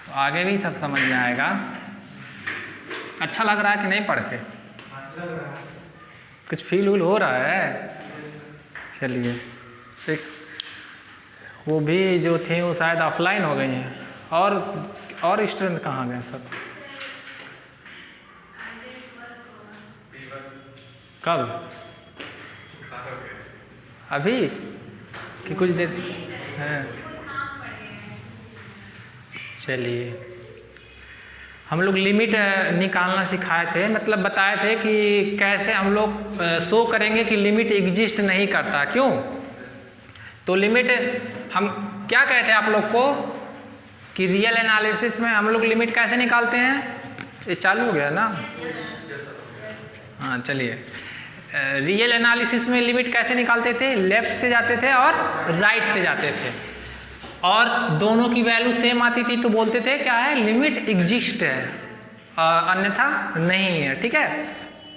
तो आगे भी सब समझ में आएगा। अच्छा लग रहा है कि नहीं पढ़ के? कुछ फील वूल हो रहा है? चलिए, एक वो भी जो थे वो शायद ऑफलाइन हो गई हैं। और स्टूडेंट कहाँ गए सब? कब? अभी कि कुछ देर? हैं, चलिए, हम लोग लिमिट निकालना सिखाए थे, मतलब बताए थे कि कैसे हम लोग शो करेंगे कि लिमिट एग्जिस्ट नहीं करता। क्यों? तो लिमिट हम क्या कहते हैं आप लोग को कि रियल एनालिसिस में हम लोग लिमिट कैसे निकालते हैं? ये चालू हो गया ना? हाँ, चलिए, रियल एनालिसिस में लिमिट कैसे निकालते थे? लेफ्ट से जाते थे और राइट से जाते थे, और दोनों की वैल्यू सेम आती थी तो बोलते थे क्या है? लिमिट एग्जिस्ट है, अन्यथा नहीं है। ठीक है,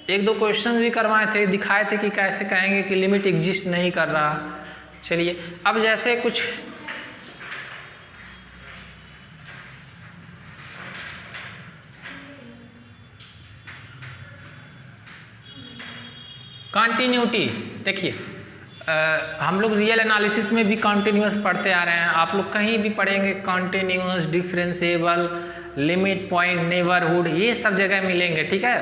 एक दो क्वेश्चन भी करवाए थे, दिखाए थे कि कैसे कहेंगे कि लिमिट एग्जिस्ट नहीं कर रहा। चलिए, अब जैसे कुछ कंटिन्यूटी देखिए, हम लोग रियल एनालिसिस में भी कंटिन्यूअस पढ़ते आ रहे हैं। आप लोग कहीं भी पढ़ेंगे continuous, differentiable, limit point, neighbourhood, ये सब जगह मिलेंगे। ठीक है,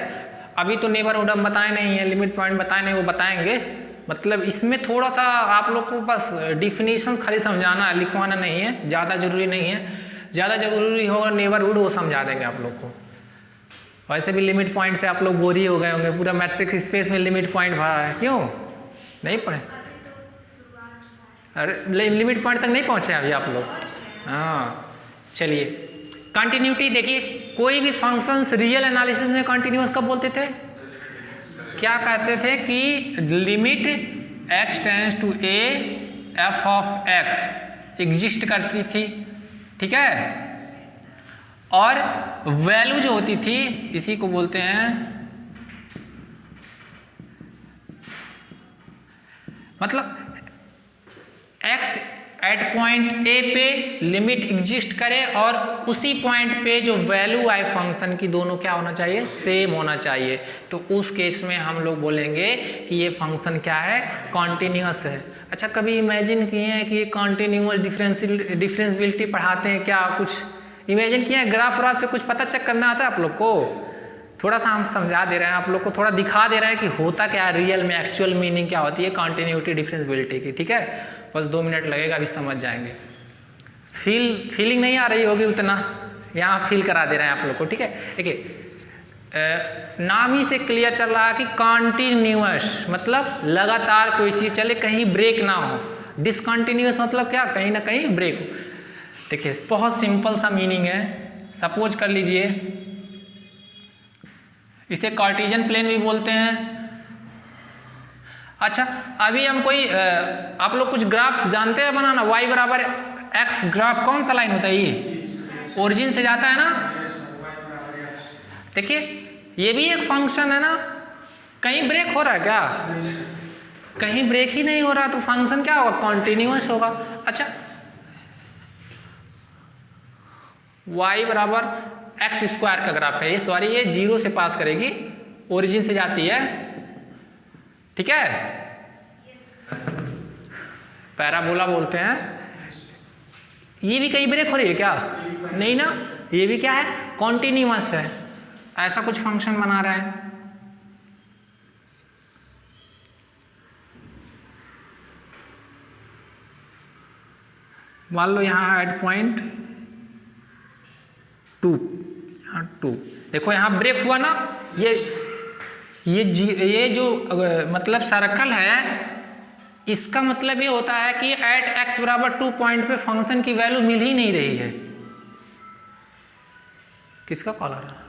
अभी तो नेबरहुड हम बताए नहीं है, लिमिट पॉइंट बताए नहीं, वो बताएंगे। मतलब इसमें थोड़ा सा आप लोग को बस डिफिनीशन खाली समझाना है, लिखवाना नहीं है, ज़्यादा जरूरी नहीं है। ज़्यादा जरूरी होगा नेबरहुड, वो समझा देंगे आप लोग को। वैसे भी लिमिट पॉइंट से आप लोग बोर ही हो गए होंगे, पूरा मैट्रिक्स स्पेस में लिमिट पॉइंट भरा है। क्यों नहीं पढ़े? अरे लिमिट पॉइंट तक नहीं पहुंचे अभी आप लोग? हाँ, चलिए, कंटिन्यूटी देखिए, कोई भी फंक्शंस रियल एनालिसिस में कंटिन्यूअस कब बोलते थे? क्या कहते थे कि limit x tends to a f of x exist करती थी। ठीक है, और वैल्यू जो होती थी इसी को बोलते हैं, मतलब x एट पॉइंट ए पे लिमिट एग्जिस्ट करे और उसी पॉइंट पे जो वैल्यू आए फंक्शन की, दोनों क्या होना चाहिए? सेम होना चाहिए। तो उस केस में हम लोग बोलेंगे कि ये फंक्शन क्या है? कॉन्टिन्यूअस है। अच्छा, कभी इमेजिन किए हैं कि ये कॉन्टिन्यूअस डिफरेंशियबिलिटी पढ़ाते हैं क्या? कुछ इमेजिन किए हैं? ग्राफ व्राफ से कुछ पता चेक करना आता है आप लोग को? थोड़ा सा हम समझा दे रहे हैं आप लोग को, थोड़ा दिखा दे रहे हैं कि होता क्या है रियल में, एक्चुअल मीनिंग क्या होती है कॉन्टिन्यूटी डिफरेंशियबिलिटी की। ठीक है, बस 2 मिनट लगेगा, अभी समझ जाएंगे। फीलिंग नहीं आ रही होगी उतना, यहाँ फील करा दे रहे हैं आप लोग को। ठीक है, देखिए, नाम ही से क्लियर चल रहा है कि कॉन्टिन्यूअस मतलब लगातार कोई चीज़ चले, कहीं ब्रेक ना हो। डिसकंटिन्यूअस मतलब क्या? कहीं ना कहीं ब्रेक हो। देखिए, बहुत सिंपल सा मीनिंग है। सपोज कर लीजिए, इसे कार्टेशियन प्लेन भी बोलते हैं। अच्छा, अभी हम कोई आप लोग कुछ ग्राफ जानते हैं बनाना? y बराबर x ग्राफ कौन सा लाइन होता है? ये ओरिजिन से जाता है ना। देखिए, ये भी एक फंक्शन है ना, कहीं ब्रेक हो रहा है क्या? कहीं ब्रेक ही नहीं हो रहा, तो फंक्शन क्या होगा? कॉन्टिन्यूअस होगा। अच्छा, y बराबर एक्स स्क्वायर का ग्राफ है ये, सॉरी ये 0 से पास करेगी, ओरिजिन से जाती है। ठीक है, पैराबोला बोलते हैं। ये भी कहीं ब्रेक हो रही है क्या? नहीं ना, ये भी क्या है? कॉन्टिन्यूअस है। ऐसा कुछ फंक्शन बना रहा है। मान लो यहाँ एट पॉइंट 2, यहाँ 2, देखो यहाँ ब्रेक हुआ ना। ये जो मतलब सर्कल है, इसका मतलब ये होता है कि एट x बराबर 2 पॉइंट पे फंक्शन की वैल्यू मिल ही नहीं रही है। किसका कॉल आ रहा है?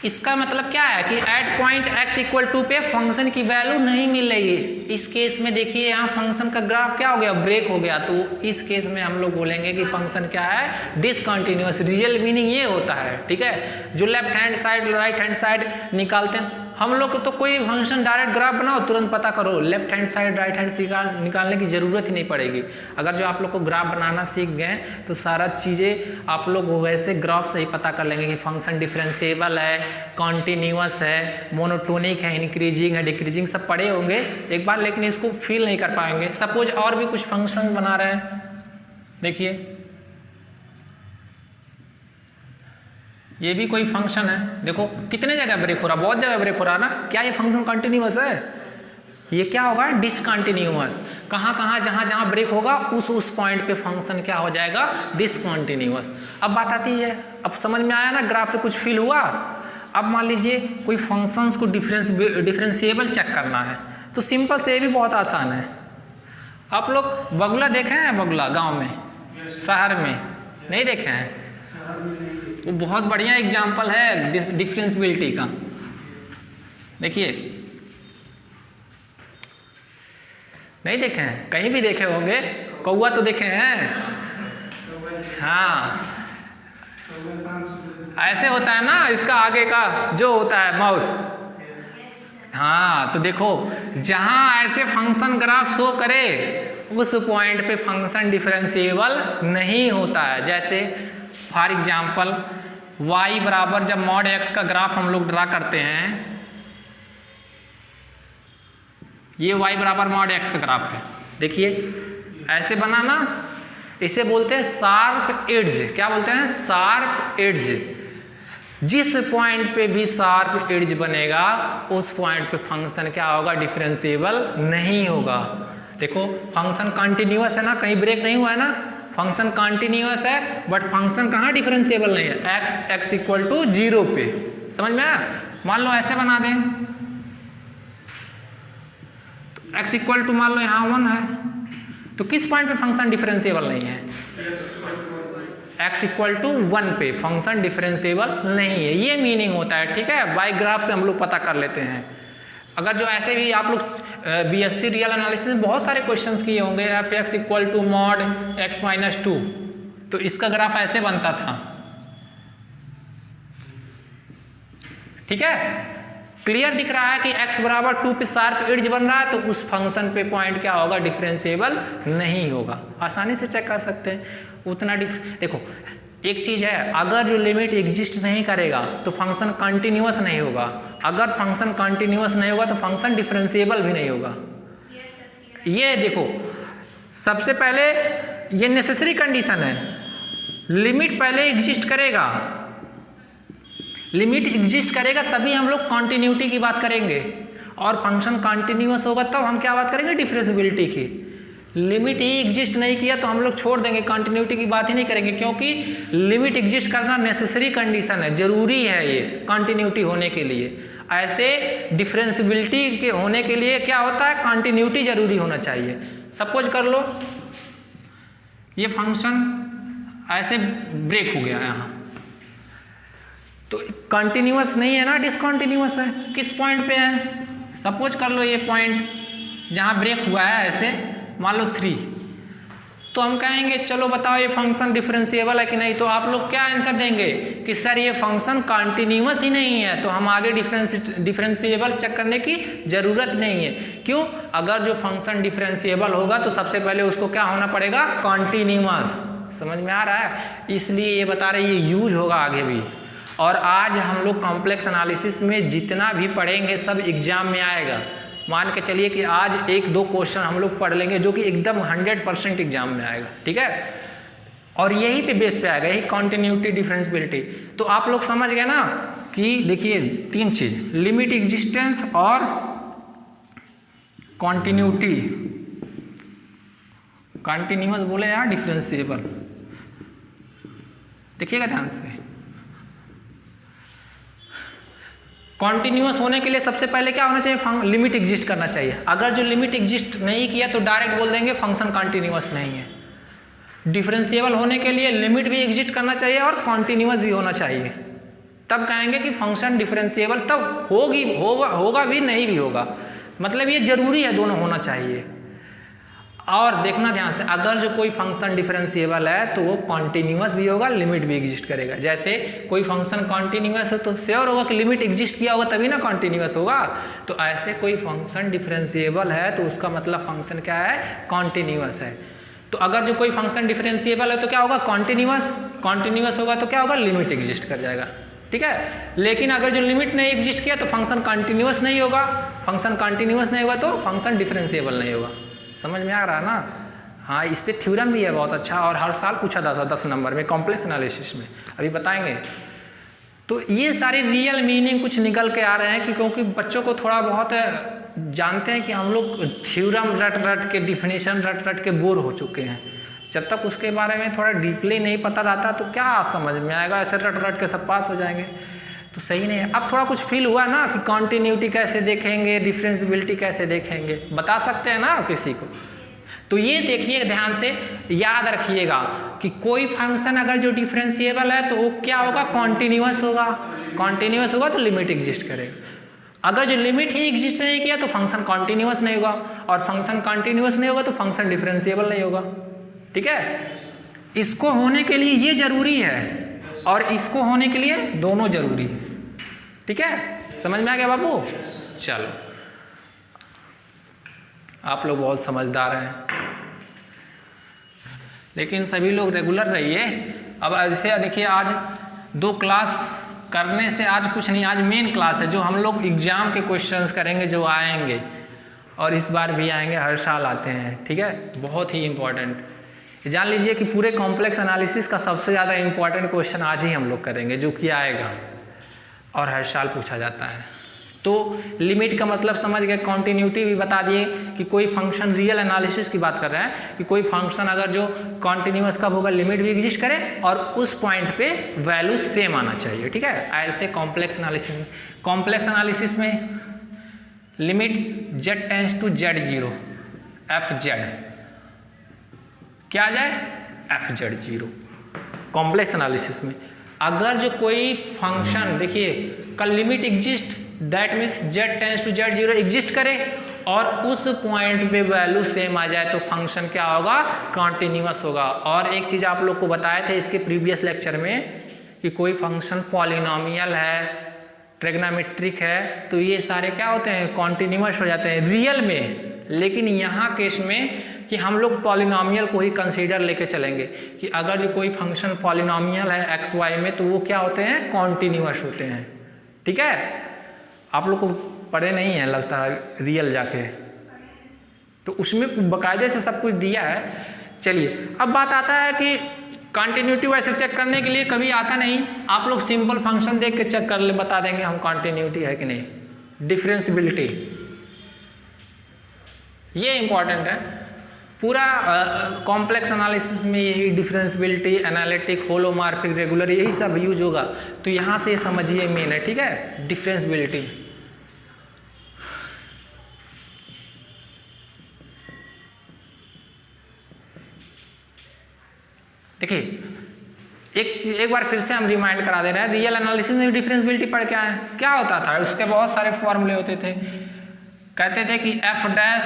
इसका मतलब क्या है कि एट पॉइंट x इक्वल 2 पे फंक्शन की वैल्यू नहीं मिल रही है। इस केस में देखिए, यहाँ फंक्शन का ग्राफ क्या हो गया? ब्रेक हो गया। तो इस केस में हम लोग बोलेंगे कि फंक्शन क्या है? डिसकंटिन्यूअस। रियल मीनिंग ये होता है। ठीक है, जो left hand side right hand side निकालते हैं, हम लोग को तो कोई फंक्शन डायरेक्ट ग्राफ बनाओ तुरंत पता करो, left hand side right hand side निकालने की ज़रूरत ही नहीं पड़ेगी। अगर जो आप लोग को ग्राफ बनाना सीख गए तो सारा चीज़ें आप लोग वैसे ग्राफ से ही पता कर लेंगे कि फंक्शन डिफरेंशिएबल है, कॉन्टिन्यूअस है, मोनोटोनिक है, इंक्रीजिंग है, डिक्रीजिंग, सब पढ़े होंगे एक बार, लेकिन इसको फील नहीं कर पाएंगे। सपोज और भी कुछ फंक्शन बना रहे हैं, देखिए ये भी कोई फंक्शन है, देखो कितने जगह ब्रेक हो रहा, बहुत जगह ब्रेक हो रहा ना। क्या ये फंक्शन कंटिन्यूअस है? ये क्या होगा? डिसकंटिन्यूअस। कहाँ कहाँ जहाँ जहाँ ब्रेक होगा उस पॉइंट पे फंक्शन क्या हो जाएगा? डिसकंटिन्यूअस। अब बात आती है, अब समझ में आया ना, ग्राफ से कुछ फील हुआ। अब मान लीजिए कोई फंक्शंस को डिफरेंशिएबल चेक करना है तो सिंपल से ये भी बहुत आसान है। आप लोग बगुला देखे हैं? बगुला गाँव में, शहर में नहीं देखे हैं? वो बहुत बढ़िया एग्जाम्पल है डिफरेंशिएबिलिटी का। देखिए, नहीं देखे हैं? कहीं भी देखे होंगे, कौवा तो देखे हैं। हाँ, ऐसे होता है ना, इसका आगे का जो होता है माउथ। हाँ, तो देखो जहां ऐसे फंक्शन ग्राफ शो करे उस पॉइंट पे फंक्शन डिफरेंशिएबल नहीं होता है। जैसे फॉर एग्जाम्पल y बराबर जब मॉड x का ग्राफ हम लोग ड्रा करते हैं, ये y बराबर मॉड x का ग्राफ है, देखिए ऐसे बना ना, इसे बोलते हैं शार्प एड्ज। क्या बोलते हैं? Sharp edge. जिस पॉइंट पे भी शार्प एड्ज बनेगा उस पॉइंट पे फंक्शन क्या होगा? डिफरेंशिएबल नहीं होगा। देखो फंक्शन कंटिन्यूअस है ना, कहीं ब्रेक नहीं हुआ है ना, फंक्शन कंटिन्यूअस है बट फंक्शन कहाँ डिफरेंशिएबल नहीं है? x इक्वल टू 0 पे। समझ में आया? मान लो ऐसे बना दें तो x इक्वल टू मान लो यहाँ 1 है, तो किस पॉइंट पे फंक्शन डिफरेंशिएबल नहीं है? x इक्वल टू 1 पे फंक्शन डिफरेंशिएबल नहीं है। ये मीनिंग होता है, ठीक है? बाय ग्राफ से हम लोग पता कर लेते हैं। अगर जो ऐसे भी आप लोग बीएससी रियल एनालिसिस में बहुत सारे क्वेश्चंस किए होंगे, f x equal to mod x minus 2, तो इसका ग्राफ ऐसे बनता था, ठीक है? क्लियर दिख रहा है कि x बराबर 2 पे शार्प एड्ज बन रहा है, तो उस फंक्शन पे पॉइंट क्या होगा? डिफरेंशिएबल नहीं होगा। आसानी से चेक कर सकते हैं। उतना देखो एक चीज है, अगर जो लिमिट एग्जिस्ट नहीं करेगा तो फंक्शन कंटिन्यूअस नहीं होगा। अगर फंक्शन कंटिन्यूअस नहीं होगा तो फंक्शन डिफरेंशिएबल भी नहीं होगा। ये देखो, सबसे पहले ये नेसेसरी कंडीशन है, लिमिट पहले एग्जिस्ट करेगा। लिमिट एग्जिस्ट करेगा तभी हम लोग कॉन्टिन्यूटी की बात करेंगे, और फंक्शन कंटिन्यूअस होगा तब हम क्या बात करेंगे? डिफरेंशिएबिलिटी की। लिमिट ही एग्जिस्ट नहीं किया तो हम लोग छोड़ देंगे, कंटिन्यूटी की बात ही नहीं करेंगे, क्योंकि लिमिट एग्जिस्ट करना नेसेसरी कंडीशन है, जरूरी है ये कंटिन्यूटी होने के लिए। ऐसे डिफरेंशिएबिलिटी के होने के लिए क्या होता है? कंटिन्यूटी जरूरी होना चाहिए। सपोज कर लो ये फंक्शन ऐसे ब्रेक हो गया यहाँ, तो कंटिन्यूअस नहीं है ना, डिसकंटिन्यूअस है। किस पॉइंट पे है? सपोज कर लो ये पॉइंट जहाँ ब्रेक हुआ है ऐसे, मान लो 3, तो हम कहेंगे चलो बताओ ये फंक्शन डिफरेंशिएबल है कि नहीं। तो आप लोग क्या आंसर देंगे कि सर ये फंक्शन कंटिन्यूअस ही नहीं है, तो हम आगे डिफरेंशिएबल चेक करने की जरूरत नहीं है। क्यों? अगर जो फंक्शन डिफरेंशिएबल होगा तो सबसे पहले उसको क्या होना पड़ेगा? कंटिन्यूअस। समझ में आ रहा है? इसलिए ये बता रहे ये यूज होगा आगे भी। और आज हम लोग कॉम्प्लेक्स एनालिसिस में जितना भी पढ़ेंगे सब एग्जाम में आएगा। मान के चलिए कि आज 1-2 क्वेश्चन हम लोग पढ़ लेंगे जो कि एकदम 100% एग्जाम में आएगा, ठीक है? और यही पे बेस पे आएगा, यही कॉन्टिन्यूटी डिफरेंशिएबिलिटी। तो आप लोग समझ गए ना कि देखिए 3 चीज, लिमिट एग्जिस्टेंस और कॉन्टिन्यूटी। कॉन्टिन्यूअस बोले या डिफरेंशिएबल, देखिएगा ध्यान से। कॉन्टिन्यूअस होने के लिए सबसे पहले क्या होना चाहिए? लिमिट एग्जिस्ट करना चाहिए। अगर जो लिमिट एग्जिस्ट नहीं किया तो डायरेक्ट बोल देंगे फंक्शन कॉन्टिन्यूअस नहीं है। डिफरेंशिएबल होने के लिए लिमिट भी एग्जिस्ट करना चाहिए और कॉन्टिन्यूअस भी होना चाहिए, तब कहेंगे कि फंक्शन डिफरेंशिएबल तब होगा भी नहीं भी होगा। मतलब ये जरूरी है, दोनों होना चाहिए। और देखना ध्यान से, अगर जो कोई फंक्शन डिफरेंशिएबल है तो वो कॉन्टिन्यूअस भी होगा, लिमिट भी एग्जिस्ट करेगा। जैसे कोई फंक्शन कॉन्टिन्यूअस है तो श्योर होगा कि लिमिट एग्जिस्ट किया होगा तभी ना कॉन्टिन्यूअस होगा। तो ऐसे कोई फंक्शन डिफरेंशिएबल है तो उसका मतलब फंक्शन क्या है, कॉन्टिन्यूअस है। तो अगर जो कोई फंक्शन डिफरेंशिएबल है तो क्या होगा, कॉन्टिन्यूअस होगा तो क्या होगा, लिमिट एग्जिस्ट कर जाएगा, ठीक है। लेकिन अगर जो लिमिट नहीं एग्जिस्ट किया तो फंक्शन कॉन्टिन्यूअस नहीं होगा, फंक्शन कॉन्टिन्यूअस नहीं होगा तो फंक्शन डिफरेंशिएबल नहीं होगा। समझ में आ रहा है ना। हाँ, इस पे थ्योरम भी है बहुत अच्छा, और हर साल पूछा था 10 नंबर में कॉम्प्लेक्स एनालिसिस में, अभी बताएंगे। तो ये सारे रियल मीनिंग कुछ निकल के आ रहे हैं कि क्योंकि बच्चों को थोड़ा बहुत जानते हैं कि हम लोग थ्योरम रट के, डिफिनीशन रट के बोर हो चुके हैं। जब तक उसके बारे में थोड़ा डीपली नहीं पता रहता तो क्या समझ में आएगा, ऐसे रट के सब पास हो जाएंगे तो सही नहीं है। अब थोड़ा कुछ फील हुआ ना कि कॉन्टिन्यूटी कैसे देखेंगे, डिफरेंशिएबिलिटी कैसे देखेंगे, बता सकते हैं ना किसी को। तो ये देखिए ध्यान से, याद रखिएगा कि कोई फंक्शन अगर जो डिफरेंशिएबल है तो वो क्या होगा, कॉन्टिन्यूअस होगा। कॉन्टिन्यूअस होगा तो लिमिट एग्जिस्ट करेगा। अगर जो लिमिट ही एग्जिस्ट नहीं किया तो फंक्शन कॉन्टिन्यूअस नहीं होगा, और फंक्शन कॉन्टिन्यूअस नहीं होगा तो फंक्शन डिफरेंशिएबल नहीं होगा, ठीक है। इसको होने के लिए ये जरूरी है और इसको होने के लिए दोनों जरूरी है, ठीक है। समझ में आ गया बाबू। चलो, आप लोग बहुत समझदार हैं, लेकिन सभी लोग रेगुलर रहिए। अब ऐसे देखिए, आज 2 क्लास करने से आज कुछ नहीं, आज मेन क्लास है जो हम लोग एग्जाम के क्वेश्चंस करेंगे जो आएंगे, और इस बार भी आएंगे, हर साल आते हैं, ठीक है। बहुत ही इंपॉर्टेंट जान लीजिए कि पूरे कॉम्प्लेक्स एनालिसिस का सबसे ज़्यादा इंपॉर्टेंट क्वेश्चन आज ही हम लोग करेंगे, जो कि आएगा और हर साल पूछा जाता है। तो लिमिट का मतलब समझ गए, कॉन्टिन्यूटी भी बता दिए कि कोई फंक्शन, रियल एनालिसिस की बात कर रहे हैं कि कोई फंक्शन अगर जो कॉन्टिन्यूअस कब होगा, लिमिट भी एग्जिस्ट करे और उस पॉइंट पे वैल्यू सेम आना चाहिए, ठीक है। ऐसे कॉम्प्लेक्स एनालिसिस में limit z tends to z0 fz क्या आ जाए, fz0। कॉम्प्लेक्स एनालिसिस में अगर जो कोई फंक्शन, देखिए का limit exist, that means z tends to z0 exist करे और उस पॉइंट पे वैल्यू सेम आ जाए तो फंक्शन क्या होगा, कॉन्टिन्यूअस होगा। और एक चीज़ आप लोग को बताए थे इसके प्रीवियस लेक्चर में कि कोई फंक्शन पॉलिनोमियल है, ट्रिग्नोमेट्रिक है, तो ये सारे क्या होते हैं, कॉन्टिन्यूअस हो जाते हैं रियल में। लेकिन यहाँ केस में कि हम लोग पॉलिनोमियल को ही कंसीडर लेके चलेंगे कि अगर जो कोई फंक्शन पॉलिनोमियल है एक्स वाई में तो वो क्या होते हैं, कॉन्टिन्यूअस होते हैं, ठीक है। आप लोग को पढ़े नहीं है लगता है रियल जाके, तो उसमें बाकायदे से सब कुछ दिया है। चलिए, अब बात आता है कि कॉन्टिन्यूटी वैसे चेक करने के लिए कभी आता नहीं, आप लोग सिंपल फंक्शन देख के चेक कर ले, बता देंगे हम कॉन्टिन्यूटी है कि नहीं। डिफरेंशिएबिलिटी ये इंपॉर्टेंट है, पूरा कॉम्प्लेक्स एनालिसिस में यही डिफरेंशिएबिलिटी, एनालिटिक, होलोमॉर्फिक, रेगुलर, यही सब यूज होगा। तो यहाँ से समझिए मेन है, ठीक है, डिफरेंशिएबिलिटी। देखिए एक बार फिर से हम रिमाइंड करा दे रहे हैं, रियल एनालिसिस में डिफरेंशिएबिलिटी पढ़ के आए, क्या होता था, उसके बहुत सारे फॉर्मूले होते थे। कहते थे कि एफ डैश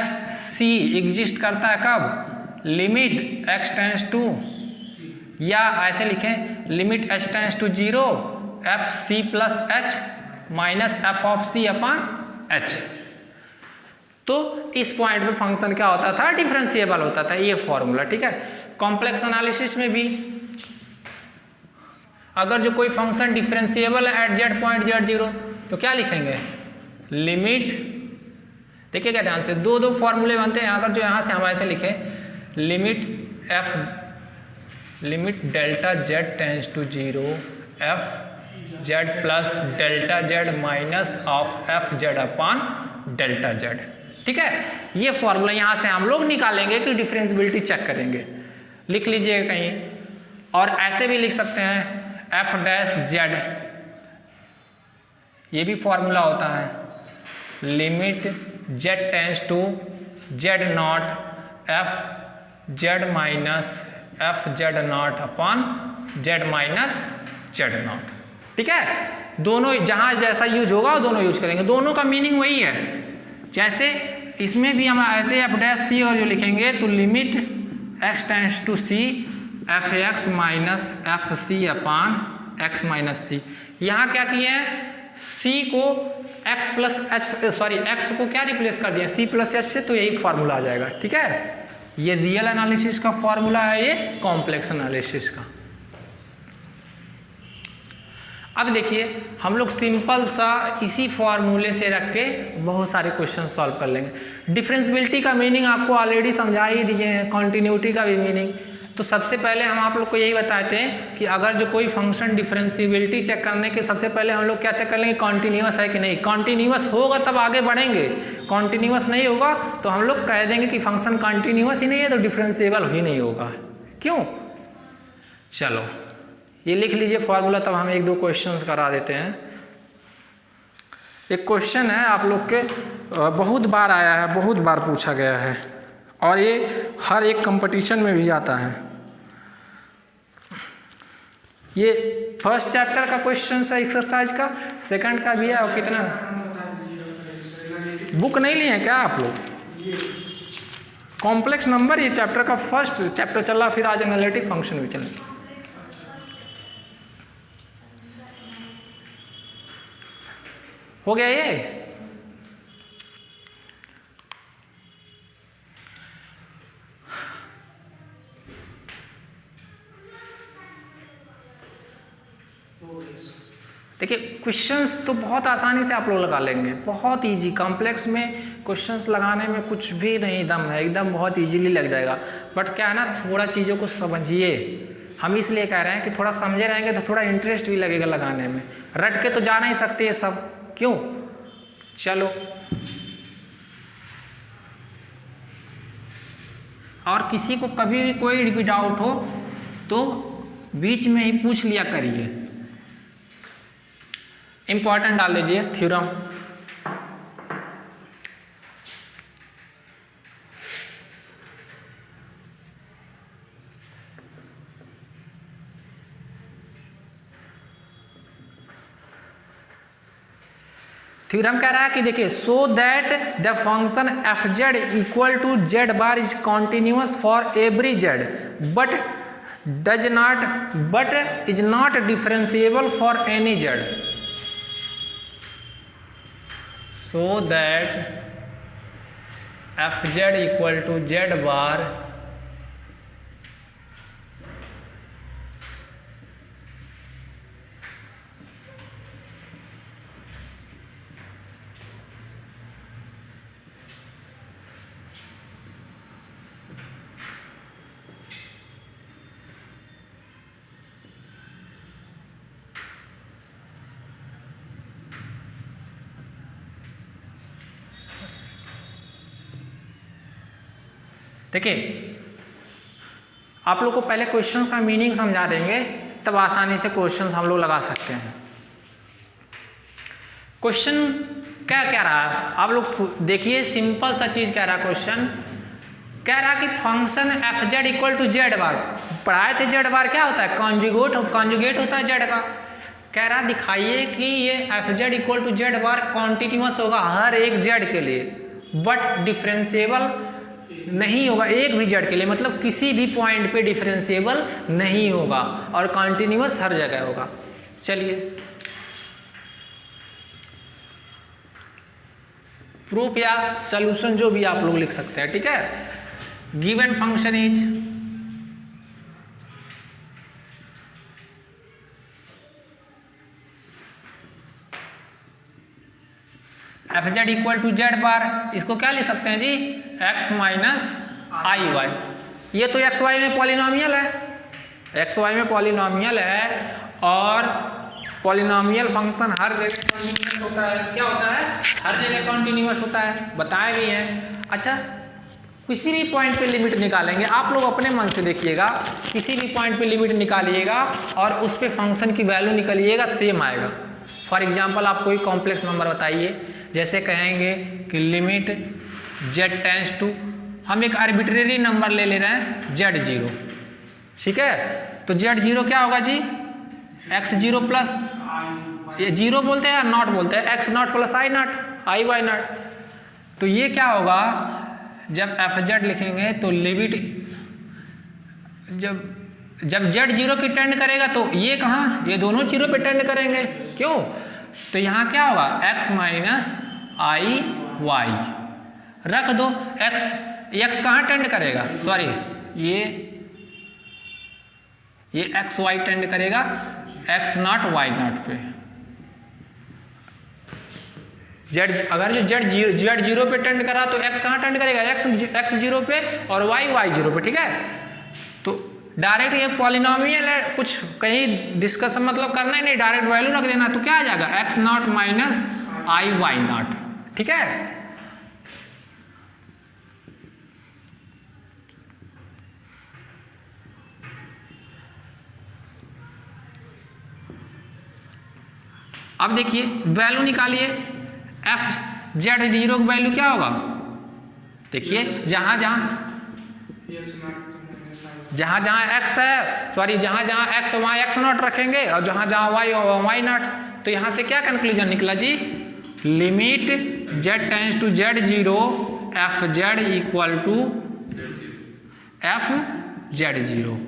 सी एग्जिस्ट करता है कब, लिमिट x टेंड्स टू, या ऐसे लिखें limit h tends to 0 f c plus h minus f of c upon h. तो इस पॉइंट पे फंक्शन क्या होता था, डिफरेंशिएबल होता था, ये फॉर्मूला, ठीक है। कॉम्प्लेक्स एनालिसिस में भी अगर जो कोई फंक्शन डिफरेंशिएबल है एट z पॉइंट z0 तो क्या लिखेंगे, लिमिट, देखिएगा ध्यान से, दो फॉर्मूले बनते हैं। अगर जो यहाँ से हम ऐसे लिखें limit delta z tends to 0 F z plus delta z minus of f z upon delta z, ठीक है। ये फॉर्मूला यहाँ से हम लोग निकालेंगे कि डिफरेंशिएबिलिटी चेक करेंगे, लिख लीजिएगा कहीं। और ऐसे भी लिख सकते हैं एफ डैश जेड, ये भी फॉर्मूला होता है, limit z tends to z not F Z minus F Z not upon z minus Z not, ठीक है। दोनों जहां जैसा यूज होगा वो दोनों यूज करेंगे, दोनों का मीनिंग वही है। जैसे इसमें भी हम ऐसे एफ डैश सी और जो लिखेंगे तो limit X tends to C F X minus F C upon X minus C. यहाँ क्या किए हैं, सी को X plus H sorry X को क्या रिप्लेस कर दिया सी प्लस एच से, तो यही फॉर्मूला आ जाएगा। ठीक है, ये रियल एनालिसिस का फॉर्मूला है, ये कॉम्प्लेक्स एनालिसिस का। अब देखिए हम लोग सिंपल सा इसी फॉर्मूले से रख के बहुत सारे क्वेश्चन सॉल्व कर लेंगे। डिफरेंशियबिलिटी का मीनिंग आपको ऑलरेडी समझा ही दिए हैं, कॉन्टिन्यूटी का भी मीनिंग। तो सबसे पहले हम आप लोग को यही बताते हैं कि अगर जो कोई फंक्शन डिफरेंशियबिलिटी चेक करने के सबसे पहले हम लोग क्या चेक कर लेंगे, कॉन्टिन्यूअस है कि नहीं। कॉन्टिन्यूअस होगा तब आगे बढ़ेंगे, कॉन्टिन्यूअस नहीं होगा तो हम लोग कह देंगे कि फंक्शन कॉन्टिन्यूअस ही नहीं है तो डिफरेंशिएबल ही नहीं होगा। क्यों, चलो ये लिख लीजिए फॉर्मूला, तब हम एक दो क्वेश्चंस करा देते हैं। एक क्वेश्चन है आप लोग के बहुत बार आया है, बहुत बार पूछा गया है और ये हर एक कंपटीशन में भी आता है। ये फर्स्ट चैप्टर का क्वेश्चन है एक्सरसाइज का, सेकंड का भी है। और कितना बुक नहीं लिए हैं क्या आप लोग? कॉम्प्लेक्स नंबर ये चैप्टर का फर्स्ट चैप्टर चला, फिर आज एनालिटिक फंक्शन भी चला। हो गया ये। देखिए क्वेश्चंस तो बहुत आसानी से आप लोग लगा लेंगे, बहुत इजी। कॉम्प्लेक्स में क्वेश्चंस लगाने में कुछ भी नहीं दम है, एकदम बहुत इजीली लग जाएगा। बट क्या है ना, थोड़ा चीज़ों को समझिए। हम इसलिए कह रहे हैं कि थोड़ा समझे रहेंगे तो थोड़ा इंटरेस्ट भी लगेगा लगाने में। रट के तो जा नहीं सकते ये सब, क्यों। चलो और किसी को कभी भी कोई भी डाउट हो तो बीच में ही पूछ लिया करिए। इंपॉर्टेंट डाल लीजिए थ्योरम। थ्योरम कह रहा है कि देखिए so that the function F Z equal to Z bar is continuous for every z but is not differentiable for any z. So that F Z equal to Z bar देखिए आप लोग को पहले क्वेश्चन का meaning समझा देंगे, तब आसानी से क्वेश्चन हम लोग लगा सकते हैं। क्वेश्चन क्या कह रहा है आप लोग देखिए, सिंपल सा चीज कह रहा है क्वेश्चन। कह रहा है कि function F Z equal to Z bar, पढ़ाए थे जेड बार क्या होता है, कॉन्जुगेट होता है जेड का। कह रहा दिखाइए कि ये f Z equal to Z bar continuous होगा हर एक जेड के लिए, बट डिफरेंशिएबल नहीं होगा एक भी जेड के लिए, मतलब किसी भी पॉइंट पे डिफरेंशिएबल नहीं होगा और कॉन्टिन्यूअस हर जगह होगा। चलिए प्रूफ या सॉल्यूशन जो भी आप लोग लिख सकते हैं, ठीक है। Given function is f Z equal to Z bar, इसको क्या लिख सकते हैं जी, एक्स माइनस आई वाई। ये तो एक्स वाई में पॉलिनोमियल है, एक्स वाई में पॉलिनोमियल है और पॉलिनोमियल फंक्शन हर जगह कॉन्टिन्यूअस होता है। क्या होता है, हर जगह कॉन्टिन्यूअस होता है, बताए भी हैं। अच्छा किसी भी पॉइंट पे लिमिट निकालेंगे, आप लोग अपने मन से देखिएगा, किसी भी पॉइंट पे लिमिट निकालिएगा और उस पे फंक्शन की वैल्यू निकालिएगा, सेम आएगा। फॉर एग्जांपल आप कोई कॉम्प्लेक्स नंबर बताइए, जैसे कहेंगे कि लिमिट z टेंस टू, हम एक आर्बिट्रेरी नंबर ले रहे हैं z0, ठीक है। तो z0 क्या होगा जी, x0 प्लस, ये जीरो बोलते हैं या नॉट बोलते हैं, x not plus i not, i y not. तो ये क्या होगा, जब एफ जेड लिखेंगे तो लिमिट जब जेड जीरो की टेंड करेगा तो ये कहाँ, ये दोनों जीरो पे टेंड करेंगे। क्यों, तो यहाँ क्या होगा, एक्स माइनस आई वाई रख दो। एक्स कहाँ टेंड करेगा, सॉरी ये एक्स वाई टेंड करेगा एक्स नॉट वाई नॉट पे। अगर जो जेड जीरो पे टेंड करा तो एक्स कहाँ टेंड करेगा, एक्स जीरो पे और वाई जीरो पे। ठीक है, तो डायरेक्ट ये पॉलिनोमियल है, कुछ कहीं डिस्कशन मतलब करना ही नहीं, डायरेक्ट वैल्यू रख देना। तो क्या आ जाएगा, x not minus i y not. ठीक है, अब देखिए वैल्यू निकालिए, एफ जेड जीरो की वैल्यू क्या होगा, देखिए जहां जहां एक्स है, सॉरी जहां एक्स वाई एक्स नॉट रखेंगे और जहां वाई नॉट, तो यहां से क्या कंक्लूजन निकला जी, limit z tends to z zero f Z equal to F z zero.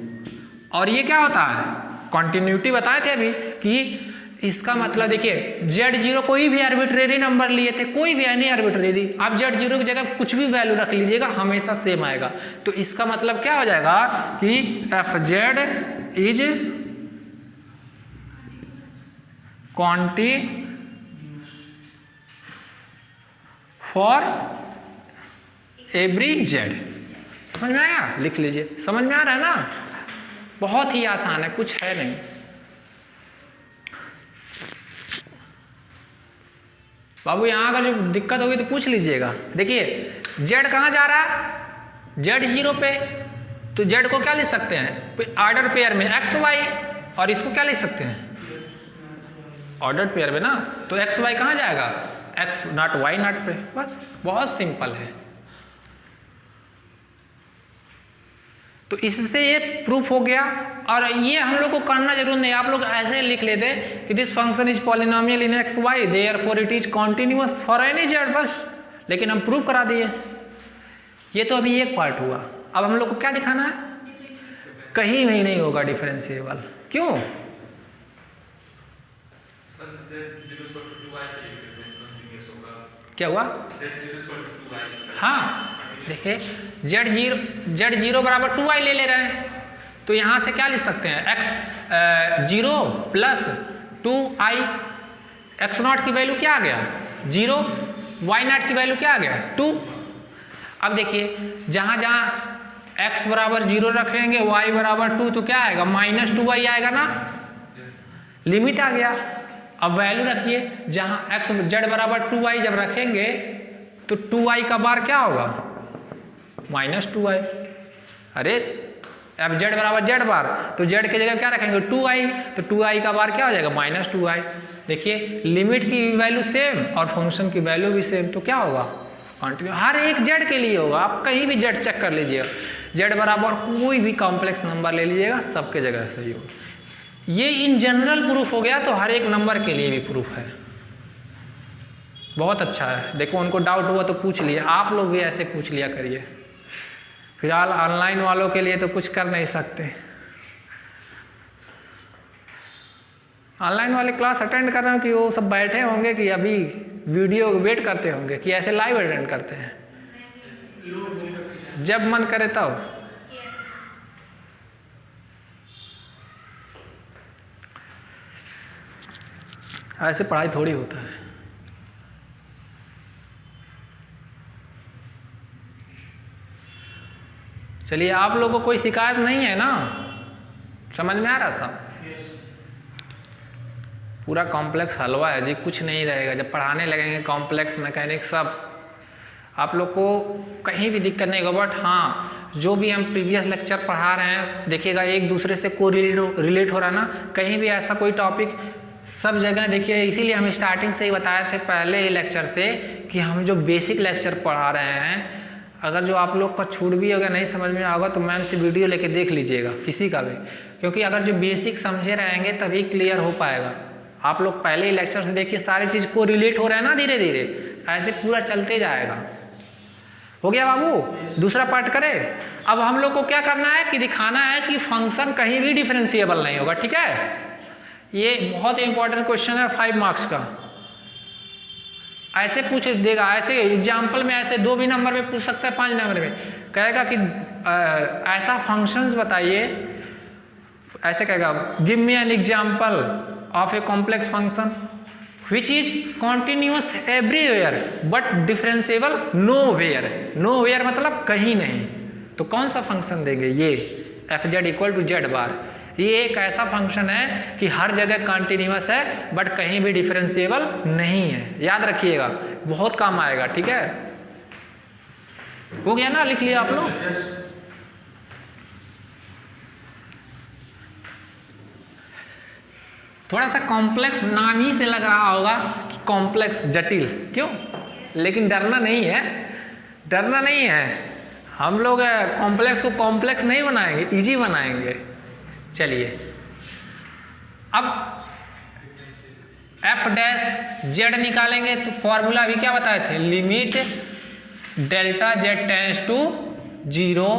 और ये क्या होता है, कॉन्टिन्यूटी बताए थे अभी कि इसका मतलब देखिए जेड जीरो कोई भी आर्बिट्रेरी नंबर लिए थे, कोई भी एनी आर्बिट्रेरी, आप जेड जीरो की जगह कुछ भी वैल्यू रख लीजिएगा हमेशा सेम आएगा। तो इसका मतलब क्या हो जाएगा कि F Z is क्वांटी for every Z. समझ में आया, लिख लीजिए, समझ में आ रहा है ना, बहुत ही आसान है, कुछ है नहीं। बाबू यहाँ अगर जो दिक्कत होगी तो पूछ लीजिएगा। देखिए जेड कहाँ जा रहा है, जेड जीरो पे, तो जेड को क्या लिख सकते हैं, ऑर्डर पेयर में एक्स वाई, और इसको क्या लिख सकते हैं, ऑर्डर पेयर में ना, तो एक्स वाई कहाँ जाएगा, एक्स नॉट वाई नॉट पे। बस बहुत सिंपल है। तो इससे ये प्रूफ हो गया, और ये हम लोग को करना जरूर नहीं, आप लोग ऐसे लिख लेते कि this function is polynomial in x y therefore it is continuous for any z, बस। लेकिन हम प्रूफ करा दिए। ये तो अभी एक पार्ट हुआ, अब हम लोग को क्या दिखाना है, कहीं भी नहीं होगा डिफरेंशिएबल। क्यों, क्या हुआ, हाँ देखिए जेड जीरो बराबर 2i ले रहे हैं, तो यहाँ से क्या लिख सकते हैं, x zero plus 2i, x not की वैल्यू क्या आ गया 0, वाई नॉट की वैल्यू क्या आ गया 2। अब देखिए जहाँ x बराबर 0 रखेंगे, y बराबर 2, तो क्या आएगा माइनस 2i आएगा ना, लिमिट आ गया। अब वैल्यू रखिए, जहाँ x जेड बराबर 2i जब रखेंगे तो 2i का बार क्या होगा माइनस 2i। अरे अब जेड बराबर जेड बार, तो जेड की जगह क्या रखेंगे 2i, तो 2i का बार क्या हो जाएगा माइनस 2i। देखिए लिमिट की वैल्यू सेम और फंक्शन की वैल्यू भी सेम, तो क्या होगा कंटिन्यू, हर एक जेड के लिए होगा। आप कहीं भी जेड चेक कर लीजिएगा, जेड बराबर कोई भी कॉम्प्लेक्स नंबर ले लीजिएगा, सबके जगह सही होगा। ये इन जनरल प्रूफ हो गया, तो हर एक नंबर के लिए भी प्रूफ है। बहुत अच्छा है। देखो उनको डाउट हुआ तो पूछ लिया, आप लोग भी ऐसे पूछ लिया करिए। फिलहाल ऑनलाइन वालों के लिए तो कुछ कर नहीं सकते, ऑनलाइन वाले क्लास अटेंड कर रहे हो कि वो सब बैठे होंगे कि अभी वीडियो वेट करते होंगे कि ऐसे लाइव अटेंड करते हैं, जब मन करे तब। ऐसे पढ़ाई थोड़ी होता है। चलिए आप लोगों को कोई शिकायत नहीं है ना, समझ में आ रहा सब? पूरा कॉम्प्लेक्स हलवा है जी, कुछ नहीं रहेगा। जब पढ़ाने लगेंगे कॉम्प्लेक्स मैकेनिक्स सब, आप लोग को कहीं भी दिक्कत नहीं होगा। बट हाँ, जो भी हम प्रीवियस लेक्चर पढ़ा रहे हैं देखिएगा एक दूसरे से को रिलेट हो रहा है ना, कहीं भी ऐसा कोई टॉपिक सब जगह देखिए। इसीलिए हम स्टार्टिंग से ही बताए थे पहले ही लेक्चर से कि हम जो बेसिक लेक्चर पढ़ा रहे हैं, अगर जो आप लोग का छूट भी होगा नहीं समझ में आएगा तो मैम से वीडियो लेके देख लीजिएगा किसी का भी, क्योंकि अगर जो बेसिक समझे रहेंगे तभी क्लियर हो पाएगा। आप लोग पहले ही लेक्चर से देखिए सारी चीज़ को रिलेट हो रहा है ना, धीरे धीरे ऐसे पूरा चलते जाएगा। हो गया बाबू, दूसरा पार्ट करें। अब हम लोग को क्या करना है कि दिखाना है कि फंक्शन कहीं भी डिफरेंशिएबल नहीं होगा, ठीक है। ये बहुत इंपॉर्टेंट क्वेश्चन है 5 मार्क्स का, ऐसे पूछ देगा, ऐसे एग्जाम्पल में ऐसे 2 भी नंबर में पूछ सकता है, 5 नंबर में कहेगा कि ऐसा फंक्शंस बताइए, ऐसे कहेगा give me an example of a complex function which is continuous everywhere but differentiable nowhere. Nowhere मतलब कहीं नहीं, तो कौन सा फंक्शन देंगे, ये f Z equal to Z bar. ये एक ऐसा फंक्शन है कि हर जगह कॉन्टिन्यूअस है बट कहीं भी डिफरेंशिएबल नहीं है, याद रखिएगा, बहुत काम आएगा, ठीक है। हो गया ना, लिख लिया आप लोग। थोड़ा सा कॉम्प्लेक्स नाम ही से लग रहा होगा कि कॉम्प्लेक्स, जटिल, क्यों, लेकिन डरना नहीं है, डरना नहीं है। हम लोग कॉम्प्लेक्स को कॉम्प्लेक्स नहीं बनाएंगे, इजी बनाएंगे। चलिए अब एफ डैश जेड निकालेंगे, तो फॉर्मूला अभी क्या बताए थे, limit delta Z tends to 0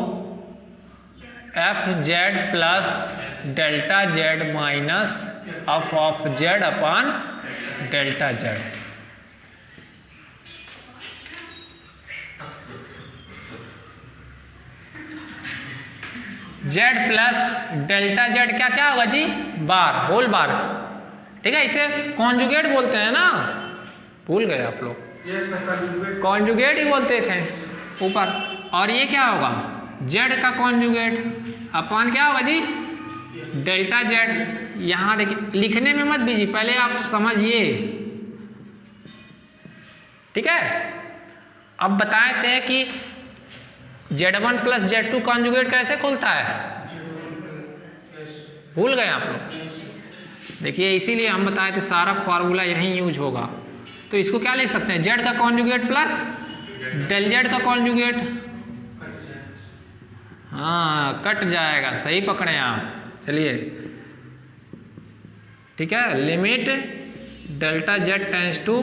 F z plus delta z minus f of z upon delta z. Z plus delta z क्या क्या होगा जी, बार, होल बार, ठीक है। इसे कॉन्जुगेट बोलते हैं ना, भूल गए आप लोग, कॉन्जुगेट ही बोलते थे ऊपर। और ये क्या होगा, जेड का कॉन्जुगेट अपॉन क्या होगा जी, डेल्टा जेड। यहां देखिए, लिखने में मत बीजिए, पहले आप समझिए, ठीक है। अब बताए थे कि Z1 प्लस Z2 कॉन्जुगेट कैसे खुलता है, भूल गए आप लोग, देखिए इसीलिए हम बताए थे सारा फॉर्मूला यही यूज होगा। तो इसको क्या लिख सकते हैं, Z का कॉन्जुगेट प्लस डेल जेड का कॉन्जुगेट, हाँ कट जाएगा, सही पकड़े आप। चलिए ठीक है, limit delta Z tends to,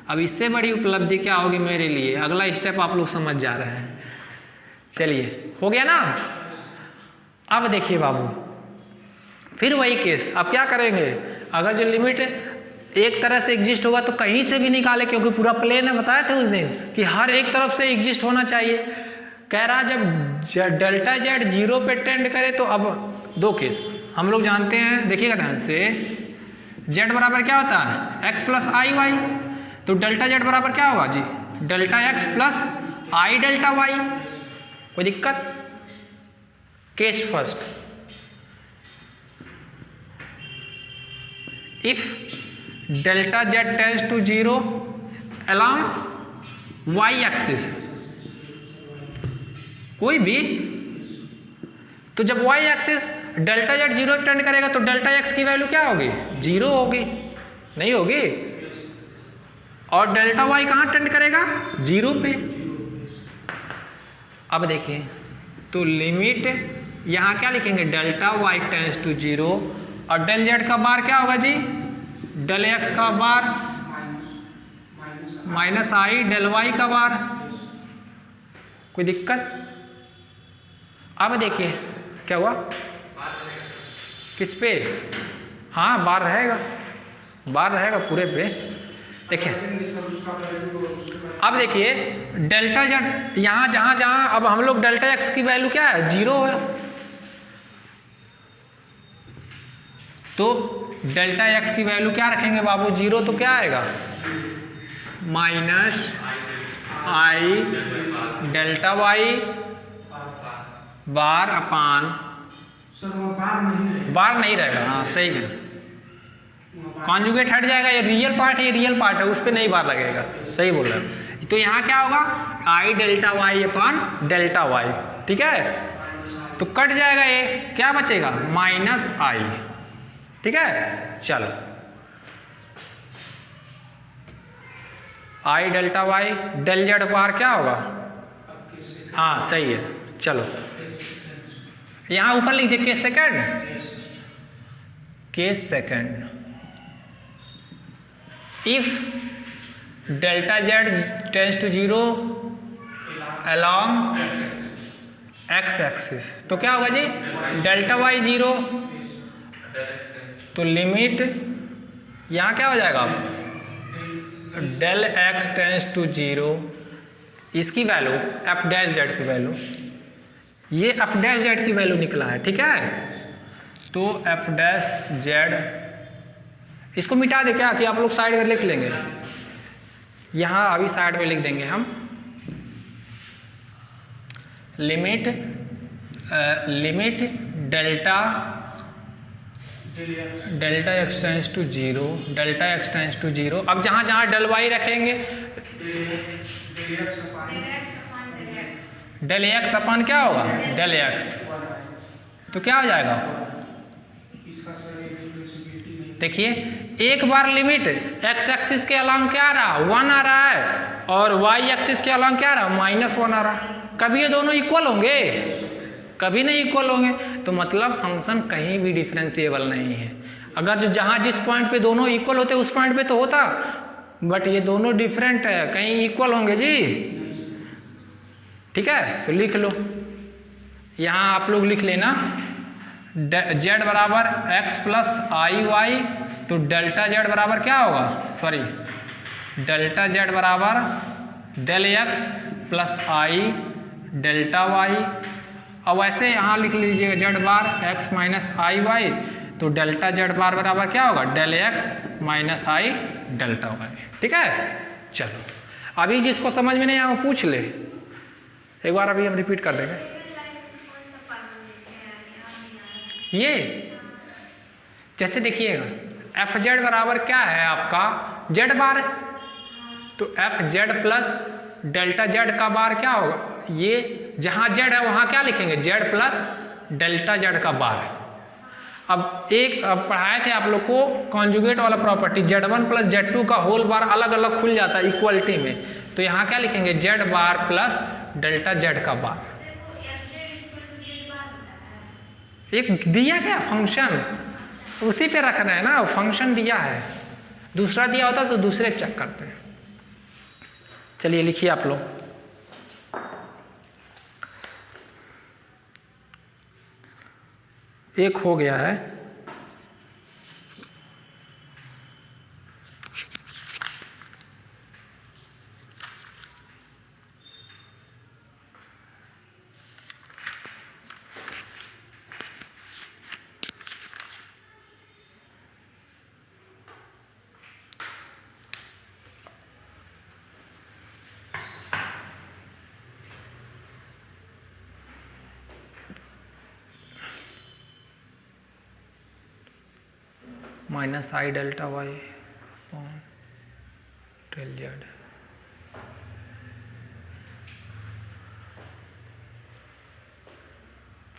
अब इससे बड़ी उपलब्धि क्या होगी मेरे लिए, अगला स्टेप आप लोग समझ जा रहे हैं। चलिए हो गया ना। अब देखिए बाबू, फिर वही केस, अब क्या करेंगे, अगर जो लिमिट एक तरह से एग्जिस्ट होगा तो कहीं से भी निकाले, क्योंकि पूरा प्लेन है, बताया थे उस दिन कि हर एक तरफ से एग्जिस्ट होना चाहिए। कह रहा जब डेल्टा जेड 0 पे टेंड करे, तो अब 2 केस हम लोग जानते हैं, देखिएगा ध्यान से, जेड बराबर क्या होता है, एक्स प्लस आई वाई, तो डेल्टा जेड बराबर क्या होगा जी, delta x plus i delta y. कोई दिक्कत, case first, if delta Z tends to 0 along y axis, कोई भी, तो जब Y axis delta z 0 tend करेगा तो डेल्टा एक्स की वैल्यू क्या होगी, 0 होगी, नहीं होगी, और डेल्टा वाई कहाँ टेंड करेगा, 0 पे। अब देखिए, तो लिमिट यहाँ क्या लिखेंगे, डेल्टा वाई टेंड्स टू 0, और डेल जेड का बार क्या होगा जी, डेल एक्स का बार माइनस आई डेल वाई का बार। कोई दिक्कत। अब देखिए क्या हुआ, किस पे, हाँ बार रहेगा, बार रहेगा पूरे पे। देखिए अब देखिए डेल्टा जेड यहाँ जहाँ जहाँ, अब हम लोग डेल्टा एक्स की वैल्यू क्या है, 0 है, तो डेल्टा एक्स की वैल्यू क्या रखेंगे बाबू, 0, तो क्या आएगा, माइनस आई डेल्टा वाई बार अपान, बार नहीं रहेगा, हाँ सही है, कॉन्जुगेट हट जाएगा, ये रियल पार्ट है, ये रियल पार्ट है, उस पर नहीं बार लगेगा, सही बोल रहे हैं। तो यहाँ क्या होगा, i delta y upon delta y, ठीक है, तो कट जाएगा, ये क्या बचेगा, माइनस आई, ठीक है। चलो i delta y, del Z bar क्या होगा, हाँ सही है। चलो यहाँ ऊपर लिख दे case second, case second, if delta Z tends to 0 along x axis, तो क्या होगा जी डेल्टा वाई 0, तो लिमिट यहाँ क्या हो जाएगा डेल एक्स टेंस टू 0, इसकी वैल्यू एफ डैश जेड की वैल्यू, ये एफ डैश जेड की वैल्यू निकला है, ठीक है। तो एफ डैश जेड, इसको मिटा दे क्या कि आप लोग साइड में लिख लेंगे, यहाँ अभी साइड में लिख देंगे हम limit delta x tends to 0, delta x tends to 0। अब जहाँ जहाँ डेल वाई रखेंगे डेल एक्स अपन क्या होगा डेल एक्स, तो क्या हो जाएगा देखिए एक बार लिमिट एक्स एक्सिस के अलॉन्ग क्या आ रहा 1 आ रहा है और वाई एक्सिस के अलॉन्ग क्या आ रहा -1 आ रहा है। कभी ये दोनों इक्वल होंगे, कभी नहीं इक्वल होंगे, तो मतलब फंक्शन कहीं भी डिफरेंशिएबल नहीं है। अगर जो जहाँ जिस पॉइंट पे दोनों इक्वल होते उस पॉइंट पे तो होता, बट ये दोनों डिफरेंट है, कहीं इक्वल होंगे जी, ठीक है। तो लिख लो, यहाँ आप लोग लिख लेना जेड बराबर एक्स प्लस आई वाई, तो डेल्टा जेड बराबर क्या होगा, सॉरी डेल्टा जेड बराबर del X plus i delta Y. अब वैसे यहाँ लिख लीजिएगा Z bar x minus i y, तो डेल्टा जेड बार बराबर क्या होगा डेल एक्स माइनस आई डेल्टा वाई, ठीक है। चलो अभी जिसको समझ में नहीं आया वो पूछ ले, एक बार अभी हम रिपीट कर देंगे। ये जैसे देखिएगा एफ जेड बराबर क्या है आपका जेड बार, तो f z plus delta Z का बार क्या होगा, ये जहाँ जेड है वहाँ क्या लिखेंगे जेड प्लस डेल्टा जेड का बार। अब पढ़ाए थे आप लोग को कॉन्जुगेट वाला प्रॉपर्टी, Z1 प्लस Z2 का होल बार अलग अलग खुल जाता है इक्वलिटी में, तो यहाँ क्या लिखेंगे Z bar plus delta Z का बार। एक दिया क्या फंक्शन, उसी पे रखना है ना, फंक्शन दिया है, दूसरा दिया होता तो दूसरे चेक करते हैं। चलिए लिखिए आप लोग, एक हो गया है, माइनस आई delta y upon del z.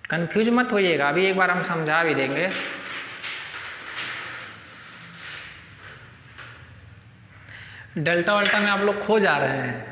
Confuse मत होइएगा, अभी एक बार हम समझा भी देंगे। डेल्टा वल्टा में आप लोग खो जा रहे हैं।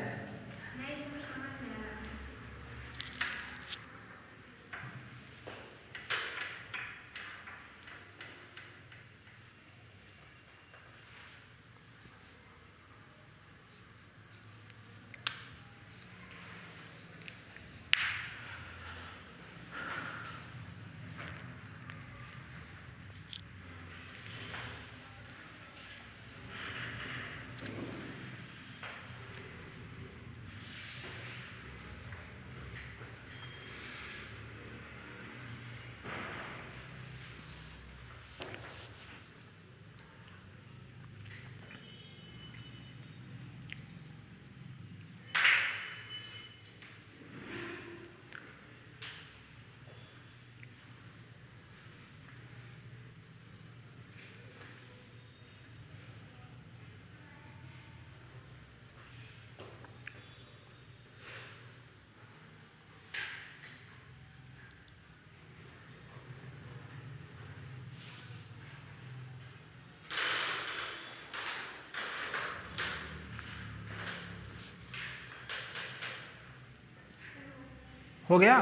हो गया,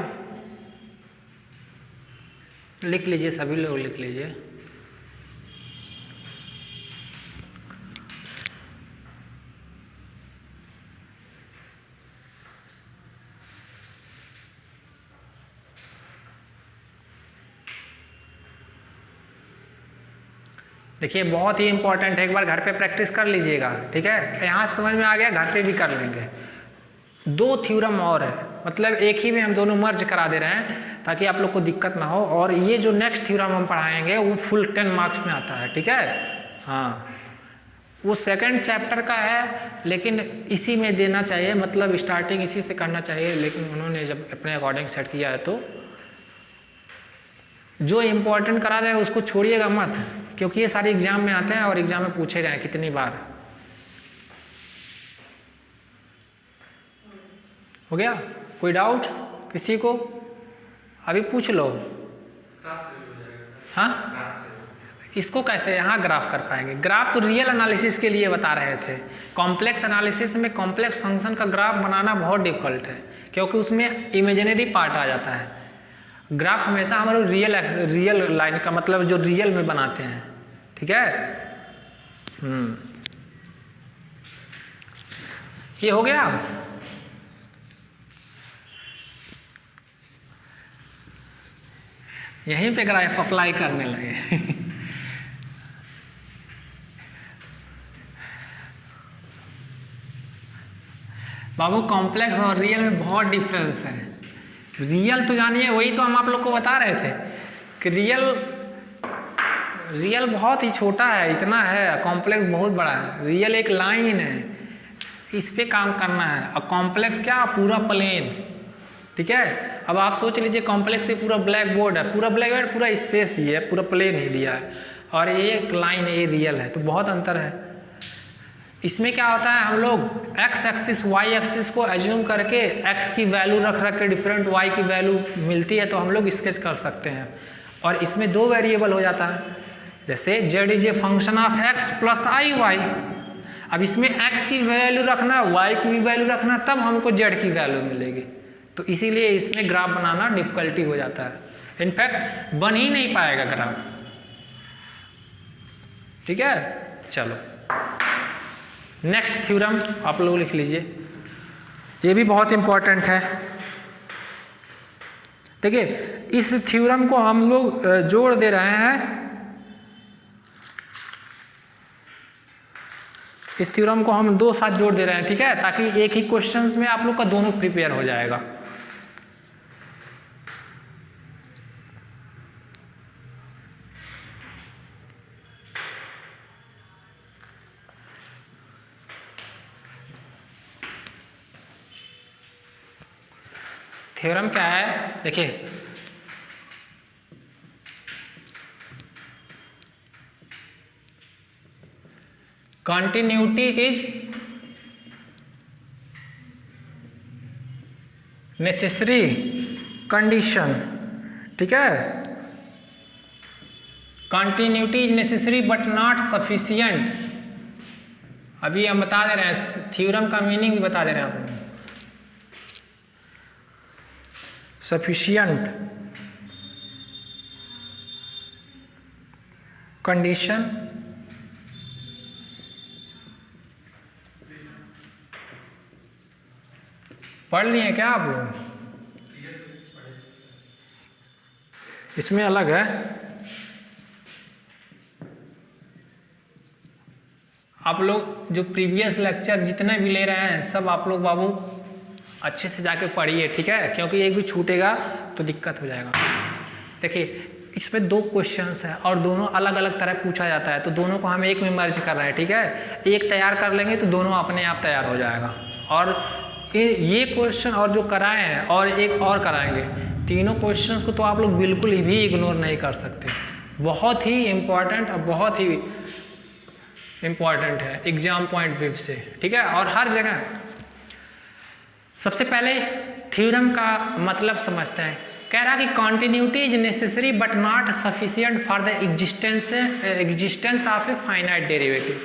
लिख लीजिए, सभी लोग लिख लीजिए। देखिए बहुत ही इंपॉर्टेंट है, एक बार घर पे प्रैक्टिस कर लीजिएगा, ठीक है। यहाँ समझ में आ गया, घर पे भी कर लेंगे। 2 थ्योरम और है, मतलब एक ही में हम दोनों मर्ज करा दे रहे हैं ताकि आप लोग को दिक्कत ना हो। और ये जो नेक्स्ट थ्योरम हम पढ़ाएंगे वो फुल 10 मार्क्स में आता है, ठीक है। हाँ, वो सेकंड चैप्टर का है, लेकिन इसी में देना चाहिए, मतलब स्टार्टिंग इसी से करना चाहिए, लेकिन उन्होंने जब अपने अकॉर्डिंग सेट किया है तो जो इम्पोर्टेंट करा रहे हैं उसको छोड़िएगा मत, क्योंकि ये सारे एग्जाम में आते हैं और एग्जाम में पूछे गए कितनी बार। हो गया? कोई डाउट किसी को? अभी पूछ लो। हाँ, इसको कैसे यहाँ ग्राफ कर पाएंगे? ग्राफ तो रियल एनालिसिस के लिए बता रहे थे। कॉम्प्लेक्स एनालिसिस में कॉम्प्लेक्स फंक्शन का ग्राफ बनाना बहुत डिफिकल्ट है, क्योंकि उसमें इमेजिनरी पार्ट आ जाता है। ग्राफ हमेशा हमारे रियल लाइन का मतलब जो रियल में बनाते हैं, ठीक है। ये हो गया। यहीं पे ग्राफ अप्लाई करने लगे। बाबू कॉम्प्लेक्स और रियल में बहुत डिफरेंस है। रियल तो जानिए, वही तो हम आप लोग को बता रहे थे कि रियल बहुत ही छोटा है, इतना है। कॉम्प्लेक्स बहुत बड़ा है। रियल एक लाइन है, इस पे काम करना है। और कॉम्प्लेक्स क्या? पूरा प्लेन, ठीक है। अब आप सोच लीजिए कॉम्प्लेक्स से पूरा ब्लैक बोर्ड है, पूरा ब्लैक बोर्ड, पूरा स्पेस ही है, पूरा प्लेन ही दिया है, और एक लाइन ये रियल है, तो बहुत अंतर है। इसमें क्या होता है, हम लोग एक्स एक्सिस वाई एक्सिस को एज्यूम करके एक्स की वैल्यू रख के डिफरेंट वाई की वैल्यू मिलती है तो हम लोग स्केच कर सकते हैं। और इसमें 2 वेरिएबल हो जाता है, जैसे z is a function of x plus i y. अब इसमें एक्स की वैल्यू रखना, वाई की भी वैल्यू रखना, तब हमको जेड की वैल्यू मिलेगी। तो इसीलिए इसमें ग्राफ बनाना डिफिकल्टी हो जाता है, इनफैक्ट बन ही नहीं पाएगा ग्राफ, ठीक है। चलो नेक्स्ट थ्योरम आप लोग लिख लीजिए, ये भी बहुत इंपॉर्टेंट है। देखिए इस थ्योरम को हम लोग जोड़ दे रहे हैं, इस थ्योरम को हम 2 साथ जोड़ दे रहे हैं, ठीक है, ताकि एक ही क्वेश्चंस में आप लोग का दोनों प्रिपेयर हो जाएगा। थ्योरम क्या है? देखिए कंटिन्यूटी इज नेसेसरी कंडीशन, ठीक है। Continuity is necessary but not sufficient. अभी हम बता दे रहे हैं, थ्योरम का मीनिंग भी बता दे रहे हैं आपको। सफिशिएंट कंडीशन पढ़ लिए क्या आप लोग? इसमें अलग है। आप लोग जो प्रीवियस लेक्चर जितने भी ले रहे हैं सब आप लोग बाबू अच्छे से जाके पढ़िए, ठीक है, क्योंकि एक भी छूटेगा तो दिक्कत हो जाएगा। देखिए इसमें 2 क्वेश्चंस हैं और दोनों अलग अलग तरह पूछा जाता है, तो दोनों को हम एक में मर्ज कर रहे हैं, ठीक है। एक तैयार कर लेंगे तो दोनों अपने आप तैयार हो जाएगा। और ये क्वेश्चन और जो कराए हैं और एक और कराएंगे, तीनों क्वेश्चंस को तो आप लोग बिल्कुल भी इग्नोर नहीं कर सकते। बहुत ही इम्पॉर्टेंट और बहुत ही इम्पॉर्टेंट है एग्जाम पॉइंट व्यू से, ठीक है। और हर जगह सबसे पहले थ्योरम का मतलब समझते हैं। कह रहा कि continuity is necessary but not sufficient for the existence of a finite derivative.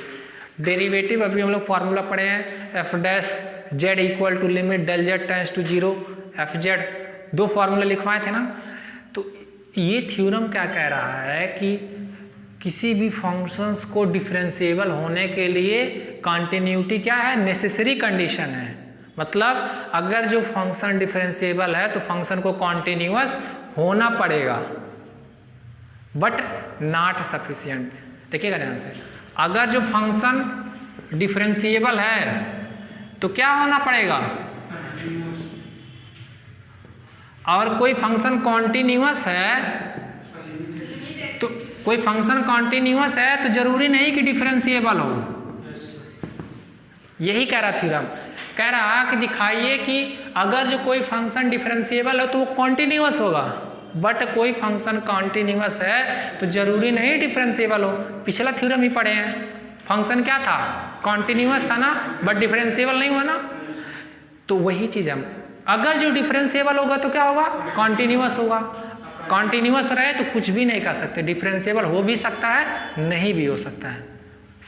Derivative अभी हम लोग फॉर्मूला पढ़े हैं, F dash Z equal to limit del Z tends to 0 F Z, 2 formula लिखवाए थे ना। तो ये थ्योरम क्या कह रहा है कि किसी भी फंक्शंस को डिफरेंशिएबल होने के लिए कॉन्टिन्यूटी क्या है? नेसेसरी कंडीशन है। मतलब अगर जो फंक्शन डिफरेंशिएबल है तो फंक्शन को कॉन्टिन्यूअस होना पड़ेगा, बट नॉट सफिशिएंट। देखिएगा ध्यान से, अगर जो फंक्शन डिफरेंशिएबल है तो क्या होना पड़ेगा, और कोई फंक्शन कॉन्टिन्यूअस है तो कोई फंक्शन कॉन्टिन्यूअस है तो जरूरी नहीं कि डिफरेंशिएबल हो। यही कह रहा थ्योरम, कह रहा कि दिखाइए कि अगर जो कोई फंक्शन डिफरेंशिएबल हो तो वो कॉन्टिन्यूअस होगा, बट कोई फंक्शन कॉन्टिन्यूअस है तो जरूरी नहीं डिफरेंशिएबल हो। पिछला थ्योरम ही पढ़े हैं, फंक्शन क्या था, कॉन्टिन्यूअस था ना, बट डिफरेंशिएबल नहीं हुआ ना। तो वही चीज हम, अगर जो डिफरेंशिएबल होगा तो क्या होगा, कॉन्टिन्यूअस होगा। कॉन्टिन्यूअस रहे तो कुछ भी नहीं कर सकते, डिफरेंशिएबल हो भी सकता है नहीं भी हो सकता है।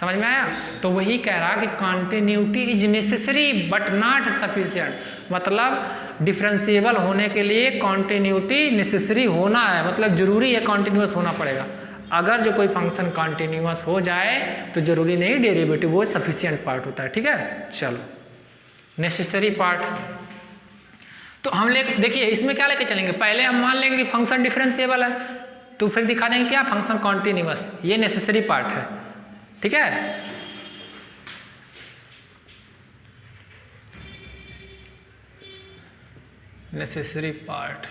समझ में आया? तो वही कह रहा कि continuity is necessary but not sufficient, मतलब डिफरेंशिएबल होने के लिए कॉन्टिन्यूटी नेसेसरी होना है, मतलब जरूरी है, कॉन्टिन्यूअस होना पड़ेगा। अगर जो कोई फंक्शन कॉन्टिन्यूअस हो जाए तो जरूरी नहीं डेरिवेटिव वो सफिशिएंट पार्ट होता है। ठीक है, चलो नेसेसरी पार्ट। तो हम देखिए इसमें क्या लेके चलेंगे, पहले हम मान लेंगे कि फंक्शन डिफरेंशिएबल है, तो फिर दिखा देंगे क्या, फंक्शन कॉन्टिन्यूअस, ये नेसेसरी पार्ट है। ठीक है, नेसेसरी पार्ट।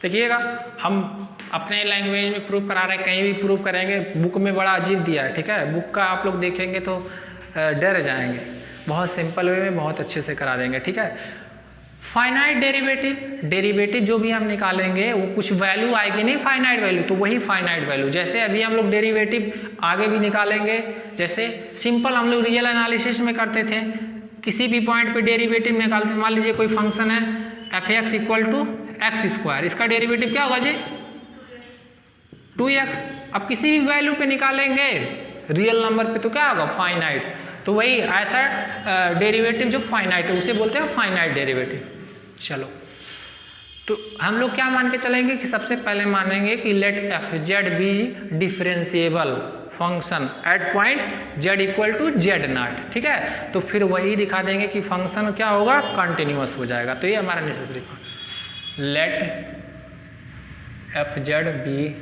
देखिएगा हम अपने लैंग्वेज में प्रूव करा रहे हैं, कहीं भी प्रूव करेंगे, बुक में बड़ा अजीब दिया है। ठीक है, बुक का आप लोग देखेंगे तो डर जाएंगे, बहुत सिंपल वे में बहुत अच्छे से करा देंगे। ठीक है, फाइनाइट डेरिवेटिव जो भी हम निकालेंगे वो कुछ वैल्यू आएगी नहीं, फाइनाइट वैल्यू, तो वही फाइनाइट वैल्यू। जैसे अभी हम लोग डेरिवेटिव आगे भी निकालेंगे, जैसे सिंपल हम लोग रियल एनालिसिस में करते थे, किसी भी पॉइंट पे डेरिवेटिव निकालते हैं। मान लीजिए कोई फंक्शन है F x equal to X square, इसका डेरिवेटिव क्या होगा जी, 2x। अब किसी भी वैल्यू पे निकालेंगे रियल नंबर पे तो क्या होगा, फाइनाइट। तो वही ऐसा डेरिवेटिव जो फाइनाइट है उसे बोलते हैं फाइनाइट डेरिवेटिव। चलो, तो हम लोग क्या मान के चलेंगे कि सबसे पहले मानेंगे कि let F Z be differentiable function at point Z equal to Z not. ठीक है, तो फिर वही दिखा देंगे कि फंक्शन क्या होगा, कंटिन्यूअस हो जाएगा। तो ये हमारा necessary part, let F Z be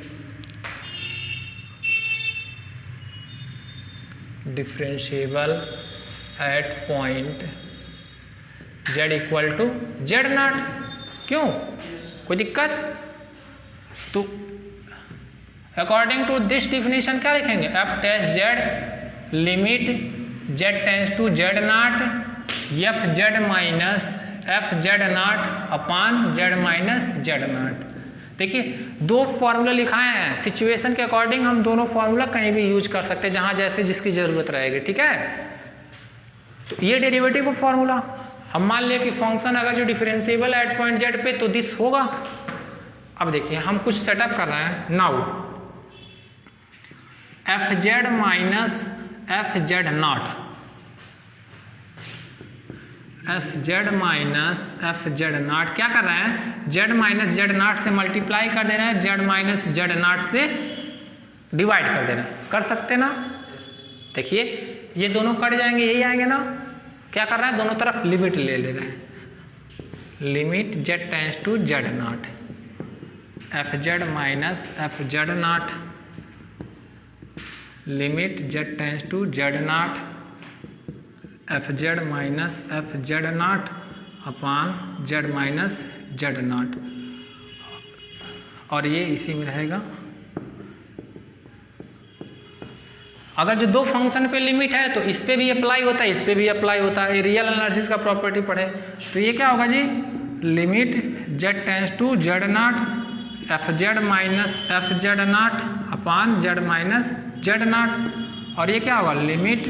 differentiable at point Z equal to Z not. क्यों, कोई दिक्कत? तो अकॉर्डिंग टू दिस डिफिनीशन क्या लिखेंगे, F dash Z limit Z tends to Z not F Z minus F Z not upon Z minus Z naught. देखिए दो formula लिखाए हैं, सिचुएशन के अकॉर्डिंग हम दोनों फॉर्मूला कहीं भी यूज कर सकते हैं, जहां जैसे जिसकी जरूरत रहेगी। ठीक है, तो ये डेरिवेटिव का फॉर्मूला हम मान लिया कि फंक्शन अगर जो डिफरेंशिएबल एट पॉइंट जेड पे तो दिस होगा। अब देखिए हम कुछ सेटअप कर रहे हैं, now F Z minus F Z not, F Z minus F Z not क्या कर रहे हैं, जेड माइनस जेड नॉट से मल्टीप्लाई कर दे रहे हैं, जेड माइनस जेड नॉट से डिवाइड कर दे रहे हैं। कर सकते ना, देखिए ये दोनों कट जाएंगे, यही आएंगे ना। क्या कर रहे हैं, दोनों तरफ लिमिट ले रहे हैं, limit Z tends to Z not F Z minus F Z naught limit Z tends to Z not F Z minus F Z not upon Z minus Z not, और ये इसी में रहेगा। अगर जो दो फंक्शन पे लिमिट है तो इस पे भी अप्लाई होता है, इस पे भी अप्लाई होता है, रियल एनालिसिस का प्रॉपर्टी पढ़े। तो ये क्या होगा जी, limit Z tends to Z not F Z minus F Z not upon Z minus Z not, और ये क्या होगा, limit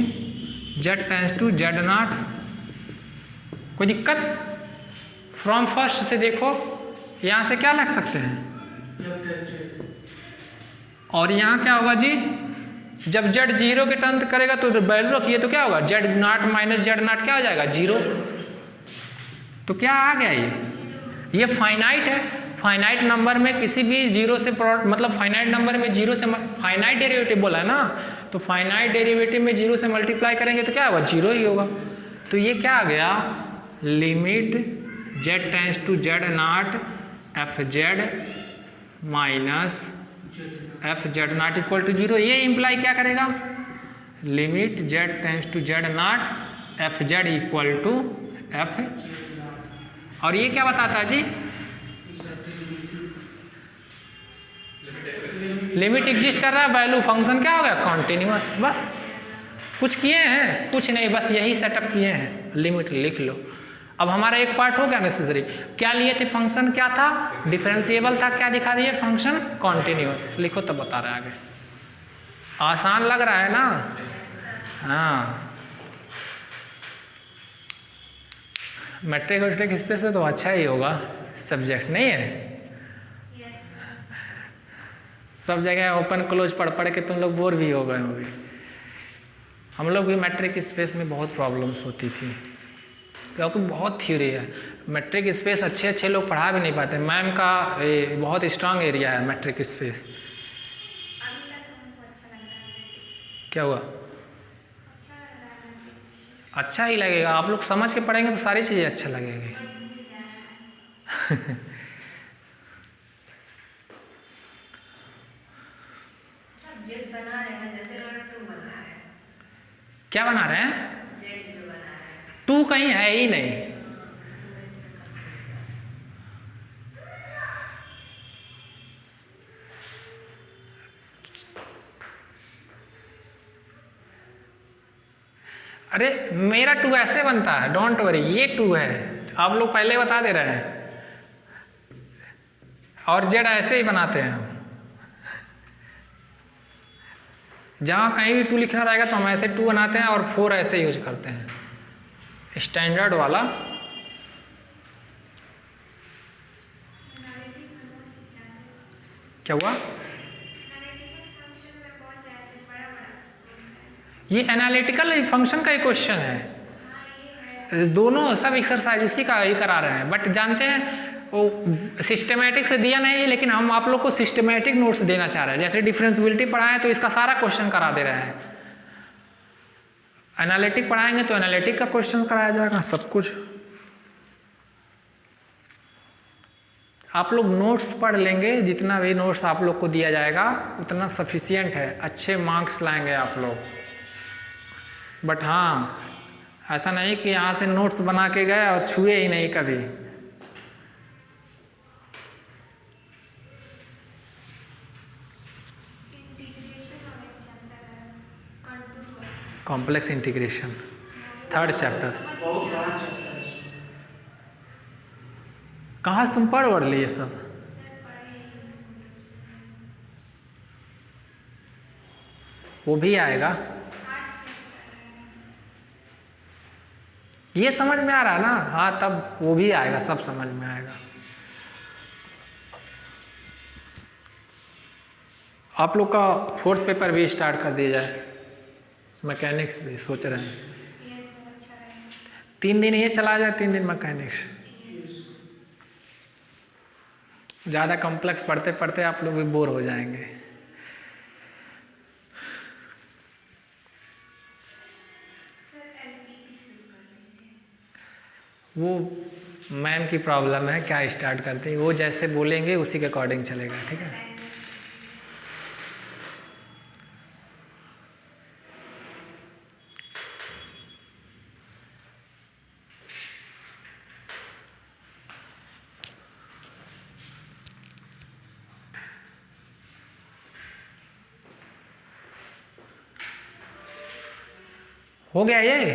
Z tends to Z not. कोई दिक्कत? फ्रॉम फर्स्ट से देखो, यहाँ से क्या लग सकते हैं, और यहाँ क्या होगा जी, जब जेड जीरो के टर्न करेगा तो वैल्यू रखिए तो क्या होगा, z not minus Z not क्या हो जाएगा, जीरो। तो क्या आ गया, ये फाइनाइट है। फाइनाइट नंबर में किसी भी जीरो से मतलब फाइनाइट नंबर में जीरो से, फाइनाइट डेरिवेटिव बोला है ना, तो फाइनाइट डेरिवेटिव में जीरो से मल्टीप्लाई करेंगे तो क्या होगा, जीरो ही होगा। तो ये क्या आ गया, limit Z tends to Z not F Z minus F Z naught equal to 0। ये इम्प्लाई क्या करेगा, limit Z tends to Z not F Z equal to F. और ये क्या बताता है जी, लिमिट एग्जिस्ट कर रहा है, वैल्यू फंक्शन क्या हो गया, कॉन्टिन्यूअस। बस कुछ किए हैं, कुछ नहीं, बस यही सेटअप किए हैं, लिमिट लिख लो। अब हमारा एक पार्ट हो गया नेसेसरी। क्या लिए थे, फंक्शन क्या था, डिफरेंशिएबल था, क्या दिखा दिए, फंक्शन कॉन्टिन्यूअस। लिखो तब बता रहा है आगे। आसान लग रहा है ना, हाँ। मैट्रिक वैट्रिक स्पेस में तो अच्छा ही होगा सब्जेक्ट, नहीं है? सब जगह ओपन क्लोज पढ़ पढ़ के तुम लोग बोर भी हो गए होंगे। हम लोग भी मैट्रिक स्पेस में बहुत प्रॉब्लम्स होती थी, क्योंकि बहुत थ्योरी है। मैट्रिक स्पेस अच्छे अच्छे लोग पढ़ा भी नहीं पाते। मैम का बहुत स्ट्रांग एरिया है मैट्रिक स्पेस। क्या हुआ, अच्छा ही लगेगा, आप लोग समझ के पढ़ेंगे तो सारी चीज़ें अच्छा लगेंगी। क्या बना रहे हैं, टू कहीं है ही नहीं। अरे मेरा टू ऐसे बनता है, डोंट वरी, ये टू है, आप लोग पहले बता दे रहे हैं। और जेड ऐसे ही बनाते हैं हम, जहाँ कहीं भी टू लिखना रहेगा तो हम ऐसे टू बनाते हैं, और 4 ऐसे यूज करते हैं, स्टैंडर्ड वाला। क्या हुआ, ये एनालिटिकल फंक्शन का ही क्वेश्चन है। दोनों सब एक्सरसाइज उसी का ही करा रहे हैं, बट जानते हैं वो सिस्टमेटिक से दिया नहीं है, लेकिन हम आप लोग को सिस्टमेटिक नोट्स देना चाह रहे हैं। जैसे डिफरेंशियबिलिटी पढ़ाएं तो इसका सारा क्वेश्चन करा दे रहे हैं, एनालिटिक पढ़ाएंगे तो एनालिटिक का क्वेश्चन कराया जाएगा, सब कुछ। आप लोग नोट्स पढ़ लेंगे, जितना भी नोट्स आप लोग को दिया जाएगा उतना सफिशियंट है, अच्छे मार्क्स लाएंगे आप लोग। बट हाँ, ऐसा नहीं कि यहाँ से नोट्स बना के गए और छुए ही नहीं कभी। Complex integration 3rd chapter. कहाँ से तुम पढ़ वढ़ लिए सब, वो भी आएगा। ये समझ में आ रहा है ना, हाँ, तब वो भी आएगा, सब समझ में आएगा। आप लोग का 4th पेपर भी स्टार्ट कर दिया जाए, मैकेनिक्स भी सोच रहे हैं। 3 दिन ये चला जाए, 3 दिन मैकेनिक्स। ज़्यादा कॉम्प्लेक्स पढ़ते पढ़ते आप लोग भी बोर हो जाएंगे। वो मैम की प्रॉब्लम है, क्या स्टार्ट करते हैं, वो जैसे बोलेंगे उसी के अकॉर्डिंग चलेगा, ठीक है। हो गया ये,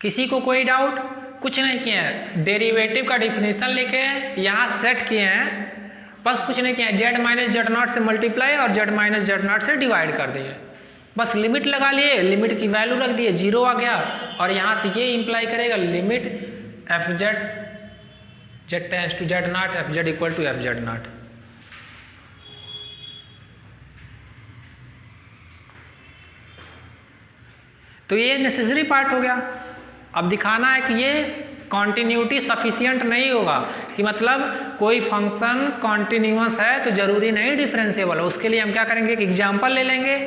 किसी को कोई डाउट, कुछ नहीं किया है। डेरिवेटिव का डिफिनेशन लेके यहाँ सेट किए हैं, बस कुछ नहीं किया है। जेड माइनस जेड नॉट से मल्टीप्लाई और जेड माइनस जेड नॉट से डिवाइड कर दिए, बस लिमिट लगा लिए, लिमिट की वैल्यू रख दिए, 0 आ गया। और यहाँ से ये इंप्लाई करेगा limit F Z Z tends to Z not F Z equal to F Z naught. तो ये नेसेसरी पार्ट हो गया। अब दिखाना है कि ये कॉन्टिन्यूटी सफिशिएंट नहीं होगा, कि मतलब कोई फंक्शन कॉन्टिन्यूअस है तो जरूरी नहीं डिफरेंशिएबल है। उसके लिए हम क्या करेंगे, एक एग्जाम्पल ले लेंगे,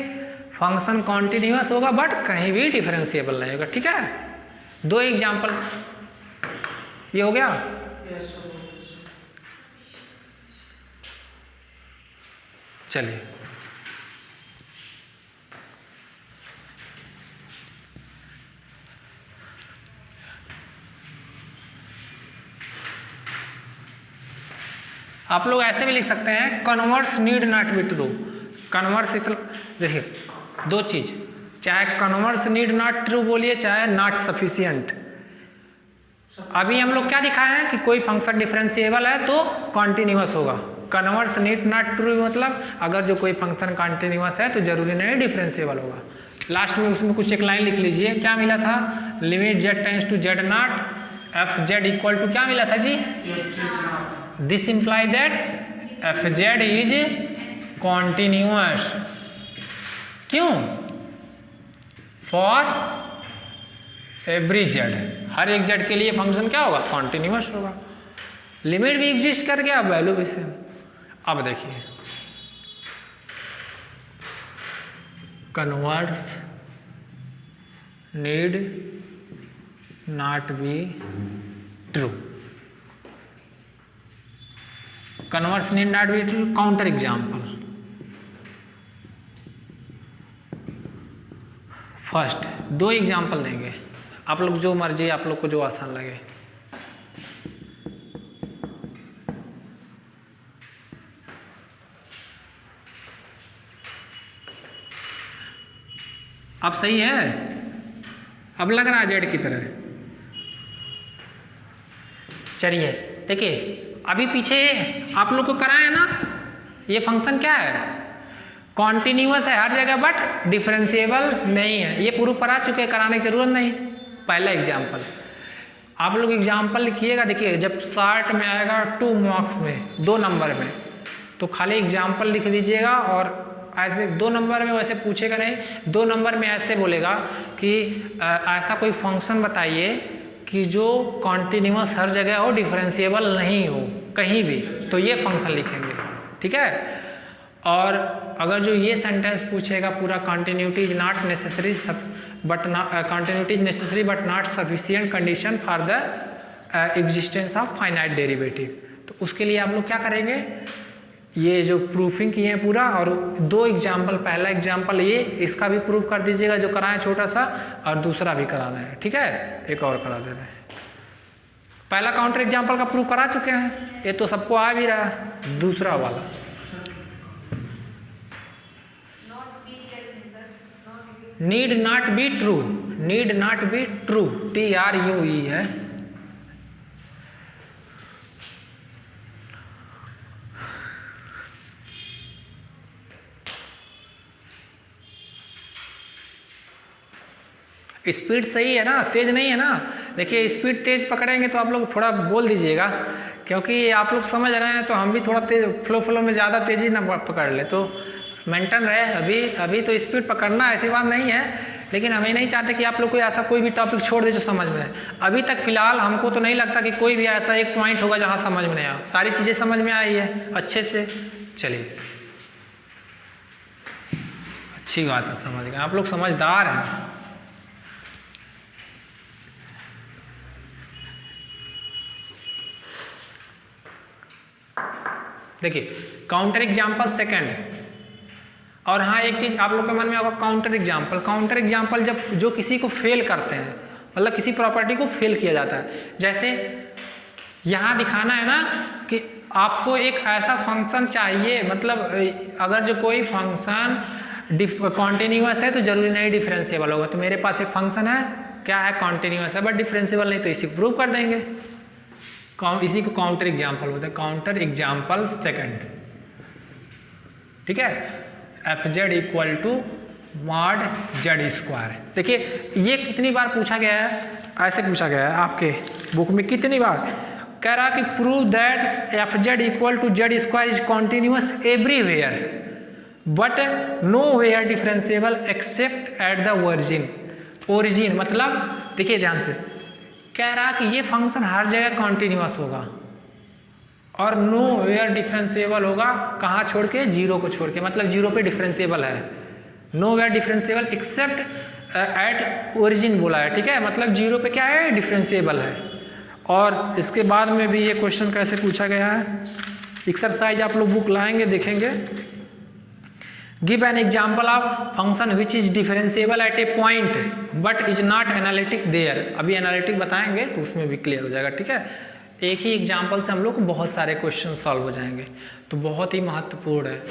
फंक्शन कॉन्टिन्यूअस होगा बट कहीं भी डिफरेंशिएबल नहीं होगा, ठीक है। 2 एग्जाम्पल, ये हो गया। चलिए आप लोग ऐसे भी लिख सकते हैं, converse need not be true. Converse देखिए दो चीज, चाहे कन्वर्स नीड नॉट ट्रू बोलिए चाहे नॉट सफिशिएंट। अभी हम लोग क्या दिखाए हैं कि कोई फंक्शन डिफरेंशिएबल है तो कॉन्टिन्यूअस होगा। कन्वर्स नीड नॉट ट्रू मतलब अगर जो कोई फंक्शन कॉन्टिन्यूअस है तो जरूरी नहीं डिफरेंशिएबल होगा। लास्ट में उसमें कुछ एक लाइन लिख लीजिए, क्या मिला था, limit z tends to z not F Z equal to क्या मिला था जी, this imply that F Z is continuous. क्यों, फॉर एवरी जेड, हर एक जेड के लिए फंक्शन क्या होगा, कॉन्टिन्यूअस होगा। लिमिट भी एग्जिस्ट कर गया, वैल्यू भी सेम। अब देखिए converse need not be true, converse need not be true. Counter example, first दो एग्जाम्पल देंगे, आप लोग जो मर्जी, आप लोग को जो आसान लगे। अब सही है, अब लग रहा है जेड की तरह। चलिए देखिए अभी पीछे आप लोग को कराए ना, ये फंक्शन क्या है, कॉन्टिन्यूअस है हर जगह बट डिफरेंशिएबल नहीं है। ये प्रूफ करा चुके हैं, कराने की जरूरत नहीं। पहला एग्जाम्पल आप लोग एग्जाम्पल लिखिएगा, देखिए जब शार्ट में आएगा 2 मार्क्स में 2 नंबर में तो खाली एग्जाम्पल लिख दीजिएगा, और ऐसे 2 नंबर में वैसे पूछेगा नहीं, 2 नंबर में ऐसे बोलेगा कि ऐसा कोई फंक्शन बताइए कि जो कॉन्टिन्यूअस हर जगह हो, डिफरेंशिएबल नहीं हो कहीं भी, तो ये फंक्शन लिखेंगे, ठीक है। और अगर जो ये सेंटेंस पूछेगा पूरा, continuity is not necessary but continuity is necessary but not sufficient condition for the existence of finite derivative, तो उसके लिए आप लोग क्या करेंगे, ये जो प्रूफिंग किए हैं पूरा, और 2 एग्जाम्पल, पहला एग्जाम्पल ये, इसका भी प्रूफ कर दीजिएगा जो कराएं छोटा सा, और दूसरा भी कराना है, ठीक है। एक और करा दे रहे हैं, पहला काउंटर एग्जाम्पल का प्रूफ करा चुके हैं, ये तो सबको आ भी रहा है। दूसरा वाला need not be true, need not be true, TRUE है। स्पीड सही है ना, तेज नहीं है ना। देखिए स्पीड तेज पकड़ेंगे तो आप लोग थोड़ा बोल दीजिएगा, क्योंकि आप लोग समझ रहे हैं तो हम भी थोड़ा तेज, फ्लो में ज़्यादा तेजी ना पकड़ ले, तो मेंटेन रहे। अभी तो स्पीड पकड़ना ऐसी बात नहीं है, लेकिन हमें नहीं चाहते कि आप लोग कोई ऐसा कोई भी टॉपिक छोड़ दे जो समझ में आए। अभी तक फिलहाल हमको तो नहीं लगता कि कोई भी ऐसा एक पॉइंट होगा जहाँ समझ में नहीं आया, सारी चीज़ें समझ में आई है अच्छे से। चलिए अच्छी बात है, समझ गए आप लोग, समझदार हैं। देखिए काउंटर एग्जाम्पल सेकंड, और हाँ एक चीज़ आप लोग के मन में होगा, काउंटर एग्जाम्पल, काउंटर एग्जाम्पल जब जो किसी को फेल करते हैं, मतलब किसी प्रॉपर्टी को फेल किया जाता है। जैसे यहाँ दिखाना है ना कि आपको एक ऐसा फंक्शन चाहिए, मतलब अगर जो कोई फंक्शन कॉन्टिन्यूअस है तो जरूरी नहीं डिफरेंशिएबल होगा। तो मेरे पास एक फंक्शन है, क्या है, कॉन्टिन्यूअस है बट डिफरेंशिएबल नहीं, तो इसी को प्रूव कर देंगे। इसी को काउंटर एग्जाम्पल होता है, काउंटर एग्जाम्पल सेकंड, ठीक है। F Z equal to mod Z square. देखिए ये कितनी बार पूछा गया है, ऐसे पूछा गया है आपके बुक में कितनी बार, कह रहा कि prove that F Z equal to Z square is continuous everywhere but nowhere differentiable except at the origin. मतलब देखिए ध्यान से, कह रहा कि ये फंक्शन हर जगह कॉन्टिन्यूअस होगा और नो वेयर डिफरेंशिएबल होगा, कहाँ छोड़ के, 0 को छोड़ के, मतलब 0 पे डिफरेंशिएबल है। Nowhere differentiable except at origin बोला है, ठीक है, मतलब 0 पे क्या है, डिफरेंशिएबल है। और इसके बाद में भी ये क्वेश्चन कैसे पूछा गया है, एक्सरसाइज आप लोग बुक लाएंगे देखेंगे, give an example of function which is differentiable at a point but is not analytic there. अभी एनालिटिक बताएंगे तो उसमें भी क्लियर हो जाएगा, ठीक है। एक ही एग्जाम्पल से हम लोग को बहुत सारे क्वेश्चन सॉल्व हो जाएंगे, तो बहुत ही महत्वपूर्ण है।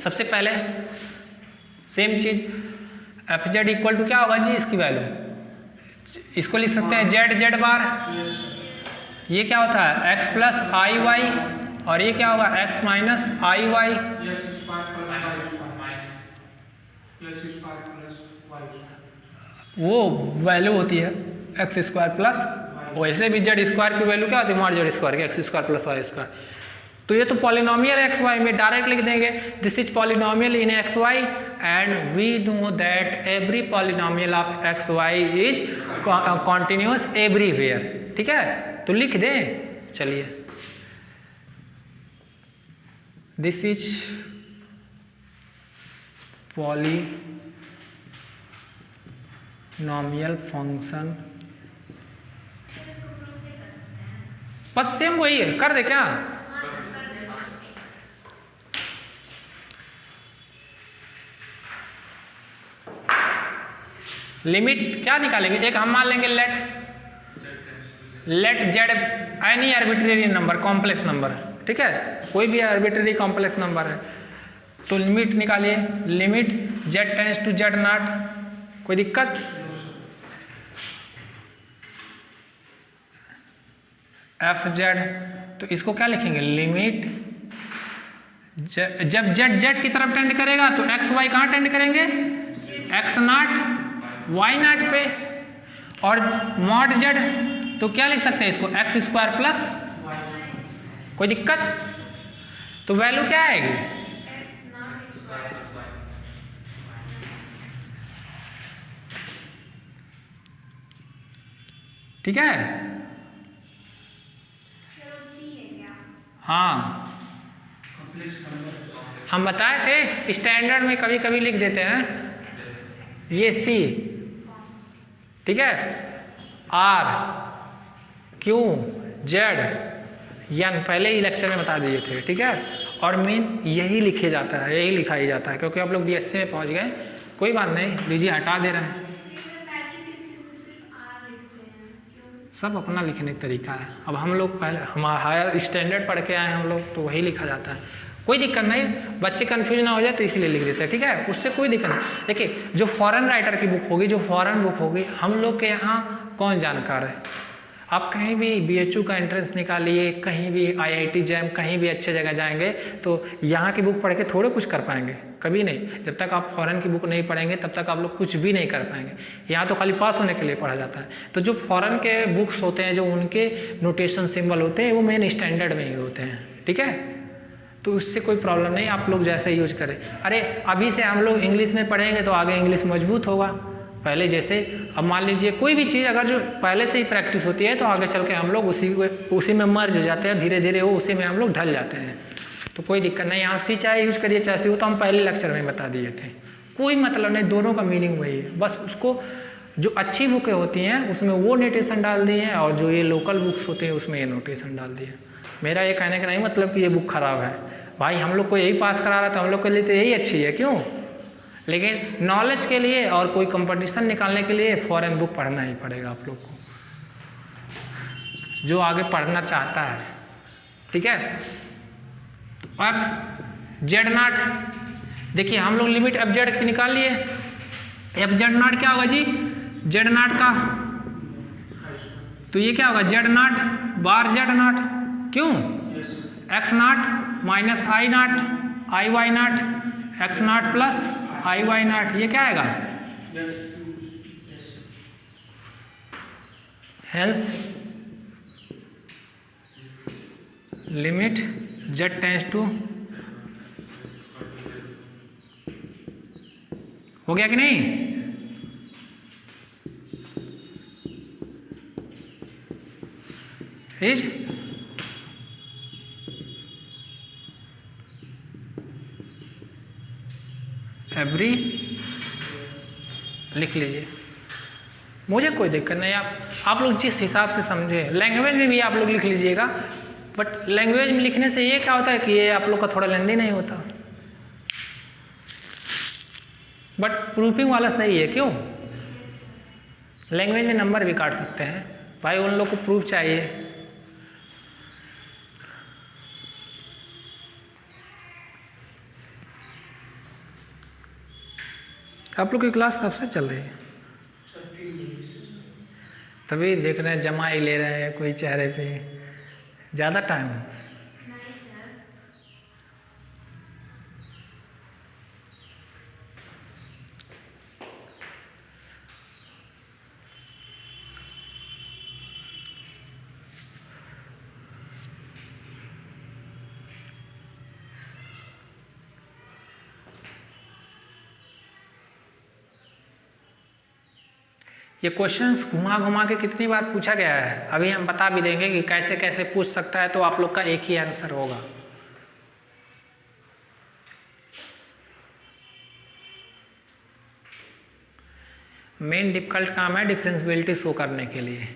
सबसे पहले सेम चीज एफ जेड इक्वल टू क्या होगा जी, इसकी वैल्यू इसको लिख सकते हैं जेड जेड बार, ये क्या होता है एक्स प्लस आई वाई, और ये क्या होगा एक्स माइनस आई वाई, वो वैल्यू होती है एक्स स्क्वायर प्लस, वैसे भी जेड स्क्वायर की वैल्यू क्या होती है हमारे जेड स्क्वायर की X square plus Y square. तो ये तो पॉलिनोमियल एक्स वाई में डायरेक्ट लिख देंगे, this is polynomial in x Y and we know that every polynomial of X Y is continuous everywhere, ठीक है। तो लिख दें, चलिए दिस इज पॉलिनोमियल फंक्शन, बस सेम वही है, कर दे क्या। लिमिट क्या निकालेंगे, एक हम मान लेंगे let Z any arbitrary number complex number, ठीक है, कोई भी आर्बिट्रेरी कॉम्प्लेक्स नंबर है, तो लिमिट निकालिए, limit Z tends to Z not, कोई दिक्कत। एफ जेड, तो इसको क्या लिखेंगे, लिमिट जब जेड जेड की तरफ टेंड करेगा तो एक्स वाई कहाँ टेंड करेंगे, एक्स नॉट वाई नॉट पे, और मॉड जेड तो क्या लिख सकते हैं इसको एक्स स्क्वायर प्लस, कोई दिक्कत। तो वैल्यू क्या आएगी, ठीक है। हाँ हम बताए थे स्टैंडर्ड में कभी कभी लिख देते हैं ये सी, ठीक है, आर क्यू जेड एन, पहले ही लेक्चर में बता दिए थे, ठीक है। और मेन यही लिखे जाता है, यही लिखा ही जाता है, क्योंकि आप लोग बीएससी में पहुंच गए, कोई बात नहीं, लीजिए हटा दे रहे हैं, सब अपना लिखने का तरीका है। अब हम लोग पहले हमारा हायर स्टैंडर्ड पढ़ के आए हैं हम लोग, तो वही लिखा जाता है, कोई दिक्कत नहीं, बच्चे कंफ्यूज ना हो जाए तो इसलिए लिख देते हैं, ठीक है, उससे कोई दिक्कत नहीं। देखिए जो फॉरेन राइटर की बुक होगी, जो फॉरेन बुक होगी, हम लोग के यहाँ कौन जानकार है। आप कहीं भी बीएचयू का एंट्रेंस निकालिए, कहीं भी आईआईटी जैम, कहीं भी अच्छे जगह जाएंगे तो यहाँ की बुक पढ़ के थोड़े कुछ कर पाएंगे, कभी नहीं। जब तक आप फॉरेन की बुक नहीं पढ़ेंगे तब तक आप लोग कुछ भी नहीं कर पाएंगे। यहाँ तो खाली पास होने के लिए पढ़ा जाता है। तो जो फॉरेन के बुक्स होते हैं, जो उनके नोटेशन सिंबल होते हैं, वो मेन स्टैंडर्ड में ही होते हैं, ठीक है। तो उससे कोई प्रॉब्लम नहीं, आप लोग जैसे यूज करें। अरे अभी से हम लोग इंग्लिश में पढ़ेंगे तो आगे इंग्लिश मजबूत होगा, पहले जैसे। अब मान लीजिए कोई भी चीज़ अगर जो पहले से ही प्रैक्टिस होती है तो आगे चल के हम लोग उसी में मर्ज हो जाते हैं, धीरे धीरे वो उसी में हम लोग ढल जाते हैं, तो कोई दिक्कत नहीं। यहाँ सी चाहे यूज करिए चाहे सी, वो तो हम पहले लेक्चर में बता दिए थे, कोई मतलब नहीं, दोनों का मीनिंग वही है। बस उसको जो अच्छी बुकें होती हैं उसमें वो नोटेशन डाल दिए हैं, और जो ये लोकल बुक्स होते हैं उसमें ये नोटेशन डाल दिए। मेरा ये कहने का नहीं मतलब कि ये बुक खराब है भाई, हम लोग को यही पास करा रहा था, हम लोग के लिए तो यही अच्छी है, क्यों। लेकिन नॉलेज के लिए और कोई कंपटीशन निकालने के लिए फॉरेन बुक पढ़ना ही पड़ेगा आप लोग को, जो आगे पढ़ना चाहता है, ठीक है। एफ जेड नॉट, देखिए हम लोग लिमिट एफ जेड की निकाल लिए। एफ जेड नॉट क्या होगा जी, जेड नॉट का, तो ये क्या होगा z not bar z not, क्यों, x not minus i not i y not x not plus i y not, ये क्या आएगा, hence limit Z tends to, हो गया कि नहीं। इज एवरी, लिख लीजिए, मुझे कोई दिक्कत नहीं, आप लोग जिस हिसाब से समझे। लैंग्वेज में भी आप लोग लिख लीजिएगा, बट लैंग्वेज में लिखने से ये क्या होता है कि ये आप लोग का थोड़ा लेंदी नहीं होता। बट प्रूफिंग वाला सही है, क्यों? लैंग्वेज में नंबर भी काट सकते हैं भाई, उन लोग को प्रूफ चाहिए। आप लोग की क्लास कब से चल रही है? तभी देख रहे हैं जमा ही ले रहे हैं कोई चेहरे पे, ज़्यादा टाइम। ये क्वेश्चंस घुमा घुमा के कितनी बार पूछा गया है, अभी हम बता भी देंगे कि कैसे कैसे पूछ सकता है, तो आप लोग का एक ही आंसर होगा। मेन डिफिकल्ट काम है डिफरेंशियबिलिटी शो करने के लिए।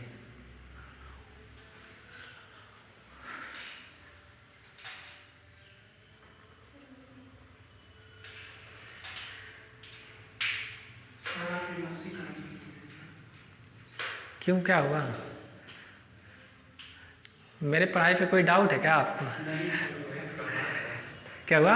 क्यों, क्या हुआ? मेरे पढ़ाई पे कोई डाउट है क्या आपको? क्या हुआ?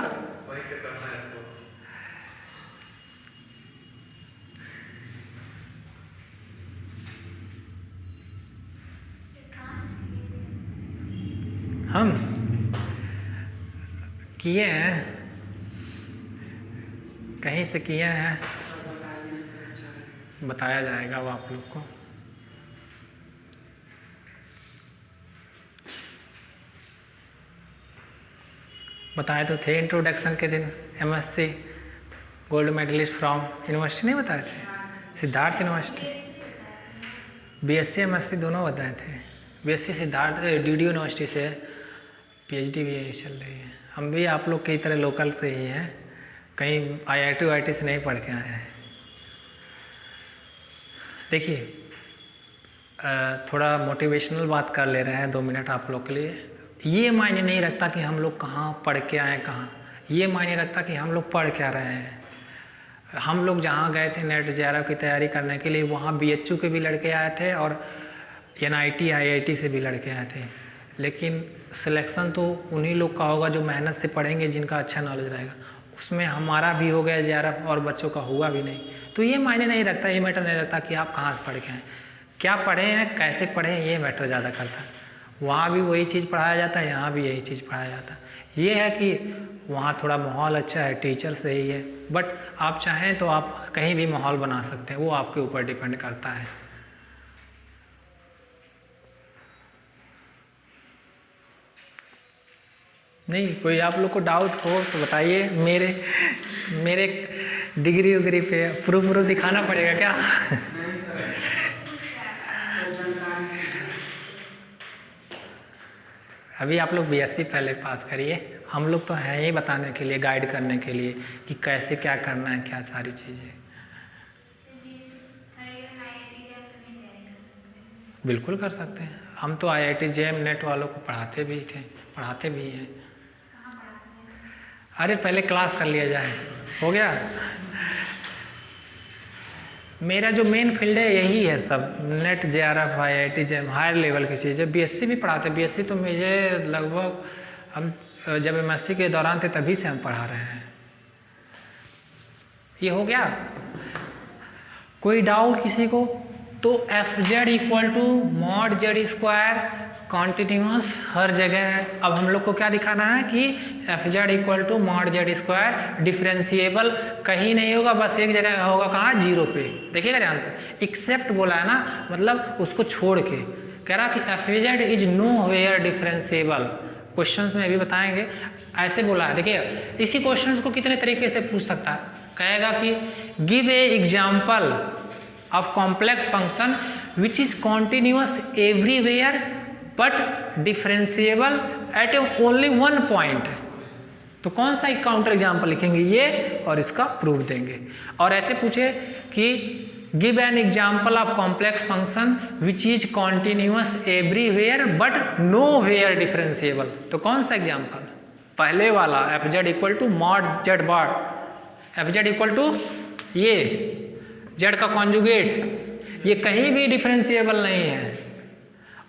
हम किए हैं, कहीं से किए हैं, बताया जाएगा वो आप लोग को। बताए तो थे इंट्रोडक्शन के दिन, MSc gold medalist from university, नहीं बताए थे? सिद्धार्थ यूनिवर्सिटी। बीएससी एमएससी दोनों बताए थे। बीएससी सिद्धार्थ डीडी यूनिवर्सिटी से, पीएचडी भी यही चल रही है। हम भी आप लोग की तरह लोकल से ही हैं, कहीं आईआईटी वाईटी से नहीं पढ़ के आए हैं। देखिए थोड़ा मोटिवेशनल बात कर ले रहे हैं 2 मिनट आप लोग के लिए। ये मायने नहीं रखता कि हम लोग कहाँ पढ़ के आए कहाँ, ये मायने रखता कि हम लोग पढ़ क्या रहे हैं। हम लोग जहाँ गए थे नेट जेआरएफ की तैयारी करने के लिए, वहाँ बीएचयू के भी लड़के आए थे और एनआईटी आईआईटी से भी लड़के आए थे, लेकिन सिलेक्शन तो उन्हीं लोग का होगा जो मेहनत से पढ़ेंगे, जिनका अच्छा नॉलेज रहेगा। उसमें हमारा भी हो गया जेआरएफ और बच्चों का हुआ भी नहीं, तो ये मायने नहीं रखता, ये मैटर नहीं रखता कि आप कहाँ से पढ़ के आए, क्या पढ़े हैं, कैसे पढ़े हैं, ये मैटर ज़्यादा करता है। वहाँ भी वही चीज़ पढ़ाया जाता है, यहाँ भी यही चीज़ पढ़ाया जाता है। ये है कि वहाँ थोड़ा माहौल अच्छा है, टीचर सही है, बट आप चाहें तो आप कहीं भी माहौल बना सकते हैं, वो आपके ऊपर डिपेंड करता है। नहीं कोई आप लोग को डाउट हो तो बताइए। मेरे डिग्री उग्री पे प्रूफ दिखाना पड़ेगा क्या? अभी आप लोग बीएससी पहले पास करिए, हम लोग तो हैं ही बताने के लिए, गाइड करने के लिए कि कैसे क्या करना है, क्या सारी चीज़ें। बिल्कुल कर सकते हैं, हम तो आईआईटी जेएम नेट वालों को पढ़ाते भी थे, पढ़ाते भी हैं। अरे पहले क्लास कर लिया जाए, हो गया। मेरा जो मेन फील्ड है यही है सब, NET JRF IIT JAM higher level की चीज़ है। बीएससी भी पढ़ाते, बीएससी तो मुझे लगभग हम जब एमएससी के दौरान थे तभी से हम पढ़ा रहे हैं। ये हो गया। कोई डाउट किसी को? तो f Z equal to mod Z square continuous हर जगह है। अब हम लोग को क्या दिखाना है कि F Z equal to mod Z square differentiable कहीं नहीं होगा, बस एक जगह होगा, कहाँ? 0 पे। देखिएगा ध्यान से, एक्सेप्ट बोला है ना, मतलब उसको छोड़ के कह रहा कि F Z is nowhere differentiable. Questions में अभी बताएंगे, ऐसे बोला है। देखिए इसी क्वेश्चंस को कितने तरीके से पूछ सकता है, कहेगा कि give a example of complex function which is continuous everywhere but differentiable eight only 1 point. तो कौन सा एक काउंटर एग्जाम्पल लिखेंगे, ये और इसका प्रूफ देंगे। और ऐसे पूछे कि give an example of complex function which is continuous everywhere but nowhere differentiable. तो कौन सा एग्जाम्पल? पहले वाला F Z equal to mod Z bar, F Z equal to ये जेड का कॉन्जुगेट, ये कहीं भी डिफरेंशिएबल नहीं है।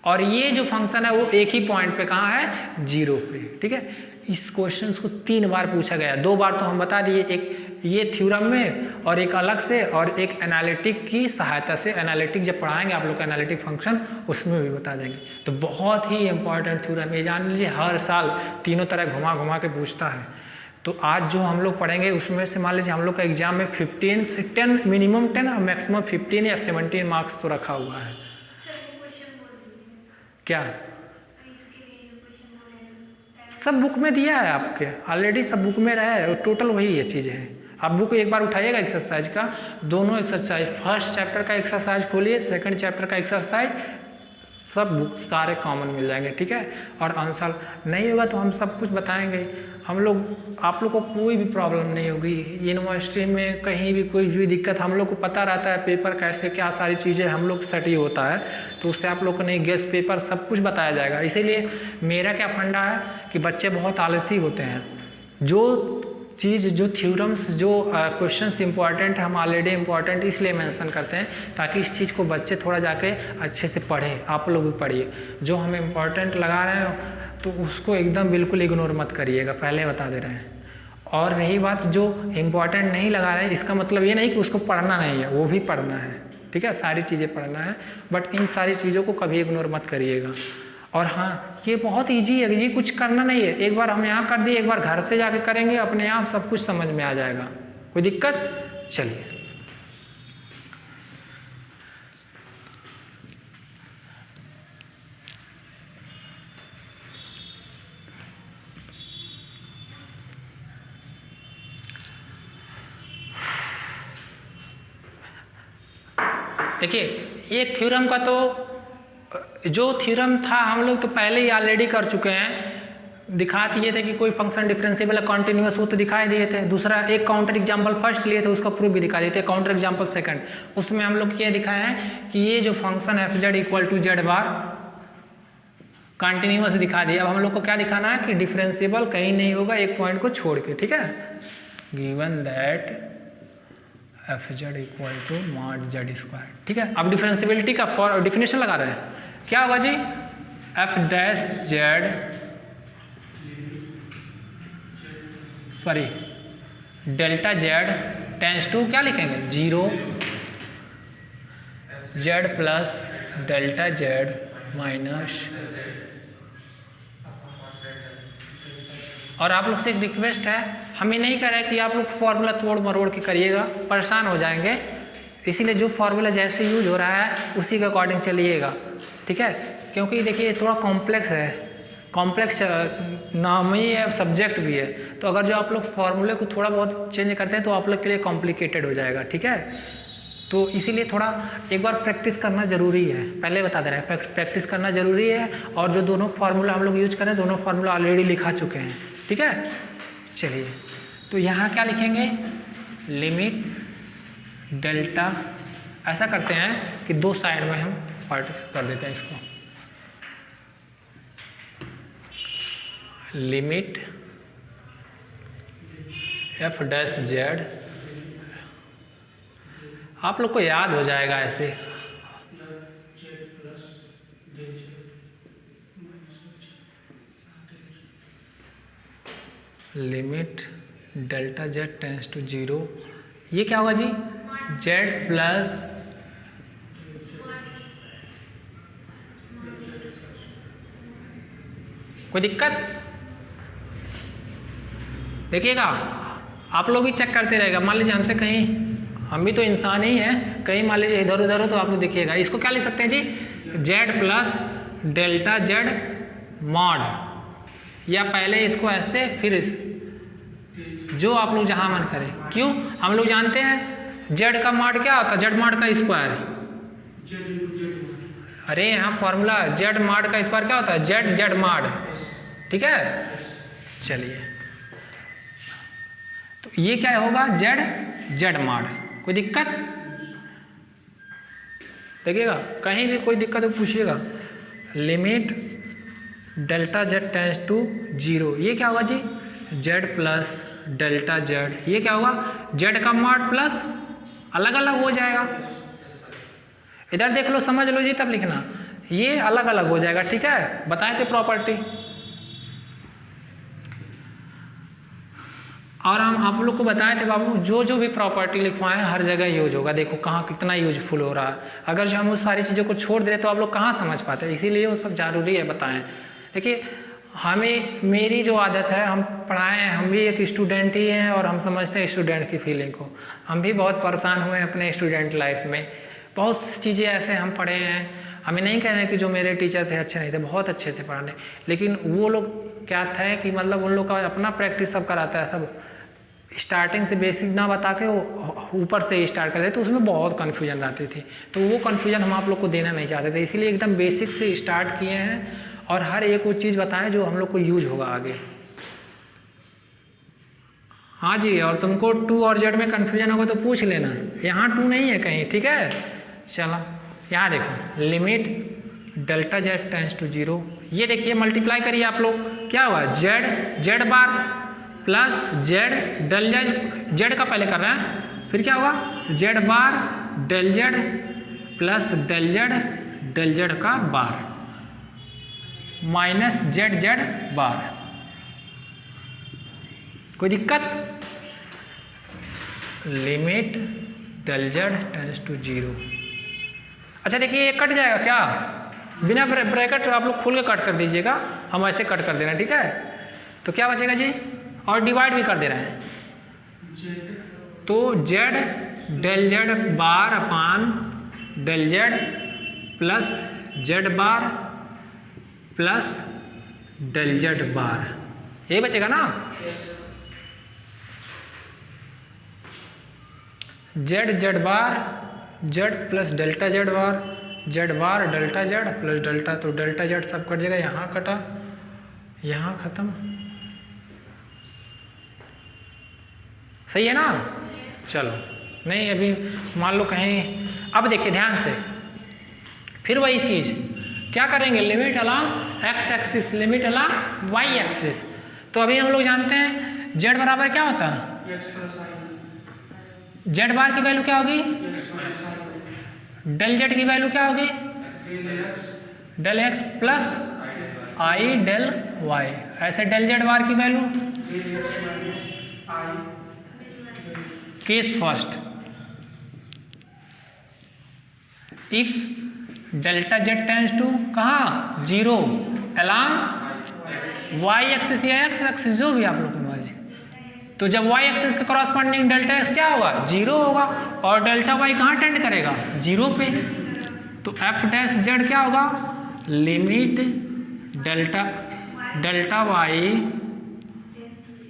और ये जो फंक्शन है वो एक ही पॉइंट पे कहाँ है, 0 पे। ठीक है, इस क्वेश्चन को 3 बार पूछा गया, 2 बार तो हम बता दिए, एक ये थ्योरम में और एक अलग से, और एक एनालिटिक की सहायता से। एनालिटिक जब पढ़ाएंगे आप लोग का एनालिटिक फंक्शन, उसमें भी बता देंगे। तो बहुत ही इंपॉर्टेंट थ्योरम, ये जान लीजिए हर साल तीनों तरह घुमा घुमा के पूछता है। तो आज जो हम लोग पढ़ेंगे उसमें से मान लीजिए हम लोग का एग्जाम में 15 से 10, मिनिमम 10 और मैक्सिमम 15 या 17 मार्क्स तो रखा हुआ है। क्या सब बुक में दिया है आपके ऑलरेडी, सब बुक में रहा है, टोटल वही ये चीज़ें हैं। आप बुक एक बार उठाइएगा एक्सरसाइज का, दोनों एक्सरसाइज, फर्स्ट चैप्टर का एक्सरसाइज खोलिए, सेकंड चैप्टर का एक्सरसाइज, सब बुक सारे कॉमन मिल जाएंगे। ठीक है, और आंसर नहीं होगा तो हम सब कुछ बताएंगे। हम लोग, आप लोग को कोई भी प्रॉब्लम नहीं होगी यूनिवर्सिटी में, कहीं भी कोई भी दिक्कत, हम लोग को पता रहता है पेपर कैसे, क्या सारी चीज़ें हम लोग स्टडी होता है, तो उससे आप लोग को नहीं गेस्ट पेपर सब कुछ बताया जाएगा। इसीलिए मेरा क्या फंडा है कि बच्चे बहुत आलसी होते हैं, जो चीज़, जो थ्योरम्स, जो क्वेश्चंस इंपॉर्टेंट हम ऑलरेडी इंपॉर्टेंट इसलिए मेंशन करते हैं ताकि इस चीज़ को बच्चे थोड़ा जाके अच्छे से पढ़ें। आप लोग भी पढ़िए, जो हम इम्पॉर्टेंट लगा रहे हैं तो उसको एकदम बिल्कुल इग्नोर मत करिएगा, पहले बता दे रहे हैं। और रही बात जो इम्पॉर्टेंट नहीं लगा रहे हैं, इसका मतलब ये नहीं कि उसको पढ़ना नहीं है, वो भी पढ़ना है। ठीक है, सारी चीज़ें पढ़ना है, बट इन सारी चीज़ों को कभी इग्नोर मत करिएगा। और हाँ, ये बहुत इजी है, ये कुछ करना नहीं है, एक बार हम यहाँ कर दिए, एक बार घर से जाके करेंगे, अपने आप सब कुछ समझ में आ जाएगा। कोई दिक्कत? चलिए, देखिए एक थ्योरम का तो, जो थ्योरम था हम लोग तो पहले ही ऑलरेडी कर चुके हैं। दिखा दिए थे कि कोई फंक्शन डिफरेंशिएबल है, कॉन्टिन्यूअस, वो तो दिखाई दिए थे। दूसरा एक काउंटर एग्जांपल फर्स्ट लिए थे, उसका प्रूफ भी दिखा दिए थे। काउंटर एग्जांपल सेकंड, उसमें हम लोग ये दिखाया है कि ये जो function F Z equal to Z bar continuous दिखा दिया। अब हम लोग को क्या दिखाना है कि डिफरेंशिएबल कहीं नहीं होगा एक पॉइंट को छोड़ के। ठीक है, given that F Z equal to mod Z square. ठीक है, अब डिफरेंशिएबिलिटी का फॉर डिफिनेशन लगा रहे हैं, क्या होगा जी, f dash z, sorry delta Z tends to क्या लिखेंगे, 0 z plus delta z minus. और आप लोग से एक रिक्वेस्ट है, हम ये नहीं कह रहे कि आप लोग फॉर्मूला तोड़ मरोड़ के करिएगा, परेशान हो जाएंगे। इसीलिए जो फॉर्मूला जैसे यूज हो रहा है उसी के अकॉर्डिंग चलिएगा। ठीक है, क्योंकि देखिए थोड़ा कॉम्प्लेक्स है, कॉम्प्लेक्स नाम ही है, सब्जेक्ट भी है, तो अगर जो आप लोग फॉर्मूले को थोड़ा बहुत चेंज करते हैं तो आप लोग के लिए कॉम्प्लिकेटेड हो जाएगा। ठीक है, तो इसीलिए थोड़ा एक बार प्रैक्टिस करना ज़रूरी है, पहले बता दे रहे हैं, प्रैक्टिस करना ज़रूरी है। और जो दोनों फार्मूला हम लोग यूज करें, दोनों फार्मूला ऑलरेडी लिखा चुके हैं। ठीक है, चलिए तो यहाँ क्या लिखेंगे, लिमिट डेल्टा, ऐसा करते हैं कि दो साइड में हम पार्ट कर देते हैं इसको, लिमिट एफ डैश जेड, आप लोग को याद हो जाएगा ऐसे, limit delta Z tends to 0, ये क्या होगा जी, जेड प्लस कोई दिक्कत, देखिएगा आप लोग भी चेक करते रहेगा। मान लीजिए हमसे कहीं, हम भी तो इंसान ही हैं, कहीं मान लीजिए इधर उधर हो तो आप लोग देखिएगा, इसको क्या लिख सकते हैं जी, Z plus delta z mod, या पहले इसको ऐसे फिर जो आप लोग जहां मन करें। क्यों, हम लोग जानते हैं जेड का मॉड क्या होता है, जेड मॉड का स्क्वायर, अरे यहाँ फॉर्मूला जेड मॉड का स्क्वायर क्या होता है, जेड जेड मॉड। ठीक है, चलिए तो ये क्या होगा, जेड जेड मॉड, कोई दिक्कत, देखिएगा कहीं भी कोई दिक्कत हो पूछिएगा। Limit delta Z tends to 0, ये क्या होगा जी, जेड प्लस डेल्टा जेड, ये क्या होगा, जेड का मॉड प्लस अलग अलग हो जाएगा। इधर देख लो, समझ लो जी, तब लिखना। ये अलग अलग हो जाएगा, ठीक है, बताए थे प्रॉपर्टी। और हम आप लोग को बताए थे बाबू, जो जो भी प्रॉपर्टी लिखवाएं हर जगह यूज होगा। देखो कहाँ कितना यूजफुल हो रहा है। अगर जो हम उस सारी चीज़ों को छोड़ दे तो आप लोग कहाँ समझ पाते हैं, इसीलिए वो सब जरूरी है बताएं। देखिए हमें, मेरी जो आदत है, हम पढ़ाएं, हम भी एक स्टूडेंट ही हैं और हम समझते हैं स्टूडेंट की फीलिंग को। हम भी बहुत परेशान हुए हैं अपने स्टूडेंट लाइफ में। बहुत चीज़ें ऐसे हम पढ़े हैं, हमें नहीं कह रहे हैं कि जो मेरे टीचर थे अच्छे नहीं थे, बहुत अच्छे थे पढ़ाने, लेकिन वो लोग क्या था कि मतलब उन लोग का अपना प्रैक्टिस सब कराता है, सब स्टार्टिंग से बेसिक ना बता के वो ऊपर से स्टार्ट करते, तो उसमें बहुत कन्फ्यूजन रहती थी। तो वो कन्फ्यूजन हम आप लोग को देना नहीं चाहते थे, इसीलिए एकदम बेसिक से स्टार्ट किए हैं और हर एक वो चीज़ बताएं जो हम लोग को यूज होगा आगे। हाँ जी, और तुमको टू और जेड में कन्फ्यूजन होगा तो पूछ लेना, यहाँ टू नहीं है कहीं, ठीक है। चलो यहाँ देखो, limit delta Z tends to 0, ये देखिए मल्टीप्लाई करिए आप लोग, क्या हुआ, z bar plus z del z का पहले कर रहे हैं, फिर क्या हुआ, z bar del Z plus del z का बार माइनस जेड बार। कोई दिक्कत, limit del z tends to 0। अच्छा देखिए ये कट जाएगा क्या, बिना ब्रैकेट आप लोग खोल के कट कर दीजिएगा, हम ऐसे कट कर देना, ठीक है। तो क्या बचेगा जी, और डिवाइड भी कर दे रहे हैं, तो z del Z bar upon del Z plus Z bar plus del Z bar, ये बचेगा ना। Z bar z plus delta z bar delta z plus delta, तो डेल्टा जेड सब कट जाएगा, यहाँ कटा, यहाँ खत्म, सही है ना। चलो नहीं अभी मान लो कहीं, अब देखिए ध्यान से, फिर वही चीज़ क्या करेंगे, limit along X axis, limit along Y axis. तो अभी हम लोग जानते हैं जेड बराबर क्या होता है, जेड बार की वैल्यू क्या होगी, डेल जेड की वैल्यू क्या होगी, del X plus I del Y. ऐसे डेल जेड बार की value, case first, if delta Z tends to कहाँ 0 अलॉन्ग वाई एक्सिस या एक्स एक्सिस, जो भी आप लोग की मर्जी। तो जब वाई एक्सिस के कॉरस्पॉन्डिंग डेल्टा एक्स क्या होगा, 0 होगा, और डेल्टा वाई कहाँ टेंड करेगा, 0 पे। तो एफ डैश जेड क्या होगा, limit delta Y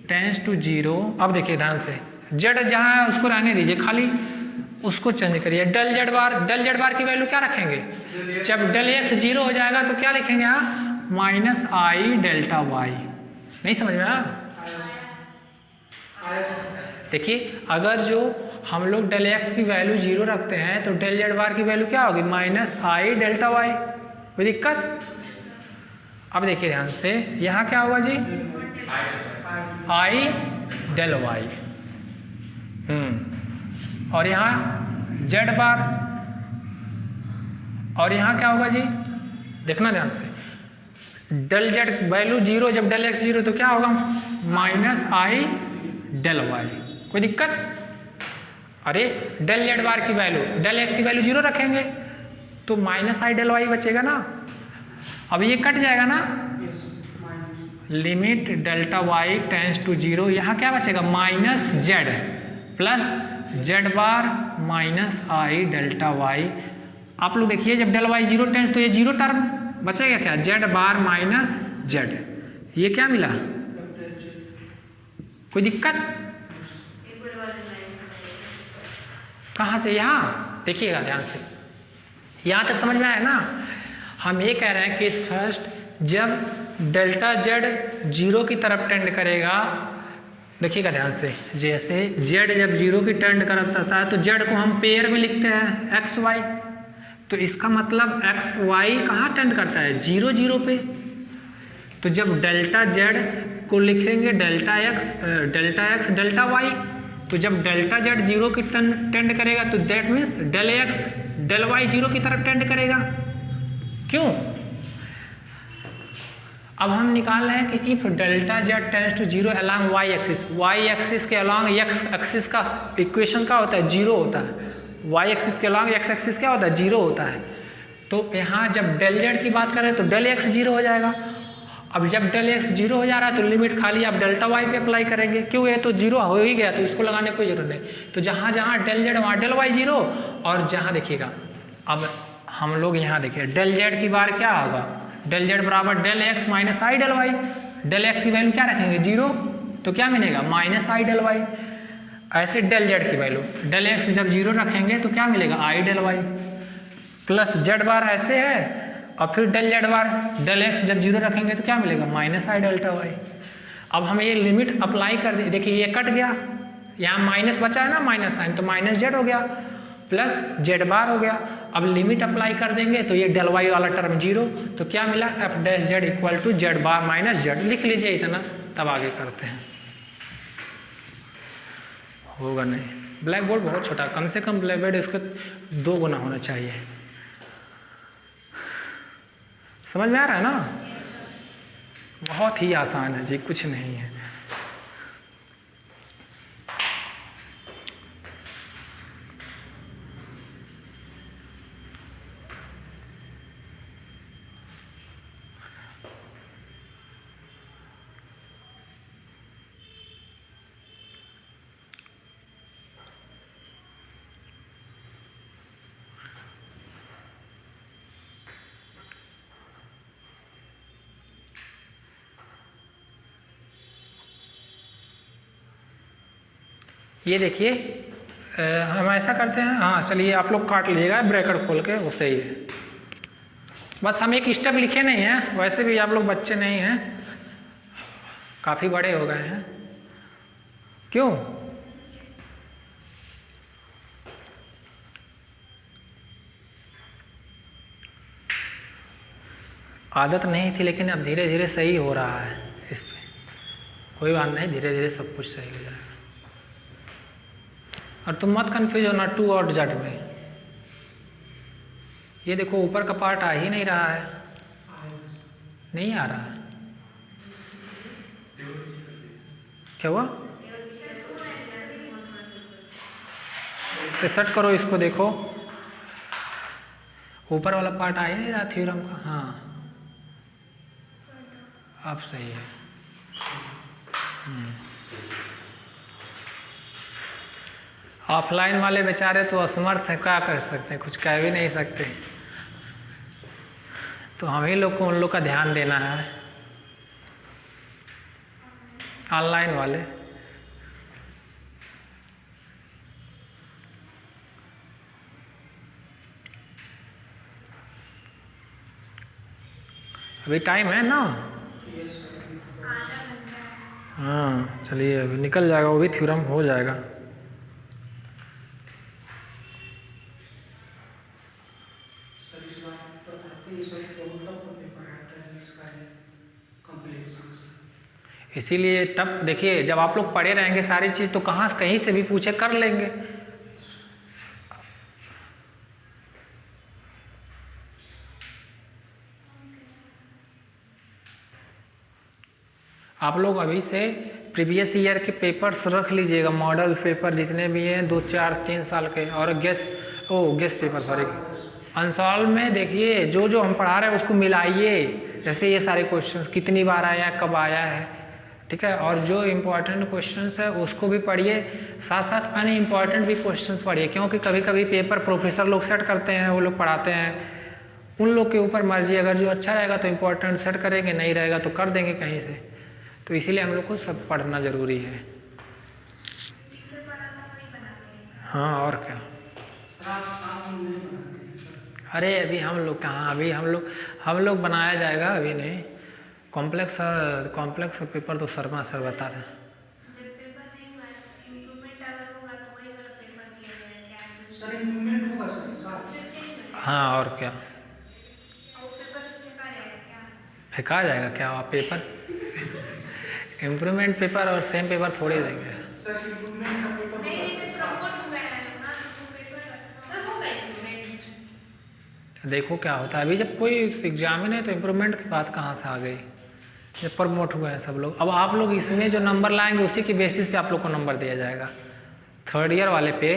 tends to 0। अब देखिए ध्यान से, जेड जहाँ है उसको रहने दीजिए, खाली उसको चेंज करिए। डेल जेड बार की वैल्यू क्या रखेंगे, जब डेल एक्स 0 हो जाएगा तो क्या लिखेंगे यहाँ, माइनस आई डेल्टा वाई। नहीं समझ में आया। देखिए अगर जो हम लोग डेल एक्स की वैल्यू 0 रखते हैं तो डेल जेड बार की वैल्यू क्या होगी, माइनस आई डेल्टा वाई। कोई दिक्कत। अब देखिए ध्यान से, यहाँ क्या होगा जी, आई डेल वाई, और यहाँ जेड बार, और यहाँ क्या होगा जी, देखना ध्यान से, डेल जेड वैल्यू 0, जब डेल एक्स 0 तो क्या होगा, माइनस आई डेल वाई। कोई दिक्कत। अरे डेल जेड बार की वैल्यू, डेल एक्स की वैल्यू 0 रखेंगे तो माइनस आई डेल वाई बचेगा ना। अब ये कट जाएगा ना, limit delta Y tends to 0, यहाँ क्या बचेगा, minus Z plus Z bar minus आई डेल्टा वाई। आप लोग देखिए जब डेल वाई 0 टेंस तो ये 0 टर्म बचेगा क्या, जेड बार माइनस जेड, ये क्या मिला। कोई दिक्कत। कहाँ से, यहाँ देखिएगा ध्यान से, यहाँ तक समझ में आया ना। हम ये कह रहे हैं केस फर्स्ट, जब डेल्टा जेड 0 की तरफ टेंड करेगा, देखिएगा ध्यान से, जैसे जेड जब 0 की टेंड करता है तो जेड को हम पेयर में लिखते हैं एक्स वाई, तो इसका मतलब एक्स वाई कहाँ टेंड करता है, 0 0 पे। तो जब डेल्टा जेड को लिखेंगे डेल्टा एक्स डेल्टा वाई, तो जब डेल्टा जेड जीरो की टेंड करेगा तो that means del X del Y zero की तरफ टेंड करेगा। क्यों? अब हम निकाल रहे हैं कि if delta Z tends to zero along Y axis के अलॉन्ग एक्स एक्सिस का इक्वेशन क्या होता है? जीरो होता है। वाई एक्सिस के अलॉन्ग एक्स एक्सिस क्या होता है? जीरो होता है। तो यहाँ जब डेल जेड की बात करें तो डेल एक्स जीरो हो जाएगा। अब जब डेल एक्स जीरो हो जा रहा है तो लिमिट खाली आप डेल्टा वाई पे अप्लाई करेंगे। क्यों? ये तो जीरो हो ही गया तो इसको लगाने की कोई जरूरत नहीं। तो जहाँ जहाँ डेल जेड वहाँ डेल वाई जीरो, और जहाँ देखिएगा अब हम लोग यहाँ देखिए डेल जेड की बार क्या होगा? डेल जेड बराबर डेल एक्स माइनस आई डेल वाई। डेल एक्स की वैल्यू क्या रखेंगे? जीरो, तो क्या मिलेगा? माइनस आई डेल वाई। ऐसे डेल जेड की वैल्यू डेल एक्स जब जीरो रखेंगे तो क्या मिलेगा? आई डेल वाई प्लस जेड बार ऐसे है, और फिर del Z bar del x जब जीरो रखेंगे तो क्या मिलेगा? माइनस आई डेल्टा वाई। अब हम ये लिमिट अप्लाई कर दें, देखिए ये कट गया, यहाँ माइनस बचा है ना, माइनस साइन, तो माइनस जेड हो गया प्लस जेड बार हो गया। अब लिमिट अप्लाई कर देंगे तो ये डेल वाई वाला टर्म जीरो, तो क्या मिला? F dash Z equal to Z bar minus Z. लिख लीजिए इतना, तब आगे करते हैं। होगा नहीं, ब्लैक बोर्ड बहुत छोटा, कम से कम ब्लैक बोर्ड इसका 2 गुना होना चाहिए। समझ में आ रहा है ना? बहुत ही आसान है जी, कुछ नहीं है। ये देखिए हम ऐसा करते हैं, हाँ चलिए आप लोग काट लीजिएगा ब्रैकेट खोल के, वो सही है। बस हम एक स्टेप लिखे नहीं हैं, वैसे भी आप लोग बच्चे नहीं हैं, काफ़ी बड़े हो गए हैं। क्यों? आदत नहीं थी, लेकिन अब धीरे धीरे सही हो रहा है। इस पे कोई बात नहीं, धीरे धीरे सब कुछ सही हो जाएगा। और तुम मत कंफ्यूज होना टू और जेड में। ये देखो ऊपर का पार्ट आ ही नहीं रहा है, नहीं आ रहा है। क्या हुआ? सेट करो इसको, देखो ऊपर वाला पार्ट आ ही नहीं रहा थ्योरम का। हाँ अब सही है। ऑफलाइन वाले बेचारे तो असमर्थ हैं, क्या कर सकते हैं, कुछ कह भी नहीं सकते। तो हम ही लोग को उन लोग का ध्यान देना है, ऑनलाइन वाले। अभी टाइम है ना? हाँ चलिए, अभी निकल जाएगा, वो भी थ्योरम हो जाएगा। इसीलिए तब देखिए जब आप लोग पढ़े रहेंगे सारी चीज़ तो कहीं से भी पूछे कर लेंगे। आप लोग अभी से प्रीवियस ईयर के पेपर्स रख लीजिएगा, मॉडल पेपर जितने भी हैं 2, 4, 3 साल के, और गेस्ट पेपर सॉरी अनसॉल्व में देखिए जो जो हम पढ़ा रहे हैं उसको मिलाइए। जैसे ये सारे क्वेश्चंस कितनी बार आया है, कब आया है, ठीक है। और जो इम्पोर्टेंट क्वेश्चंस है उसको भी पढ़िए, साथ साथ अन्य इम्पोर्टेंट भी क्वेश्चंस पढ़िए, क्योंकि कभी कभी पेपर प्रोफेसर लोग सेट करते हैं, वो लोग पढ़ाते हैं, उन लोग के ऊपर मर्जी। अगर जो अच्छा रहेगा तो इम्पोर्टेंट सेट करेंगे, नहीं रहेगा तो कर देंगे कहीं से। तो इसीलिए हम लोग को सब पढ़ना ज़रूरी है। हाँ और क्या। अरे अभी हम लोग कहाँ, अभी हम लोग बनाया जाएगा, अभी नहीं। कॉम्प्लेक्स पेपर तो शर्मा सर बता रहे हैं। हाँ और क्या, फेंका जाएगा क्या पेपर? इम्प्रूवमेंट पेपर और सेम पेपर थोड़े देंगे। सर इम्प्रूवमेंट का पेपर नहीं होगा इसमें सर। प्रमोट हुआ है लोग ना तो पेपर सर होगा इम्प्रूवमेंट। देखो क्या होता है, अभी जब कोई एग्जाम ही नहीं तो इम्प्रूवमेंट की बात कहाँ से आ गई, जब प्रमोट हुए हैं सब लोग। अब आप लोग इसमें जो नंबर लाएंगे उसी की बेसिस पे आप लोग को नंबर दिया जाएगा। थर्ड ईयर वाले पे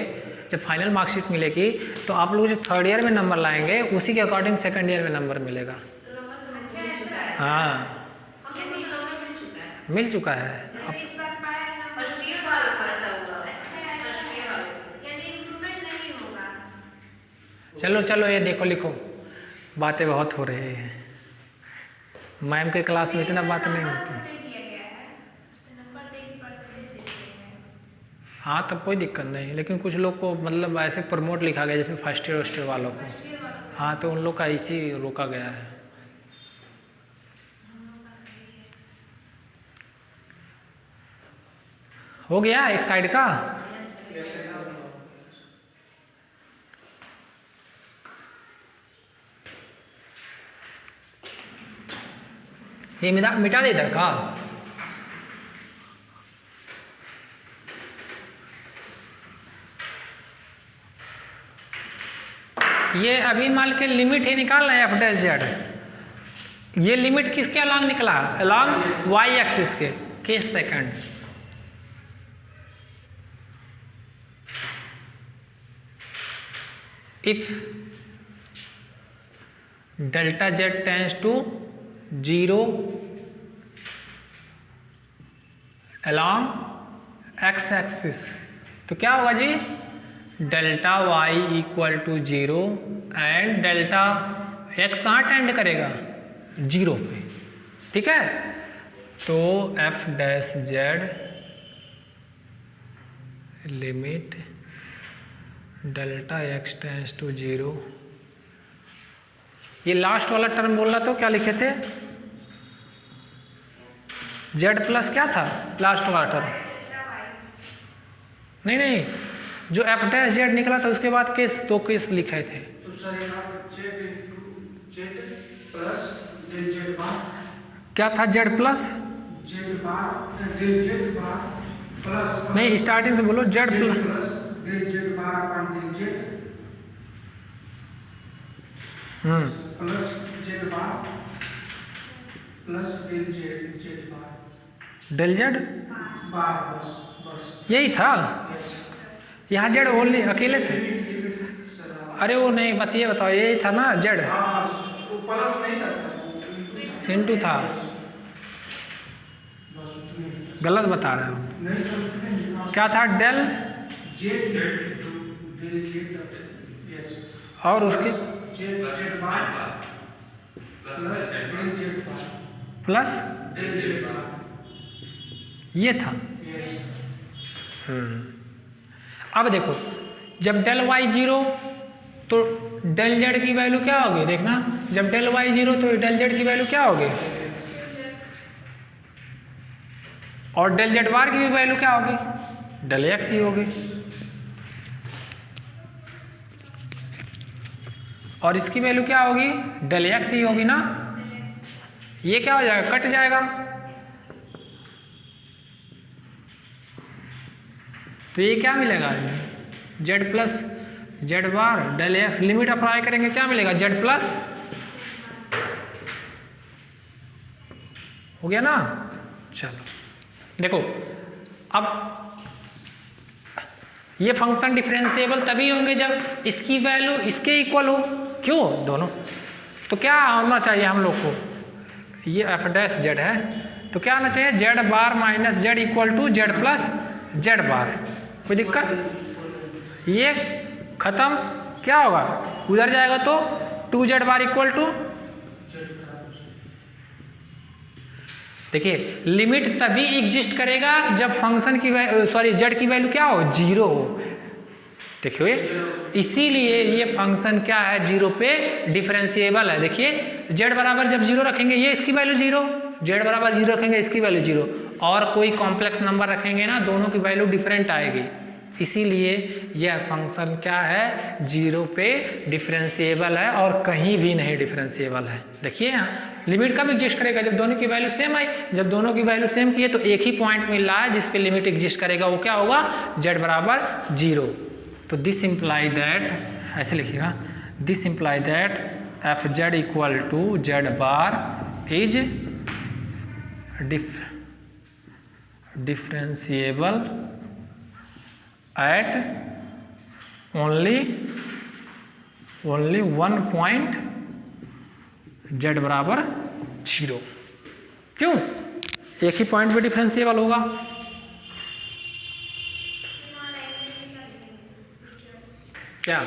जब फाइनल मार्कशीट मिलेगी तो आप लोग जो थर्ड ईयर में नंबर लाएंगे उसी के अकॉर्डिंग सेकंड ईयर में नंबर मिलेगा। तो नंबर तो अच्छा ऐसा है। हाँ हमें भी नंबर मिल चुका है। मिल चुका है। जैसे इस बार पाया है ना फर्स्ट ईयर वालों को ऐसा हुआ है। अच्छा है फर्स्ट ईयर वालों को। यानी इम्प्रूवमेंट नहीं होगा। चलो चलो ये देखो लिखो, बातें बहुत हो रही हैं। मैम के क्लास में इतना बात नहीं होती। नंबर दे दिया गया है। उसमें नंबर दे के परसेंटेज दे दिया गया है। हाँ तब कोई दिक्कत नहीं, लेकिन कुछ लोग को मतलब ऐसे प्रमोट लिखा गया जैसे फर्स्ट ईयर वस्ट ईयर वालों को। फर्स्ट ईयर वालों को। हाँ तो उन लोग का इसी रोका गया है। हम लोग का सही है। हो गया एक साइड का। Yes sir. ये मिटा दे इधर का। ये अभी मान के लिमिट ही निकाल रहे हैं एफ डैश जेड। ये लिमिट किसके अलॉन्ग निकला, अलॉन्ग वाई एक्सिस के। किस second if delta Z tends to 0 along X axis, तो क्या होगा जी, delta Y equal to 0 and delta X कहाँ टेंड करेगा, 0 पे। ठीक है, तो F dash Z limit delta x tends to 0। ये लास्ट वाला टर्म बोलना तो क्या लिखे थे, जेड प्लस क्या था लास्ट वाला टर्म, नहीं जो एफ डैश जेड निकला था उसके बाद केस दो केस लिखे थे। तो सर यहाँ Z into Z plus del Z bar, क्या था Z plus, Z bar del Z bar plus, नहीं स्टार्टिंग से बोलो, Z plus del Z bar upon del Z plus Z bar plus del Z Z bar del Z bar, बस यही था। Yes. यहाँ Z only अकेले थे, limit sir. अरे वो नहीं, बस ये बताओ यही था ना जेड, हाँ वो प्लस नहीं था सर, इंटू था, बस उतने ही। गलत बता रहे हो। नहीं सर उतने ही। क्या था del Z Z to del Z, yes, और उसके Z Z bar plus del Z bar plus del Z bar, ये था। यस। अब देखो जब डेल वाई 0 तो डेल जेड की वैल्यू क्या होगी, देखना जब डेल वाई 0 तो डेल जेड की वैल्यू क्या होगी, और डेल जेड बार की भी वैल्यू क्या होगी, डेल एक्स ही होगी। और इसकी वैल्यू क्या होगी, डेल एक्स ही होगी ना। ये क्या हो जाएगा, कट जाएगा, तो ये क्या मिलेगा, Z plus Z bar del x, limit apply करेंगे क्या मिलेगा, जेड प्लस, हो गया ना। चलो देखो अब ये फंक्शन डिफरेंशिएबल तभी होंगे जब इसकी वैल्यू इसके इक्वल हो, क्यों दोनों, तो क्या होना चाहिए हम लोग को, ये एफ डैश जेड है तो क्या होना चाहिए, Z bar minus Z equal to Z plus Z bar. कोई दिक्कत, ये खत्म, क्या होगा उधर जाएगा तो 2z बार इक्वल टू, देखिए लिमिट तभी एग्जिस्ट करेगा जब फंक्शन की सॉरी जेड की वैल्यू क्या हो, 0 हो। देखिए इसीलिए ये फंक्शन क्या है, 0 पे डिफरेंशिएबल है। देखिए जेड बराबर जब 0 रखेंगे ये इसकी वैल्यू 0, जेड बराबर 0 रखेंगे इसकी वैल्यू 0, और कोई कॉम्प्लेक्स नंबर रखेंगे ना दोनों की वैल्यू डिफरेंट आएगी। इसीलिए यह फंक्शन क्या है, 0 पे डिफरेंशिएबल है और कहीं भी नहीं डिफरेंशिएबल है। देखिए यहाँ लिमिट कब एग्जिस्ट करेगा, जब दोनों की वैल्यू सेम आई। जब दोनों की वैल्यू सेम की है तो एक ही पॉइंट मिल रहा है जिस पे लिमिट एग्जिस्ट करेगा, वो क्या होगा, z बराबर 0। तो दिस इम्प्लाई दैट, ऐसे लिखिएगा, this imply that F Z equal to Z bar is differentiable at only one point z बराबर 0। क्यों, एक ही पॉइंट पे डिफरेंशिएबल होगा। क्या,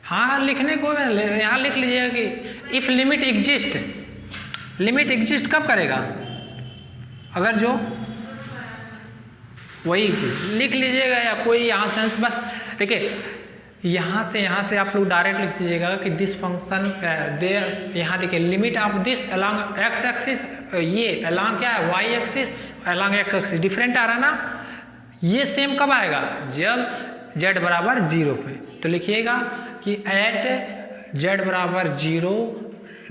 हाँ लिखने को यहाँ लिख लीजिएगा कि if limit exist, limit exist कब करेगा, अगर जो वही चीज लिख लीजिएगा, या कोई यहाँ सेंस बस देखिए यहाँ से आप लोग डायरेक्ट लिख दीजिएगा कि दिस फंक्शन दे, यहाँ देखिए limit of this along X axis, ये अलॉन्ग क्या है, Y axis, along X axis different आ रहा है ना, ये सेम कब आएगा, जब z बराबर 0 पे। तो लिखिएगा कि एट z बराबर 0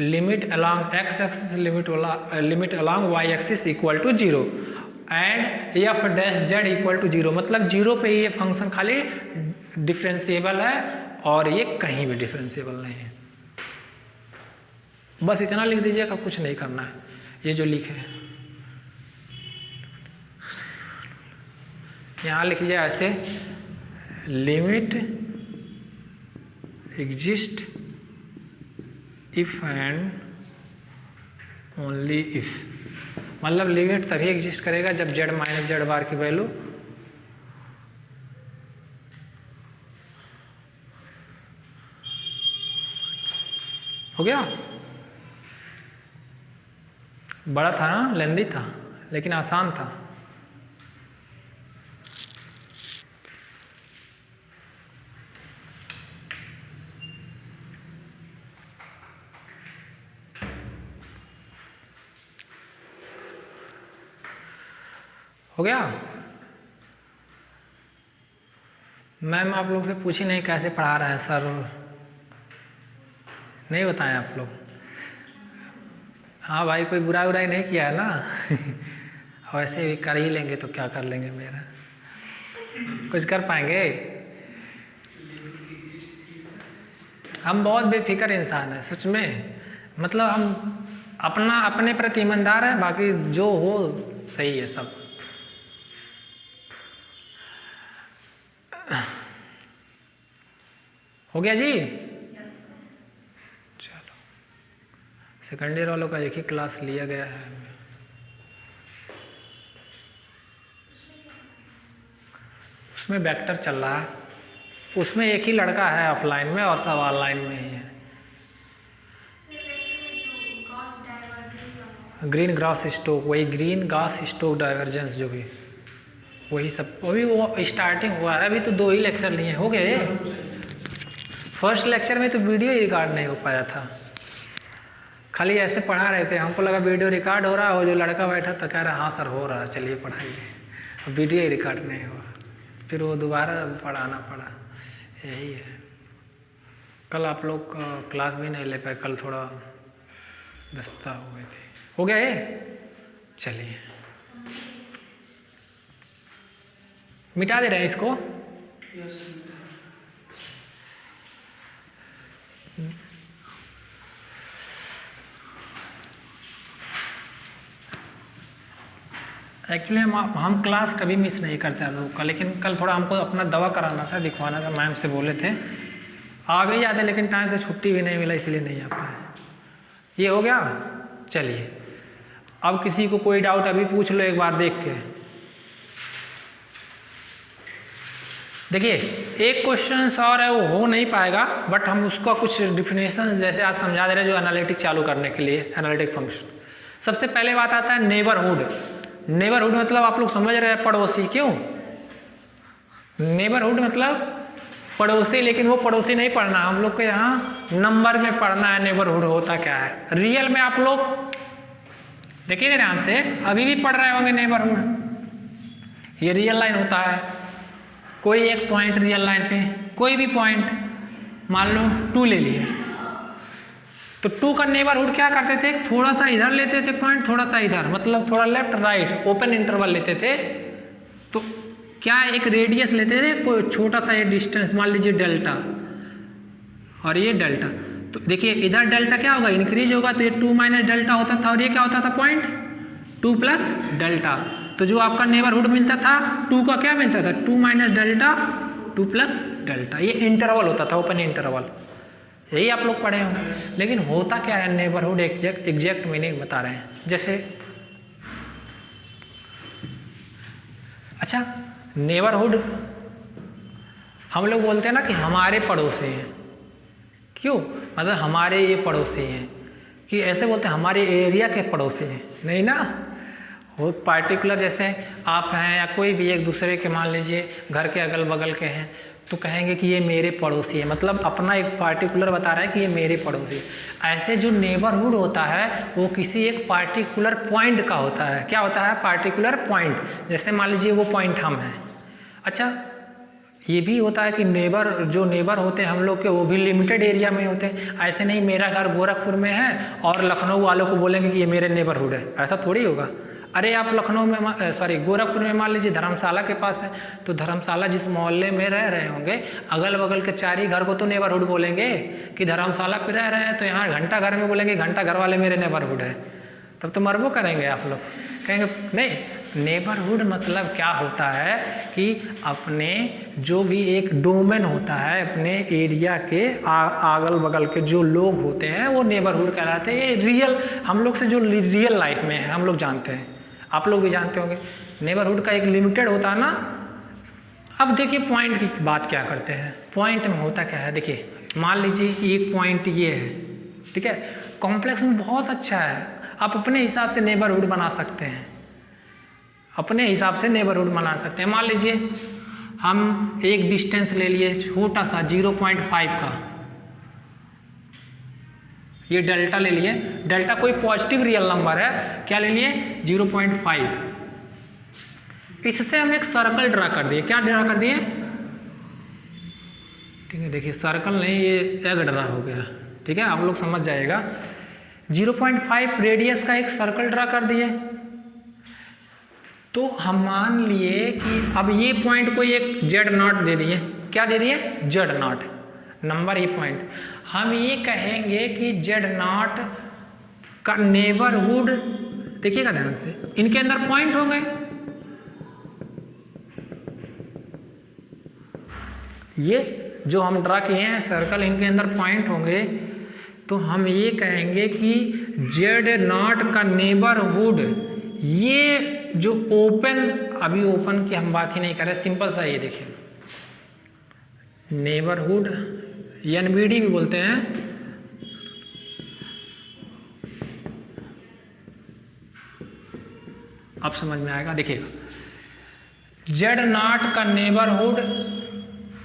limit along X axis limit along Y axis equal to 0 and F dash Z equal to 0, मतलब 0 पे ये फंक्शन खाली डिफरेंशिएबल है और ये कहीं भी डिफरेंशिएबल नहीं है। बस इतना लिख दीजिएगा, कुछ नहीं करना है। ये जो लिखे यहाँ लिख दीजिए ऐसे, limit exist if and only if, मतलब लिमिट तभी एग्जिस्ट करेगा जब z माइनस जेड बार की वैल्यू हो गया। बड़ा था ना, लेंदी था, लेकिन आसान था। हो गया। मैम आप लोग से पूछी नहीं कैसे पढ़ा रहा है सर, नहीं बताएं आप लोग। हाँ भाई, कोई बुराई उराई नहीं किया है ना वैसे भी कर ही लेंगे तो क्या कर लेंगे, मेरा कुछ कर पाएंगे। हम बहुत बेफिक्र इंसान है सच में, मतलब हम अपने प्रति ईमानदार है, बाकी जो हो सही है सब। हो गया जी। चलो, सेकेंड ईयर वालों का एक ही क्लास लिया गया है। उसमें वेक्टर चल रहा है, उसमें एक ही लड़का है ऑफलाइन में और सब ऑनलाइन में ही है। ग्रीन ग्रास स्टोक, वही ग्रीन गास स्टोक डाइवर्जेंस जो भी वही सब, अभी वो स्टार्टिंग हुआ है, अभी तो 2 ही लेक्चर लिए हो गए। फर्स्ट लेक्चर में तो वीडियो ही रिकॉर्ड नहीं हो पाया था, खाली ऐसे पढ़ा रहे थे, हमको लगा वीडियो रिकॉर्ड हो रहा है, जो लड़का बैठा था कह रहा हाँ सर हो रहा है, चलिए पढ़ाइए। अब वीडियो ही रिकॉर्ड नहीं हुआ, फिर वो दोबारा पढ़ाना पड़ा, यही है। कल आप लोग क्लास भी नहीं ले पाए, कल थोड़ा व्यस्तता हो गए थे। हो गया ये, चलिए मिटा दे रहे हैं इसको। एक्चुअली हम क्लास कभी मिस नहीं करते हम लोग का, लेकिन कल थोड़ा हमको अपना दवा कराना था, दिखवाना था, मैम से बोले थे आ भी जाते, लेकिन टाइम से छुट्टी भी नहीं मिला, इसलिए नहीं आ पाए। ये हो गया। चलिए अब किसी को कोई डाउट अभी पूछ लो एक बार देख के। देखिए एक क्वेश्चन और है, वो हो नहीं पाएगा, बट हम उसका कुछ डिफिनेशन जैसे आज समझा दे रहे हैं, जो एनालिटिक चालू करने के लिए, एनालिटिक फंक्शन। सबसे पहले बात आता है नेबरहुड। नेबरहुड मतलब आप लोग समझ रहे हैं पड़ोसी, क्यों? नेबरहुड मतलब पड़ोसी, लेकिन वो पड़ोसी नहीं पढ़ना, हम लोग को यहाँ नंबर में पढ़ना है नेबरहुड होता क्या है। रियल में आप लोग देखिएगा ध्यान से, अभी भी पढ़ रहे होंगे नेबरहुड, ये रियल लाइन होता है। कोई एक पॉइंट रियल लाइन पे, कोई भी पॉइंट मान लो 2 ले लिए, तो 2 का नेबरहुड क्या करते थे, थोड़ा सा इधर लेते थे पॉइंट, थोड़ा सा इधर, मतलब थोड़ा लेफ्ट राइट ओपन इंटरवल लेते थे। तो क्या एक रेडियस लेते थे, कोई छोटा सा ये डिस्टेंस मान लीजिए डेल्टा, और ये डेल्टा। तो देखिए इधर डेल्टा क्या होगा, इंक्रीज होगा, तो ये 2 माइनस डेल्टा होता था, और ये क्या होता था पॉइंट 2 प्लस डेल्टा। तो जो आपका नेबरहुड मिलता था 2 का क्या मिलता था, 2 माइनस डेल्टा 2 प्लस डेल्टा। ये इंटरवल होता था, ओपन इंटरवल, यही आप लोग पढ़े होंगे। लेकिन होता क्या है नेबरहुड, एग्जैक्ट मीनिंग बता रहे हैं। जैसे अच्छा नेबरहुड हम लोग बोलते हैं ना कि हमारे पड़ोसी हैं, क्यों, मतलब हमारे ये पड़ोसी हैं, कि ऐसे बोलते हैं हमारे एरिया के पड़ोसी हैं, नहीं ना, वो पार्टिकुलर जैसे आप हैं या कोई भी एक दूसरे के मान लीजिए घर के अगल बगल के हैं, तो कहेंगे कि ये मेरे पड़ोसी है, मतलब अपना एक पार्टिकुलर बता रहा है कि ये मेरे पड़ोसी। ऐसे जो नेबरहुड होता है वो किसी एक पार्टिकुलर पॉइंट का होता है। क्या होता है, पार्टिकुलर पॉइंट। जैसे मान लीजिए वो पॉइंट हम हैं। अच्छा ये भी होता है कि जो नेबर होते हैं हम लोग के, वो भी लिमिटेड एरिया में होते हैं। ऐसे नहीं मेरा घर गोरखपुर में है और लखनऊ वालों को बोलेंगे कि ये मेरे नेबरहुड है, ऐसा थोड़ी होगा। अरे आप लखनऊ में गोरखपुर में मान लीजिए धर्मशाला के पास है, तो धर्मशाला जिस मोहल्ले में रह रहे होंगे अगल बगल के 4 ही घर को तो नेबरहुड बोलेंगे। कि धर्मशाला पे रह रहे हैं तो यहाँ घंटा घर में बोलेंगे घंटा घर वाले मेरे नेबरहुड है, तब तो मरबो करेंगे आप लोग, कहेंगे नहीं। नेबरहुड मतलब क्या होता है कि अपने जो भी एक डोमेन होता है, अपने एरिया के अगल बगल के जो लोग होते हैं वो नेबरहुड कहलाते हैं। ये रियल हम लोग से जो रियल लाइफ में है हम लोग जानते हैं, आप लोग भी जानते होंगे। नेबरहुड का एक लिमिटेड होता है ना। अब देखिए पॉइंट की बात क्या करते हैं, पॉइंट में होता क्या है, देखिए मान लीजिए एक पॉइंट ये है, ठीक है, कॉम्प्लेक्स में बहुत अच्छा है, आप अपने हिसाब से नेबरहुड बना सकते हैं, अपने हिसाब से नेबरहुड बना सकते हैं। मान लीजिए हम एक डिस्टेंस ले लिए छोटा सा 0.5 का, ये डेल्टा ले लिए, डेल्टा कोई पॉजिटिव रियल नंबर है, क्या ले लिए 0.5। इससे हम एक सर्कल ड्रा कर दिए, क्या ड्रा कर दिए, ठीक है, देखिए सर्कल नहीं ये एग ड्रा हो गया, ठीक है, आप लोग समझ जाएगा। 0.5 रेडियस का एक सर्कल ड्रा कर दिए। तो हम मान लिए कि अब ये पॉइंट को एक Z0 दे दिए, क्या दे दिए Z0 नंबर, ये पॉइंट हम ये कहेंगे कि Z0 का नेबरहुड, देखिएगा ध्यान से, इनके अंदर पॉइंट होंगे, ये जो हम ड्रा किए हैं सर्कल, इनके अंदर पॉइंट होंगे। तो हम ये कहेंगे कि Z0 का नेबरहुड, ये जो ओपन, अभी ओपन की हम बात ही नहीं कर रहे, सिंपल सा ये देखिए नेबरहुड, NBD भी बोलते हैं, अब समझ में आएगा। देखिएगा Z0 का नेबरहुड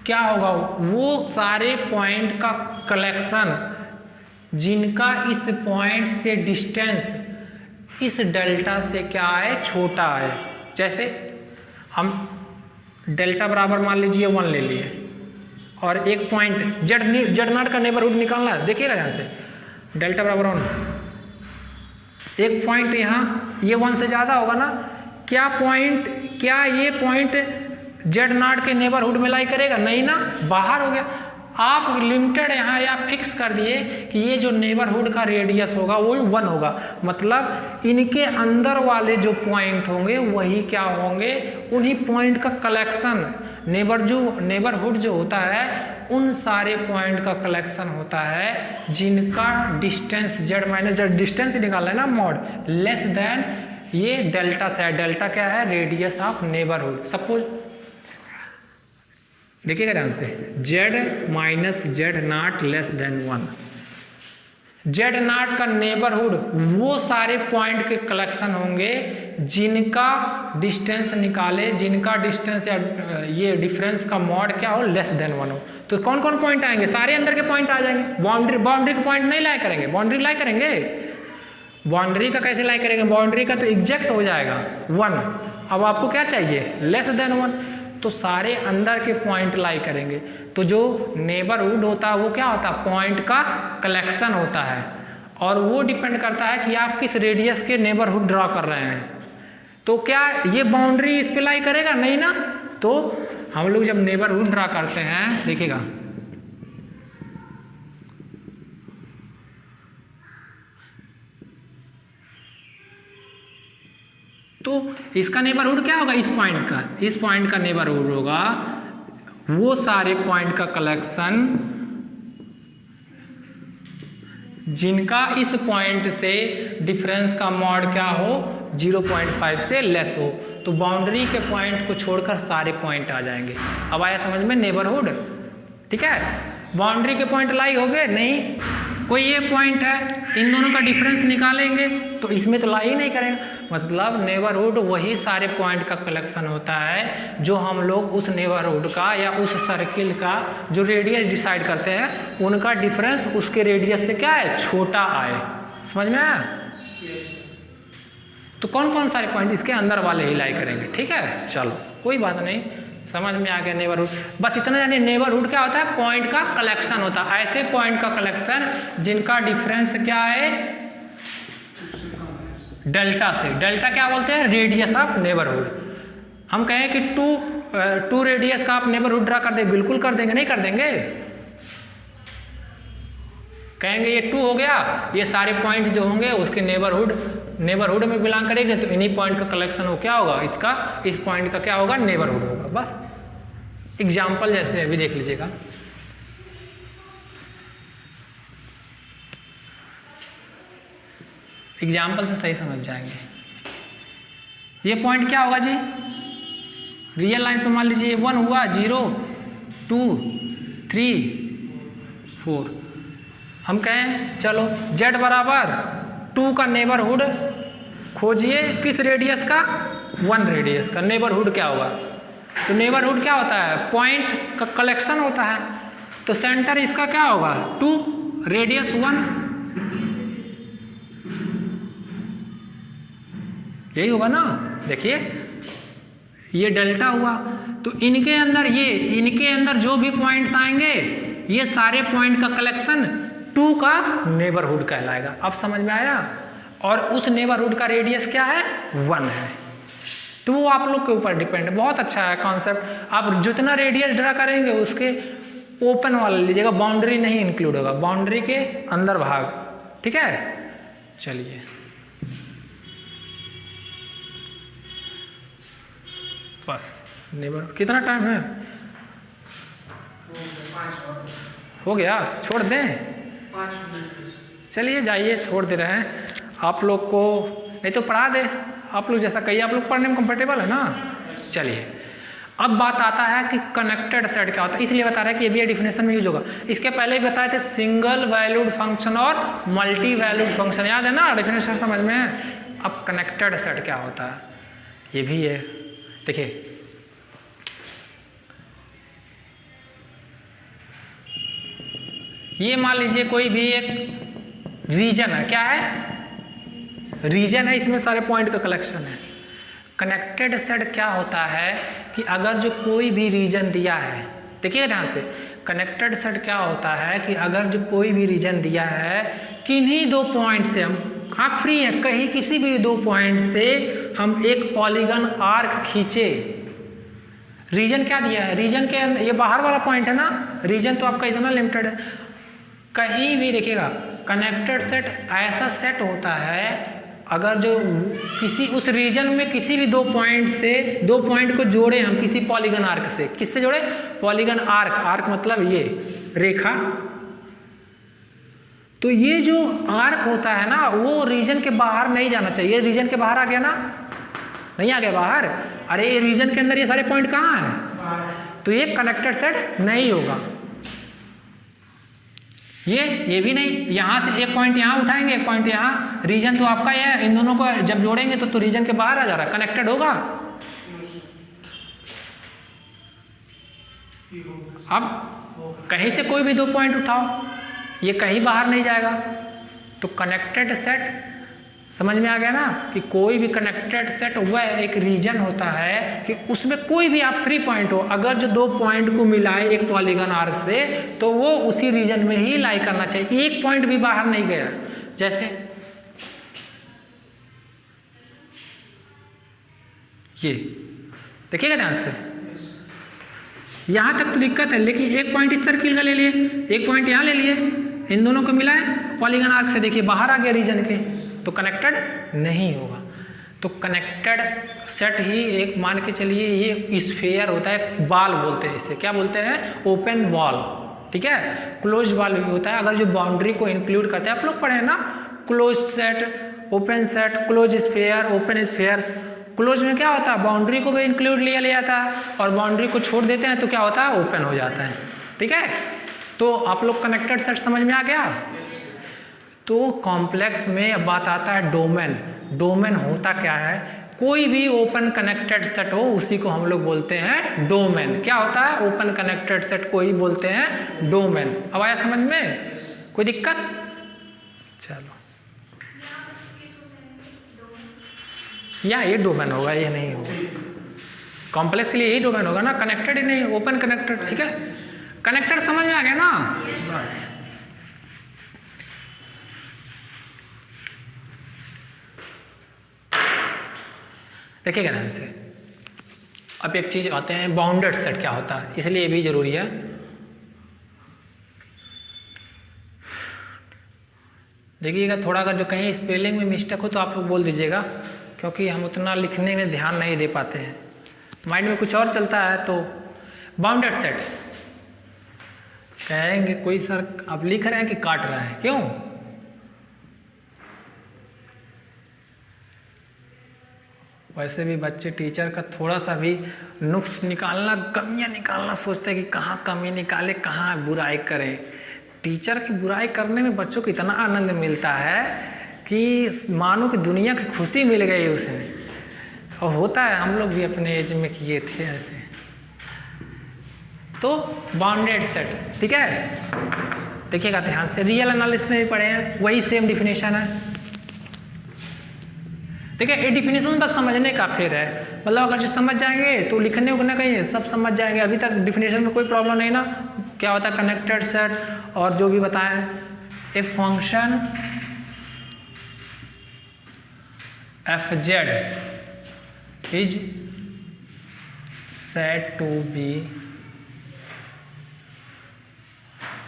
क्या होगा, वो सारे पॉइंट का कलेक्शन जिनका इस पॉइंट से डिस्टेंस इस डेल्टा से क्या है, छोटा है। जैसे हम डेल्टा बराबर मान लीजिए 1 ले लिए और एक पॉइंट Z0 का नेबरहुड निकालना है, देखिएगा यहाँ से डेल्टा बराबर 1, एक पॉइंट यहाँ, ये 1 से ज़्यादा होगा ना, क्या ये पॉइंट Z0 के नेबरहुड में लाई करेगा, नहीं ना, बाहर हो गया। आप लिमिटेड यहाँ या फिक्स कर दिए कि ये जो नेबरहुड का रेडियस होगा वो 1 होगा, मतलब इनके अंदर वाले जो पॉइंट होंगे वही क्या होंगे, उन्हीं पॉइंट का कलेक्शन। नेबरहुड जो होता है उन सारे पॉइंट का कलेक्शन होता है जिनका डिस्टेंस Z- डिस्टेंस निकालना है ना, मॉड लेस देन ये डेल्टा से है। डेल्टा क्या है, रेडियस ऑफ नेबरहुड। सपोज देखिएगा ध्यान से, Z-Z0 लेस देन 1, Z0 का नेबरहुड वो सारे पॉइंट के कलेक्शन होंगे जिनका डिस्टेंस निकाले, जिनका डिस्टेंस या ये डिफरेंस का मॉड क्या हो, लेस देन 1 हो। तो कौन कौन पॉइंट आएंगे, सारे अंदर के पॉइंट आ जाएंगे। बाउंड्री के पॉइंट नहीं लाई करेंगे, बाउंड्री लाई करेंगे, बाउंड्री का कैसे लाई करेंगे, बाउंड्री का तो एग्जैक्ट हो जाएगा 1। अब आपको क्या चाहिए, लेस देन 1। तो सारे अंदर के पॉइंट लाई करेंगे। तो जो नेबरहुड होता है वो क्या होता है, पॉइंट का कलेक्शन होता है, और वो डिपेंड करता है कि आप किस रेडियस के नेबरहुड ड्रॉ कर रहे हैं। तो क्या ये बाउंड्री इस पे लाई करेगा, नहीं ना। तो हम लोग जब नेबरहुड ड्रॉ करते हैं, देखिएगा तो इसका नेबरहुड क्या होगा, इस पॉइंट का नेबरहुड होगा वो सारे पॉइंट का कलेक्शन जिनका इस पॉइंट से डिफरेंस का मॉड क्या हो, 0.5 से लेस हो। तो बाउंड्री के पॉइंट को छोड़कर सारे पॉइंट आ जाएंगे। अब आया समझ में नेबरहुड, ठीक है। बाउंड्री के पॉइंट लाई हो गए, नहीं कोई ये पॉइंट है, इन दोनों का डिफरेंस निकालेंगे तो इसमें तो लाई ही नहीं करेंगे। मतलब नेबरहुड वही सारे पॉइंट का कलेक्शन होता है जो हम लोग उस नेबरहुड का या उस सर्किल का जो रेडियस डिसाइड करते हैं, उनका डिफरेंस उसके रेडियस से क्या है, छोटा आए। समझ में आया। तो कौन कौन सारे पॉइंट, इसके अंदर वाले ही लाई करेंगे, ठीक है। चलो कोई बात नहीं, समझ में आ गया नेबरहुड। बस इतना जानिए, नेबरहुड क्या होता है, पॉइंट का कलेक्शन होता है, ऐसे पॉइंट का कलेक्शन जिनका डिफरेंस क्या है, डेल्टा से। डेल्टा क्या बोलते हैं, रेडियस ऑफ नेबरहुड। हम कहें कि टू रेडियस का आप नेबरहुड ड्रा कर दे, बिल्कुल कर देंगे, नहीं कर देंगे, कहेंगे ये 2 हो गया, ये सारे पॉइंट जो होंगे उसके नेबरहुड में बिलोंग करेंगे, तो इन्हीं पॉइंट का कलेक्शन हो क्या होगा, इसका इस पॉइंट का क्या होगा, नेबरहुड होगा। बस एग्जाम्पल जैसे अभी देख लीजिएगा। एग्जाम्पल से सही समझ जाएंगे। ये पॉइंट क्या होगा जी, रियल लाइन पे मान लीजिए 1 हुआ, 0 2 3 4। हम कहें चलो z बराबर 2 का नेबरहुड खोजिए, किस रेडियस का, 1 रेडियस का। नेबरहुड क्या होगा, तो नेबरहुड क्या होता है, पॉइंट का कलेक्शन होता है। तो सेंटर इसका क्या होगा, 2, रेडियस 1, यही होगा ना। देखिए ये डेल्टा हुआ, तो इनके अंदर जो भी पॉइंट्स आएंगे, ये सारे पॉइंट का कलेक्शन 2 का नेबरहुड कहलाएगा। अब समझ में आया। और उस नेबरहुड का रेडियस क्या है, 1 है। तो वो आप लोग के ऊपर डिपेंड है। बहुत अच्छा है कॉन्सेप्ट। आप जितना रेडियस ड्रा करेंगे उसके ओपन वाला लीजिएगा, बाउंड्री नहीं इंक्लूड होगा, बाउंड्री के अंदर भाग, ठीक है। चलिए बस नेबर कितना टाइम है, हो गया, छोड़ दें, 5 मिनट। चलिए जाइए, छोड़ दे रहे हैं आप लोग को, नहीं तो पढ़ा दे, आप लोग जैसा कहिए, आप लोग पढ़ने में कंफर्टेबल है ना। चलिए अब बात आता है कि कनेक्टेड सेट क्या होता है, इसलिए बता रहे हैं कि ये भी डेफिनेशन में यूज होगा। इसके पहले ही बताए थे सिंगल वैल्यूड फंक्शन और मल्टी वैल्यूड फंक्शन, याद है ना, डेफिनेशन समझ में है। अब कनेक्टेड सेट क्या होता है, ये भी है। देखिए ये मान लीजिए कोई भी एक रीजन है, क्या है, रीजन है, इसमें सारे पॉइंट का कलेक्शन है। कनेक्टेड सेट क्या होता है कि अगर जो कोई भी रीजन दिया है, देखिए ध्यान से, कनेक्टेड सेट क्या होता है कि अगर जो कोई भी रीजन दिया है, किन्हीं 2 पॉइंट से आप फ्री है, कहीं किसी भी 2 पॉइंट से हम एक पॉलीगन आर्क खींचे। रीजन क्या दिया है, रीजन के अंदर ये बाहर वाला पॉइंट है ना, रीजन तो आपका इतना लिमिटेड है। कहीं भी देखिएगा कनेक्टेड सेट ऐसा सेट होता है अगर जो किसी उस रीजन में किसी भी 2 पॉइंट से 2 पॉइंट को जोड़े हम किसी पॉलीगन आर्क से, किससे जोड़े, पॉलीगन आर्क, आर्क मतलब ये रेखा। तो ये जो आर्क होता है ना वो रीजन के बाहर नहीं जाना चाहिए। रीजन के बाहर आ गया ना, नहीं आ गया बाहर, अरे ये रीजन के अंदर ये सारे पॉइंट कहाँ हैं, तो ये कनेक्टेड सेट नहीं होगा। ये भी नहीं, यहाँ से एक पॉइंट यहाँ उठाएंगे, एक पॉइंट यहाँ, रीजन तो आपका है, इन दोनों को जब जोड़ेंगे तो रीजन के बाहर आ जा रहा है, कनेक्टेड होगा। अब कहीं से कोई भी 2 पॉइंट उठाओ, ये कहीं बाहर नहीं जाएगा। तो कनेक्टेड सेट समझ में आ गया ना कि कोई भी कनेक्टेड सेट वह एक रीजन होता है कि उसमें कोई भी आप फ्री पॉइंट हो, अगर जो दो पॉइंट को मिलाए एक पॉलीगन आर से तो वो उसी रीजन में ही लाई करना चाहिए, एक पॉइंट भी बाहर नहीं गया। जैसे ये देखिएगा ध्यान से, यहां तक तो दिक्कत है, लेकिन एक पॉइंट इस सर्किल का ले लिए, एक पॉइंट यहां ले लिए, इन दोनों को मिलाए पॉलीगन आर्क से, देखिए बाहर आ गया रीजन के, तो कनेक्टेड नहीं होगा। तो कनेक्टेड सेट ही एक मान के चलिए ये स्फीयर होता है, बॉल बोलते हैं इसे, क्या बोलते हैं, ओपन बॉल, ठीक है, क्लोज बॉल भी होता है अगर जो बाउंड्री को इंक्लूड करते हैं। आप लोग पढ़े ना close set, open set, close sphere, open sphere. Close में क्या होता है, बाउंड्री को भी इंक्लूड लिया जाता है और बाउंड्री को छोड़ देते हैं तो क्या होता है, ओपन हो जाता है, ठीक है। तो आप लोग कनेक्टेड सेट समझ में आ गया। तो कॉम्प्लेक्स में अब बात आता है डोमेन। डोमेन होता क्या है, कोई भी ओपन कनेक्टेड सेट हो उसी को हम लोग बोलते हैं डोमेन। क्या होता है, ओपन कनेक्टेड सेट को ही बोलते हैं डोमेन। अब आया समझ में, कोई दिक्कत? चलो, या ये डोमेन होगा, ये नहीं होगा। कॉम्प्लेक्स के लिए यही डोमेन होगा ना, कनेक्टेड ही नहीं, ओपन कनेक्टेड, ठीक है। कनेक्टेड समझ में आ गया ना, बस। देखिएगा ध्यान से, अब एक चीज आते हैं बाउंडेड सेट क्या होता है, इसलिए ये भी जरूरी है। देखिएगा थोड़ा अगर जो कहीं स्पेलिंग में मिस्टेक हो तो आप लोग बोल दीजिएगा, क्योंकि हम उतना लिखने में ध्यान नहीं दे पाते हैं, माइंड में कुछ और चलता है। तो बाउंडेड सेट कहेंगे, कोई सर आप लिख रहे हैं कि काट रहे हैं, क्यों? वैसे भी बच्चे टीचर का थोड़ा सा भी नुक्स निकालना, कमियां निकालना सोचते हैं कि कहाँ कमी निकाले, कहाँ बुराई करें। टीचर की बुराई करने में बच्चों को इतना आनंद मिलता है कि मानो कि दुनिया की खुशी मिल गई उसे। और होता है, हम लोग भी अपने एज में किए थे ऐसे। तो बाउंडेड सेट, ठीक है। देखिएगा ध्यान से, रियल एनालिसिस में भी पढ़े हैं, वही सेम डिफिनेशन है। देखिए ये डिफिनेशन बस समझने का फिर है, मतलब अगर जो समझ जाएंगे तो लिखने उखने का ही सब समझ जाएंगे। अभी तक डिफिनेशन में कोई प्रॉब्लम नहीं ना, क्या होता है कनेक्टेड सेट और जो भी बताएं। A function F Z is said to be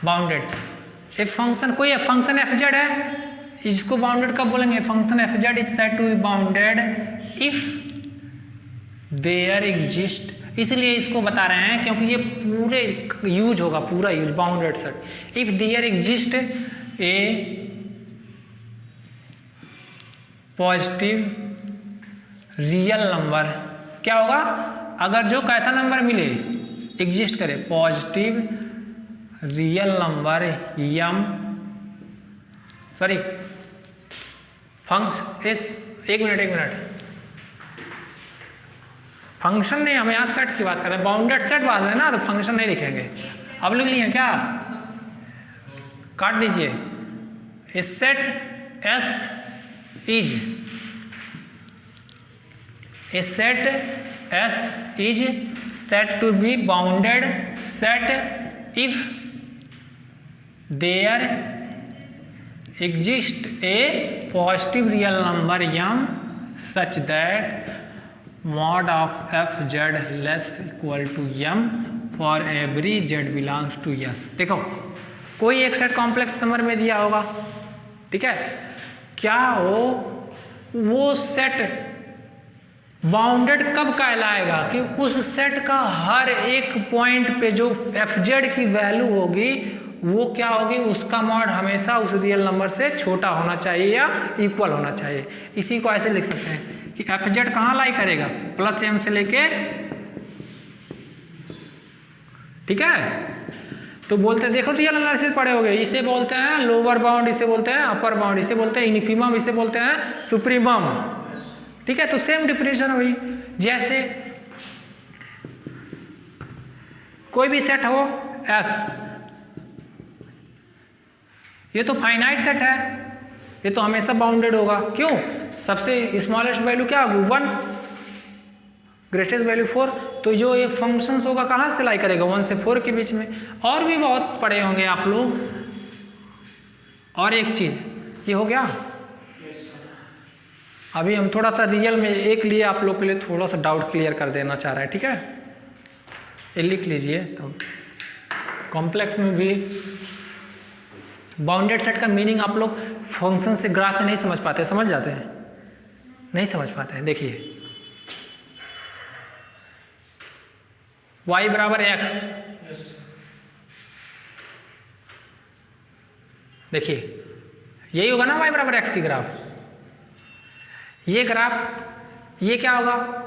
bounded. A function, कोई फंक्शन एफ जेड है, इसको बाउंडेड कब बोलेंगे, function F Z is said to be bounded if there exist. इसलिए इसको बता रहे हैं क्योंकि ये पूरे यूज होगा, पूरा use bounded set. If there exist a positive real number, क्या होगा, अगर जो कैसा नंबर मिले, एग्जिस्ट करे, positive real number M, sorry function is, एक मिनट, फंक्शन नहीं, हम यहाँ सेट की बात कर रहे हैं, बाउंडेड सेट बात है ना, तो फंक्शन नहीं लिखेंगे। अब लिख लिए क्या, काट दीजिए। A set S is, a set S is set to be bounded set if there exist a positive real number m such that mod of f z less equal to m for every z belongs to s। देखो कोई एक set complex number में दिया होगा, ठीक है, क्या हो वो सेट बाउंडेड कब कहलाएगा कि उस सेट का हर एक पॉइंट पे जो एफ जेड की वैल्यू होगी वो क्या होगी, उसका मॉड हमेशा उस रियल नंबर से छोटा होना चाहिए या इक्वल होना चाहिए। इसी को ऐसे लिख सकते हैं कि एफ जेड कहाँ लाई करेगा, प्लस एम से लेके, ठीक है। तो बोलते हैं, देखो रियल एनालिसिस पढ़े होगे, इसे बोलते हैं लोअर बाउंड, इसे बोलते हैं अपर बाउंड, इसे बोलते हैं इन्फिमम, इसे बोलते हैं सुप्रीमम, ठीक है। तो सेम डिफिनेशन हुई। जैसे कोई भी सेट हो एस, ये तो फाइनाइट सेट है, ये तो हमेशा बाउंडेड होगा। क्यों? सबसे स्मॉलेस्ट वैल्यू क्या होगी 1, ग्रेटेस्ट वैल्यू 4। तो जो ये फंक्शंस होगा कहाँ से लाई करेगा 1 से 4 के बीच में। और भी बहुत पढ़े होंगे आप लोग। और एक चीज़ ये हो गया। अभी हम थोड़ा सा रियल में एक लिए आप लोग के लिए थोड़ा सा डाउट क्लियर कर देना चाह रहे हैं, ठीक है। ये लिख लीजिए। तो कॉम्प्लेक्स में भी बाउंडेड सेट का मीनिंग आप लोग फंक्शन से ग्राफ से नहीं समझ पाते, समझ जाते हैं? नहीं समझ पाते हैं। देखिए y बराबर x, देखिए यही होगा ना y बराबर x की ग्राफ। ये ग्राफ ये क्या होगा?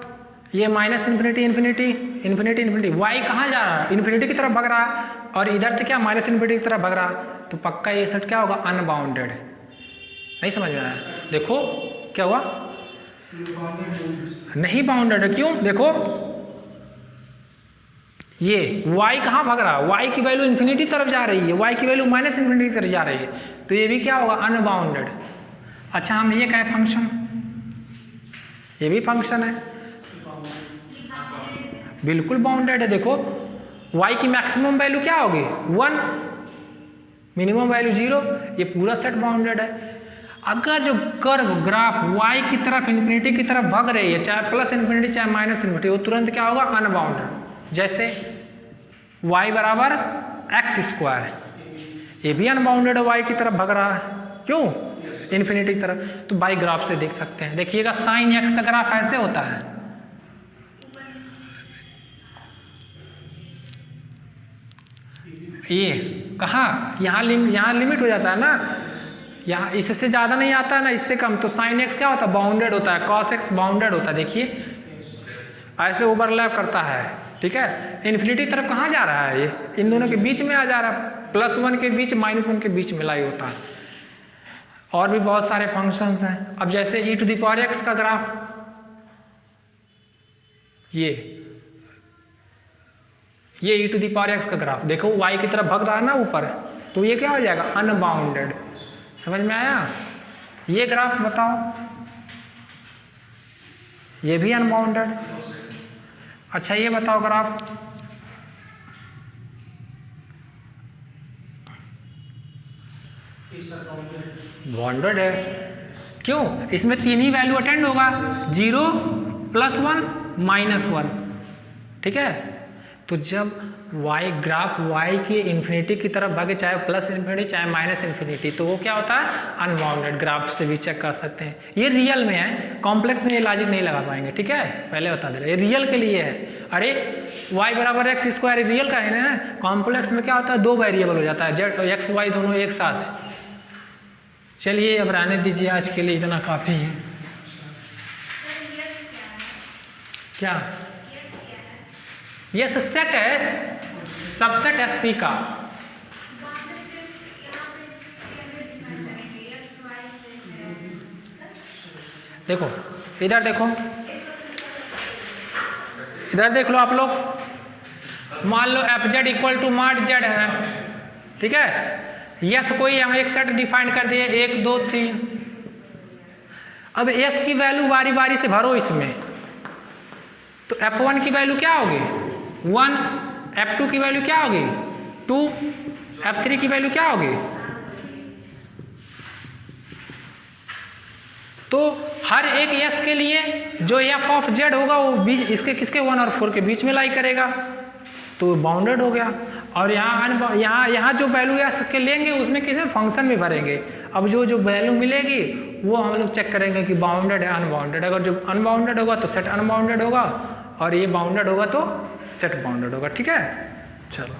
ये minus infinity infinity infinity infinity. y कहाँ जा रहा है? इन्फिनिटी की तरफ भाग रहा है, और इधर से क्या माइनस इन्फिनिटी की तरफ भाग रहा है। तो पक्का ये सेट क्या होगा? अनबाउंडेड। नहीं समझ में आया? देखो क्या हुआ? नहीं बाउंडेड है। क्यों? देखो ये y कहाँ भाग रहा है? y की वैल्यू इन्फिनिटी तरफ जा रही है, y की वैल्यू माइनस इन्फिनिटी तरफ जा रही है। तो ये भी क्या होगा? अनबाउंडेड। अच्छा हम ये कहें फंक्शन, ये भी फंक्शन है, बिल्कुल बाउंडेड है। देखो y की मैक्सिमम वैल्यू क्या होगी 1, मिनिमम वैल्यू 0। ये पूरा सेट बाउंडेड है। अगर जो कर्व ग्राफ y की तरफ इन्फिनिटी की तरफ भाग रही है, चाहे प्लस इन्फिनिटी चाहे माइनस इन्फिनिटी, वो तुरंत क्या होगा? अनबाउंडेड। जैसे y बराबर एक्स स्क्वायर, ये भी अनबाउंडेड है, y की तरफ भाग रहा है। क्यों? इन्फिनिटी की तरफ। तो बाई ग्राफ से देख सकते हैं। देखिएगा साइन x का ग्राफ ऐसे होता है। ये कहाँ? यहाँ लिमिट हो जाता है ना, यहाँ इससे ज़्यादा नहीं आता है ना, इससे कम। तो साइन x क्या होता है? बाउंडेड होता है। कॉस x बाउंडेड होता है। देखिए ऐसे ओवरलैप करता है, ठीक है। इन्फिनिटी तरफ कहाँ जा रहा है? ये इन दोनों के बीच में आ जा रहा है, +1 के बीच -1 के बीच में लाई होता है। और भी बहुत सारे फंक्शंस हैं। अब जैसे e⁻x का ग्राफ, ये e⁻x का ग्राफ देखो y की तरफ भाग रहा है ना ऊपर, तो ये क्या हो जाएगा? अनबाउंडेड। समझ में आया? ये ग्राफ बताओ, ये भी अनबाउंडेड। अच्छा ये बताओ ग्राफ, बाउंडेड है। क्यों? इसमें 3 ही वैल्यू अटेंड होगा, 0, +1, -1, ठीक है। तो जब y ग्राफ y की इन्फिनिटी की तरफ भागे, चाहे प्लस इन्फिनिटी चाहे माइनस इन्फिनिटी, तो वो क्या होता है? अनबाउंडेड। ग्राफ से भी चेक कर सकते हैं। ये रियल में है, कॉम्प्लेक्स में ये लॉजिक नहीं लगा पाएंगे, ठीक है। पहले बता दे रहे, ये रियल के लिए है। अरे y बराबर एक्स स्क्वायर रियल का है ना, कॉम्प्लेक्स में क्या होता है? 2 वेरिएबल हो जाता है, जेड x y दोनों एक साथ। चलिए अब रहने दीजिए, आज के लिए इतना काफ़ी है। क्या? ये सेट है, सबसेट है C का। देखो इधर देखो, इधर देख लो आप लोग। मान लो fz = mod z है, ठीक है। यस कोई हम एक सेट डिफाइन कर दिए 1 2 3। अब s की वैल्यू बारी बारी से भरो इसमें। तो f1 की वैल्यू क्या होगी 1, f2 की वैल्यू क्या होगी 2, f3 की वैल्यू क्या होगी। तो हर एक s के लिए जो f ऑफ z होगा वो बीच इसके किसके 1 और 4 के बीच में लाई करेगा, तो बाउंडेड हो गया। और यहाँ जो वैल्यू s के लेंगे उसमें किसी फंक्शन में भरेंगे। अब जो वैल्यू मिलेगी वो हम लोग चेक करेंगे कि बाउंडेड है अनबाउंडेड। अगर जो अनबाउंडेड होगा तो सेट अनबाउंडेड होगा, और ये बाउंडेड होगा तो सेट बाउंडेड होगा, ठीक है। चलो।